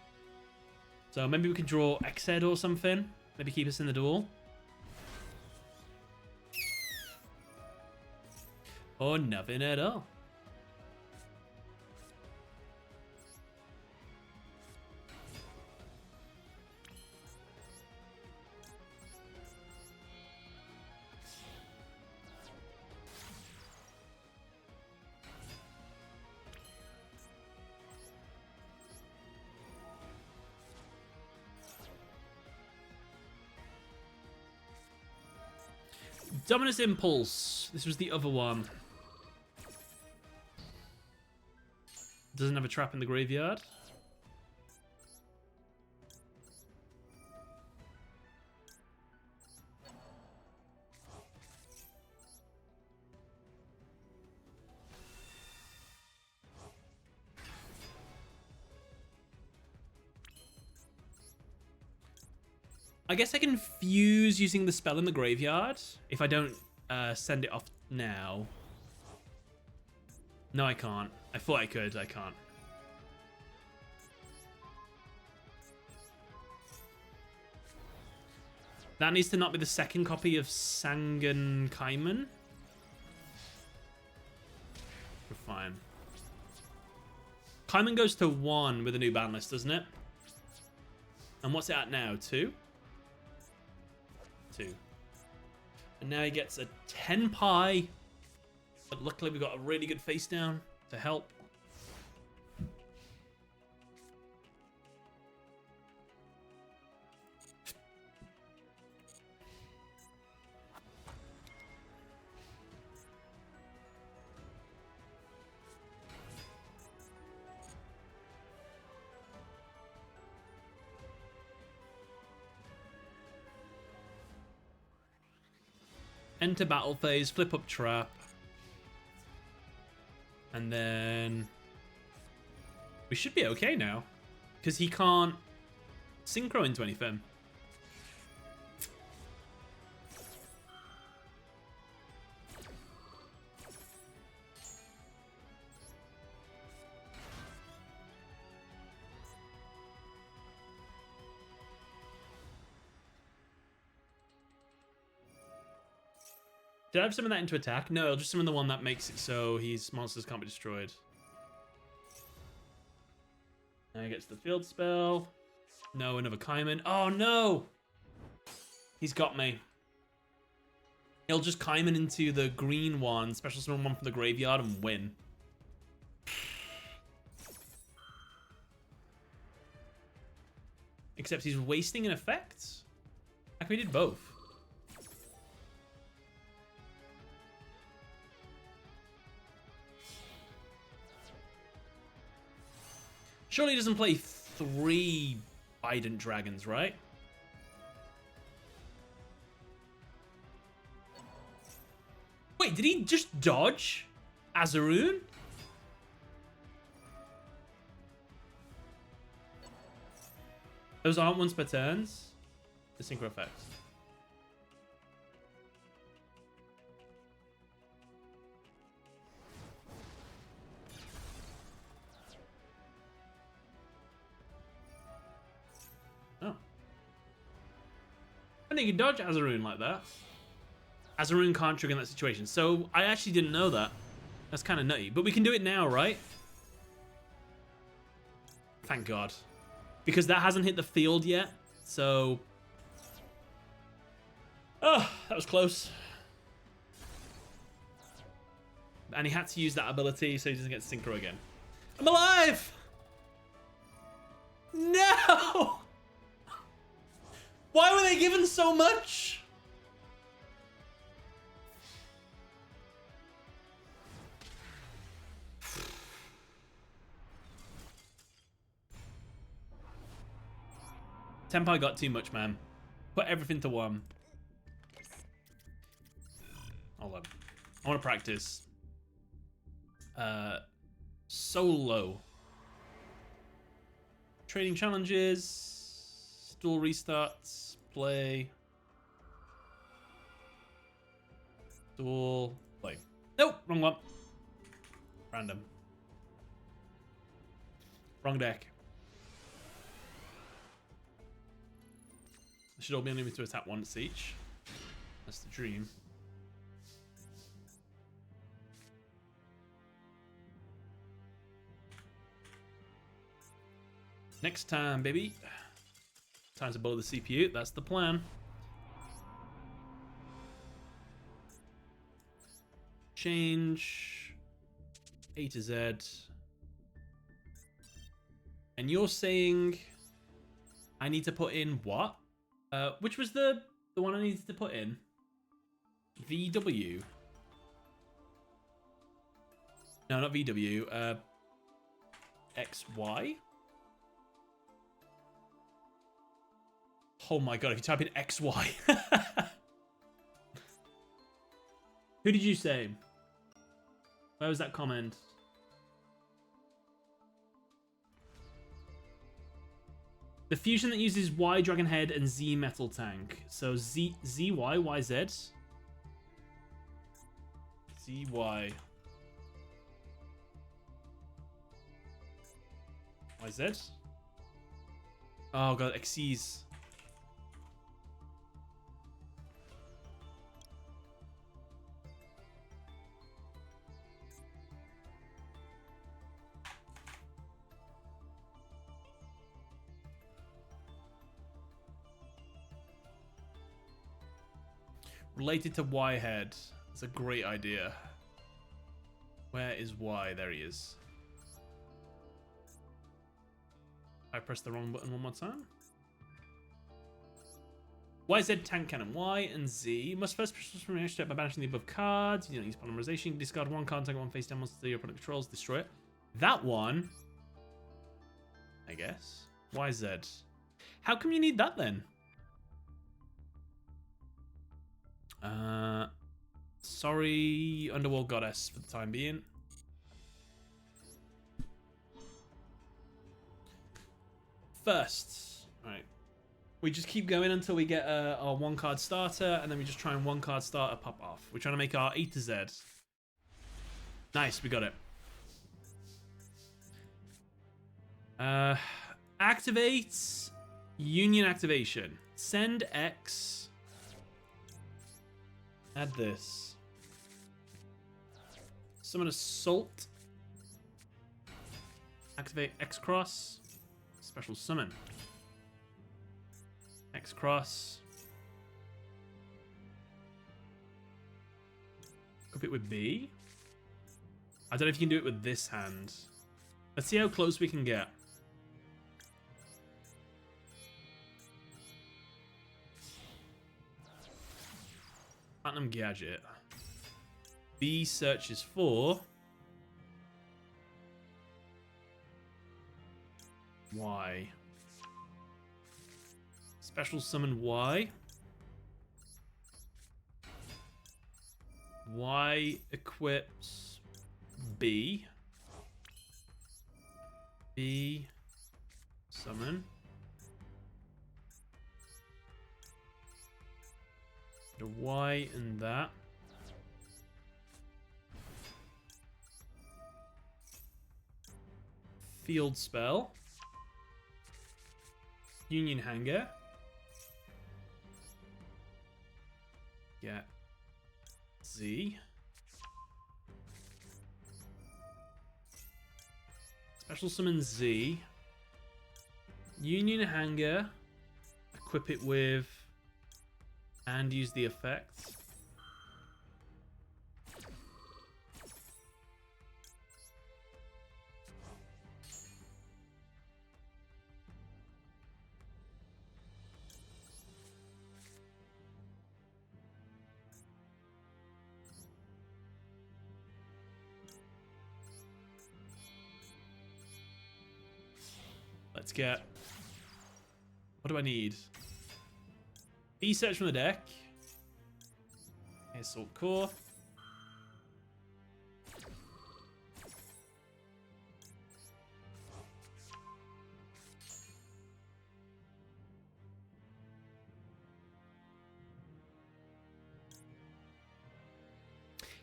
So maybe we can draw X-Head or something. Maybe keep us in the duel. Or nothing at all. Dominus Impulse. This was the other one. Doesn't have a trap in the graveyard. I guess I can fuse using the spell in the graveyard if I don't send it off now. No, I can't. I thought I could. I can't. That needs to not be the second copy of Sangan Kaiman. We're fine. Kaiman goes to 1 with a new ban list, doesn't it? And what's it at now? 2? 2. And now he gets a 10 pie. But luckily we've got a really good face down to help. Enter battle phase, flip up trap. And then we should be okay now. Because he can't synchro into anything. Did I have summon that into attack? No, I'll just summon the one that makes it so his monsters can't be destroyed. Now he gets the field spell. No, another Kaiman. Oh no! He's got me. He'll just Kaiman into the green one, special summon one from the graveyard, and win. Except he's wasting an effect? Like we did both. Surely he doesn't play 3 Bident Dragons, right? Wait, did he just dodge Azaroon? Those aren't once per turns. The synchro effects. Oh. I think you can dodge Azaroon like that. Azaroon can't trigger in that situation. So I actually didn't know that. That's kind of nutty. But we can do it now, right? Thank God. Because that hasn't hit the field yet. So... oh, that was close. And he had to use that ability so he doesn't get synchro again. I'm alive! No! Why were they given so much? Tempai got too much, man. Put everything to 1. Hold on. I want to practice. Solo. Training challenges. Dual restarts. Play. Dual. Play. Nope, wrong one. Random. Wrong deck. Should all be unable to attack once each. That's the dream. Next time, baby. Time to blow the CPU. That's the plan. Change A to Z. And you're saying I need to put in what? Which was the one I needed to put in? VW. No, not VW. XY. Oh my God! If you type in XY. Who did you say? Where was that comment? The fusion that uses Y Dragon Head and Z Metal Tank. So ZY, YZ. ZY. YZ. Oh god, Xyz. Related to Y head. That's a great idea. Where is Y? There he is. I pressed the wrong button one more time. YZ tank cannon. Y and Z must first from your step by banishing the above cards. You don't use polymerization. Discard one card, take one face down monster your opponent controls, destroy it. That one, I guess. YZ. How come you need that then? Sorry, Underworld Goddess for the time being. First, alright. We just keep going until we get our one card starter, and then we just try and one card starter pop off. We're trying to make our A to Z. Nice, we got it. Activate Union activation. Send X. Add this. Summon Assault. Activate X Cross. Special summon. X Cross. Equip it with B. I don't know if you can do it with this hand. Let's see how close we can get. Platinum Gadget. B searches for Y. Special summon Y. Y equips B. B summon. The Y and that. Field spell. Union hanger. Get Z. Special summon Z. Union hanger. Equip it with. And use the effect. Let's get... What do I need? E-search from the deck. Assault Core.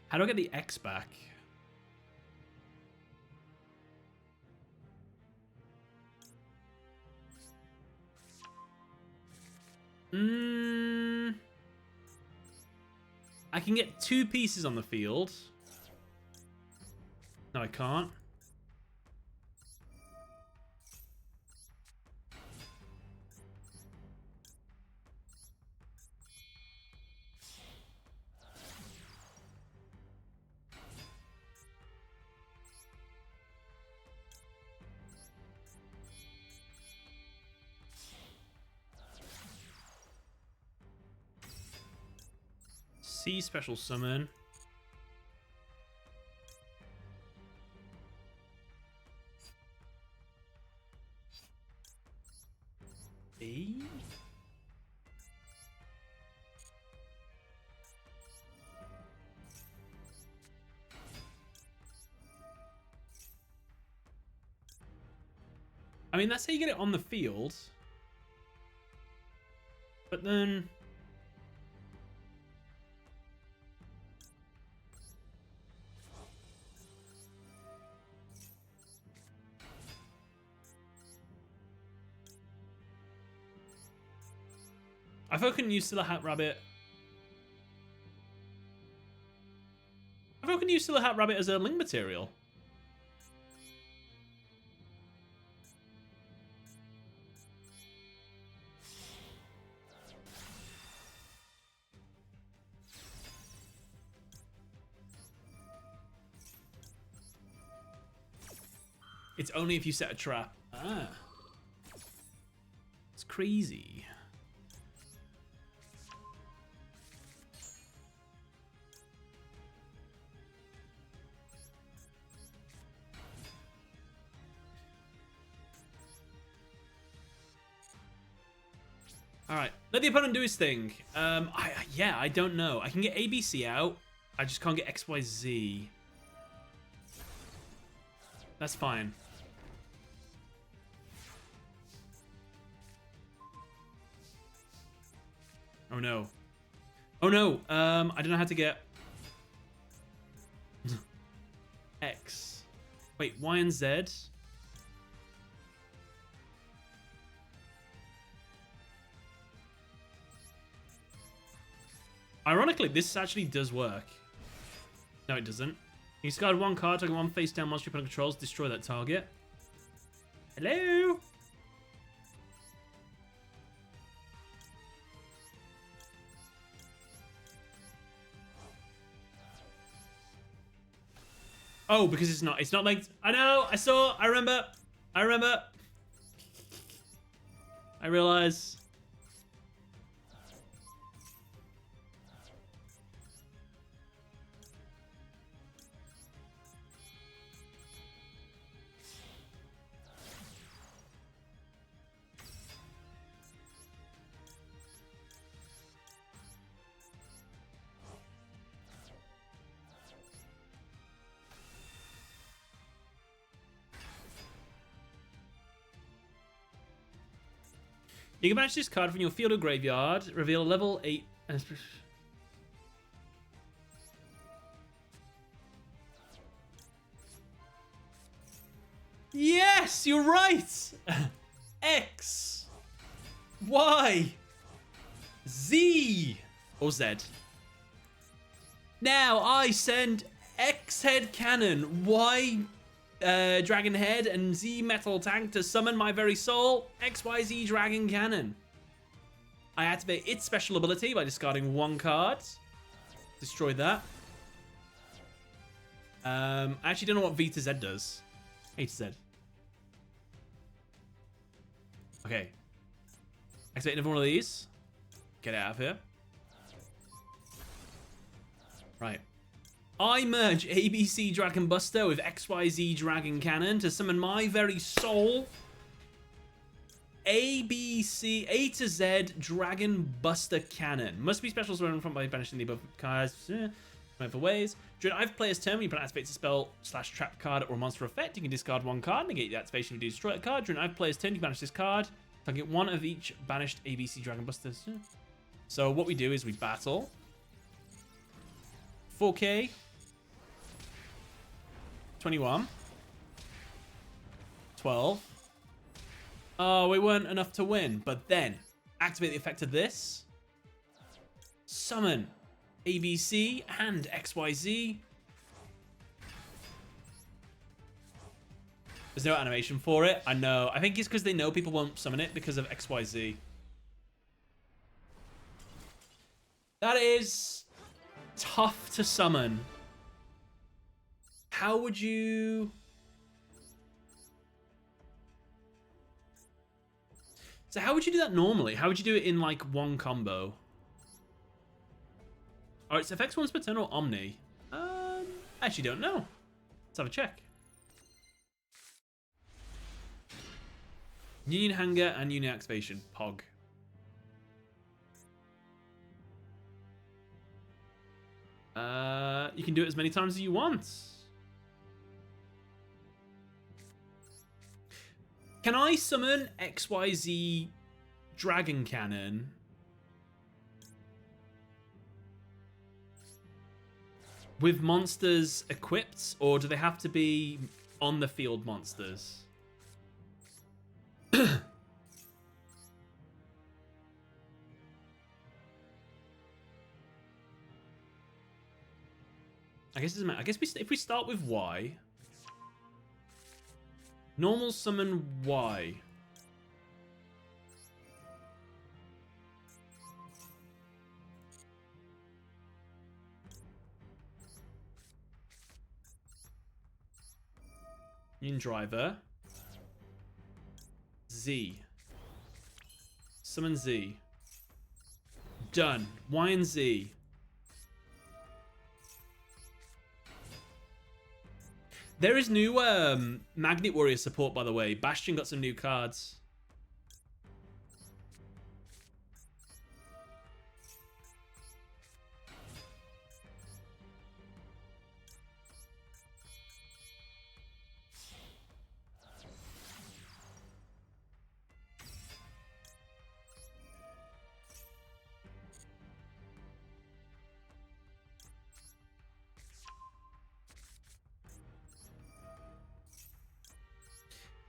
How do I get the X back? I can get 2 pieces on the field. No, I can't. C special summon. B. I mean, that's how you get it on the field. But then... I thought I couldn't use Silver Hat Rabbit. I thought I could use Silver Hat Rabbit as a link material. It's only if you set a trap. Ah. It's crazy. All right, let the opponent do his thing. Yeah, I don't know. I can get ABC out. I just can't get XYZ. That's fine. Oh no. Oh no. I don't know how to get X. Wait, Y and Z. Ironically, this actually does work. No, it doesn't. You discard one card, target one face down monster your opponent controls, destroy that target. Hello? Oh, because it's not linked. I know, I remember. I realize. You can banish this card from your field or graveyard, reveal a level 8... Yes, you're right! X, Y, Z, or Z. Now I send X head cannon, Y dragon head, and Z metal tank to summon my very soul, XYZ dragon cannon. I activate its special ability by discarding one card. Destroy that. I actually don't know what V to Z does. A to Z. Okay. Activate another one of these. Get out of here. Right. I merge ABC Dragon Buster with XYZ Dragon Cannon to summon my very soul. ABC A to Z Dragon Buster Cannon. Must be special summon from by banishing the above cards. For ways. During I've player's turn, when you activates a spell / trap card or monster effect, you can discard one card, negate the activation if you destroy a card. During I've player's turn, you banish this card. Target one of each banished ABC Dragon Busters. So what we do is we battle. 4K. 21. 12. Oh, we weren't enough to win. But then, activate the effect of this. Summon ABC and XYZ. There's no animation for it. I know. I think it's because they know people won't summon it because of XYZ. That is tough to summon. How would you... So how would you do that normally? How would you do it in like one combo? Alright, so FX once per turn or Omni? I actually don't know. Let's have a check. Union Hanger and Union Activation. Pog. You can do it as many times as you want. Can I summon XYZ Dragon Cannon with monsters equipped, or do they have to be on the field monsters? I guess it doesn't matter. I guess if we start with Y, normal summon Y. Union driver. Z. Summon Z. Done. Y and Z. There is new Magnet Warrior support, by the way. Bastion got some new cards.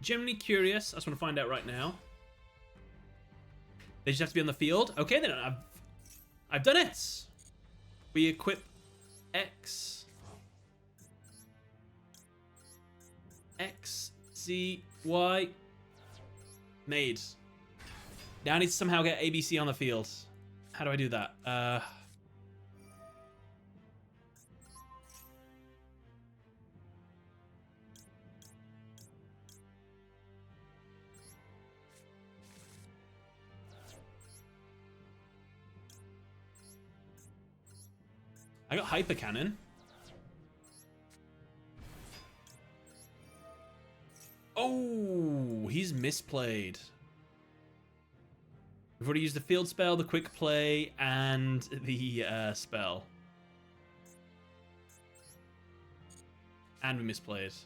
Genuinely curious. I just want to find out right now. They just have to be on the field. Okay, then I've done it. We equip X, Z, Y. Made. Now I need to somehow get ABC on the field. How do I do that? I got Hyper Cannon. Oh, he's misplayed. We've already used the field spell, the quick play, and the spell. And we misplayed.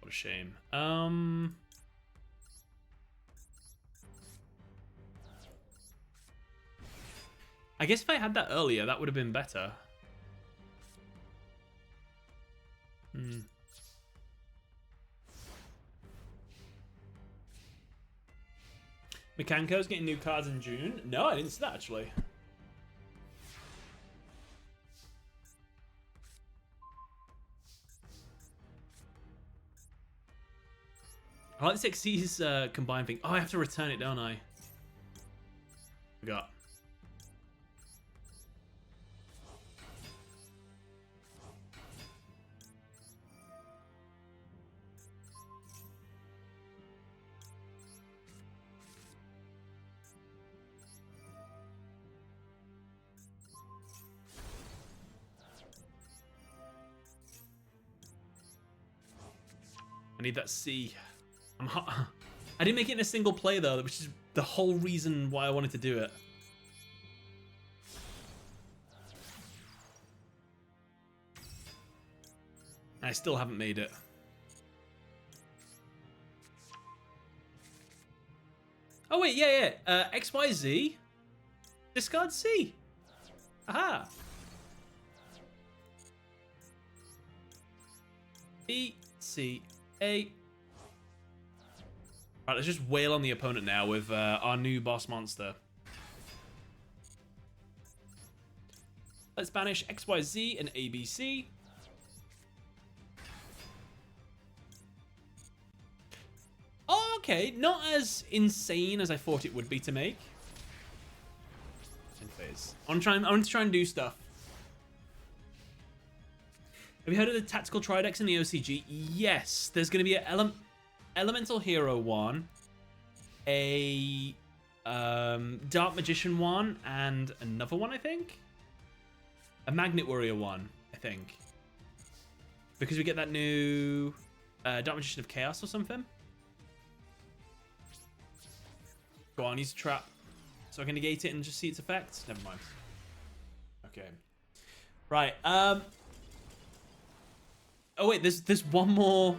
What a shame. I guess if I had that earlier, that would have been better. Mekanko's getting new cards in June. No, I didn't see that actually. I like this Xyz's combined thing. Oh, I have to return it, don't I? Forgot. I need that C. I didn't make it in a single play though, which is the whole reason why I wanted to do it. I still haven't made it. Oh wait, yeah. XYZ. Discard C. Aha. B, C, A. Right, let's just wail on the opponent now with our new boss monster. Let's banish XYZ and ABC. Oh, okay. Not as insane as I thought it would be to make. In phase. I want to try and do stuff. Have you heard of the tactical Tridex in the OCG? Yes. There's going to be an Elemental Hero one, a Dark Magician one, and another one, I think? A Magnet Warrior one, I think. Because we get that new Dark Magician of Chaos or something. Go on, use a trap. So I can negate it and just see its effects? Never mind. Okay. Right, oh wait, there's one more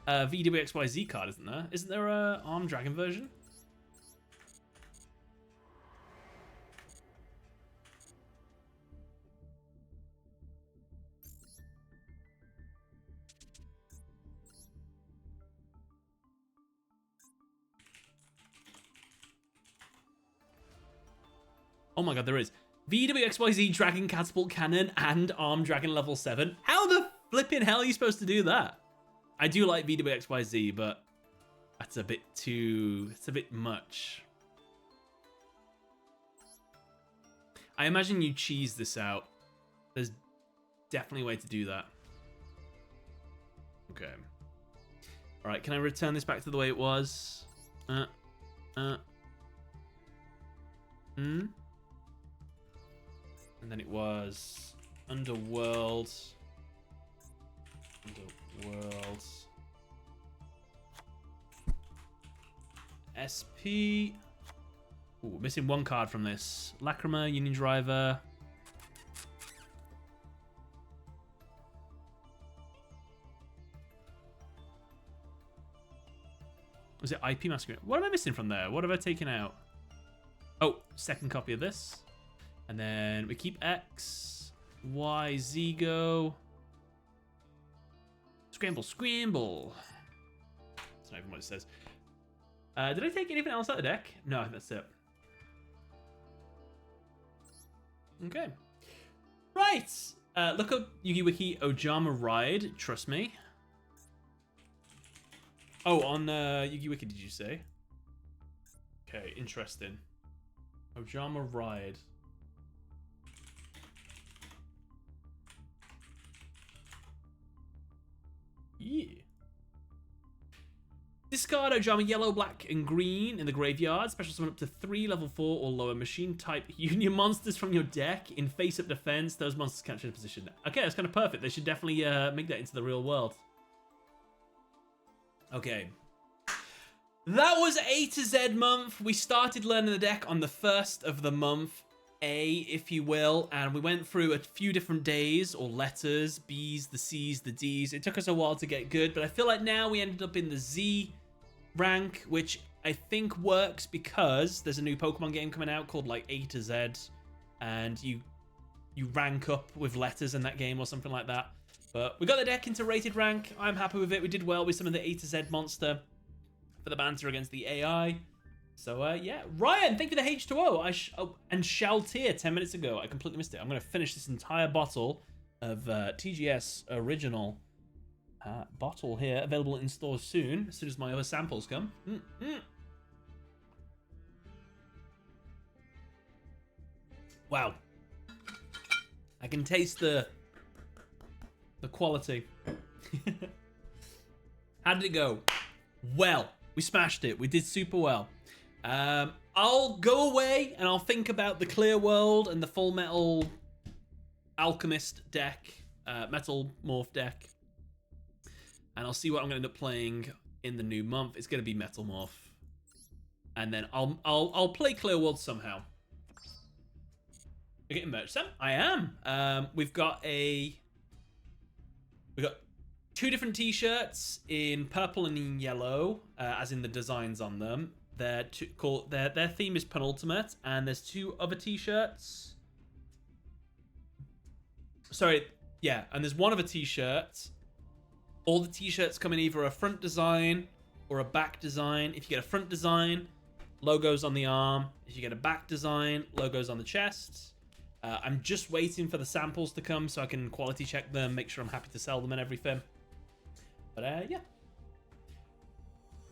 VWXYZ card, isn't there? Isn't there a Armed Dragon version? Oh my god, there is. VWXYZ Dragon Catapult Cannon and Arm Dragon level 7. How the flipping hell are you supposed to do that? I do like VWXYZ, but that's a bit too... It's a bit much. I imagine you cheese this out. There's definitely a way to do that. Okay. Alright, can I return this back to the way it was? And then it was Underworld. SP. Ooh, missing one card from this. Lacrima, Union Driver. Was it IP Masquerade? What am I missing from there? What have I taken out? Oh, second copy of this. And then we keep X, Y, Z go. Scramble, scramble. That's not even what it says. Did I take anything else out of the deck? No, that's it. Okay. Right. Look up Yugi Wiki Ojama Ride. Trust me. Oh, on Yugi Wiki, did you say? Okay, interesting. Ojama Ride. Yeah. Discard Ojama yellow, black, and green in the graveyard. Special summon up to 3 level 4 or lower machine type union monsters from your deck in face-up defense. Those monsters capture in position. Okay, that's kind of perfect. They should definitely make that into the real world. Okay. That was A to Z month. We started learning the deck on the 1st of the month. A, if you will, and we went through a few different days or letters, B's, the C's, the D's. It took us a while to get good, but I feel like now we ended up in the Z rank, which I think works because there's a new Pokemon game coming out called like A to Z, and you rank up with letters in that game or something like that. But we got the deck into rated rank. I'm happy with it. We did well with some of the A to Z monster for the banter against the AI. So, yeah. Ryan, thank you for the H2O. And Shaltier 10 minutes ago. I completely missed it. I'm going to finish this entire bottle of TGS original bottle here. Available in stores soon as my other samples come. Wow. I can taste the quality. How did it go? Well, we smashed it. We did super well. I'll go away and I'll think about the Clear World and the Full Metal Alchemist deck, Metalmorph deck, and I'll see what I'm going to end up playing in the new month. It's going to be Metalmorph, and then I'll play Clear World somehow. You're getting merch, Sam? I am. We've got 2 different T-shirts in purple and in yellow, as in the designs on them. Their theme is Penultimate, and there's 2 other T-shirts. Sorry, yeah, and there's one other T-shirt. All the T-shirts come in either a front design or a back design. If you get a front design, logos on the arm. If you get a back design, logos on the chest. I'm just waiting for the samples to come so I can quality check them, make sure I'm happy to sell them and everything. But yeah.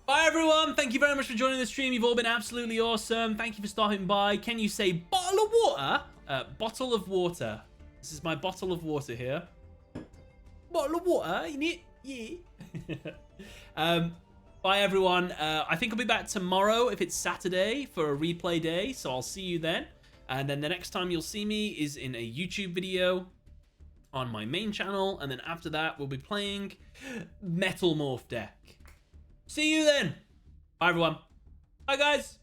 Bye everyone, thank you very much for joining the stream. You've all been absolutely awesome. Thank you for stopping by. Can you say bottle of water? Bottle of water. This is my bottle of water here. Bottle of water, in it? Yeah. Bye everyone. I think I'll be back tomorrow if it's Saturday for a replay day, so I'll see you then. And then the next time you'll see me is in a YouTube video on my main channel, and then after that we'll be playing Metalmorph deck. See you then. Bye everyone. Bye guys.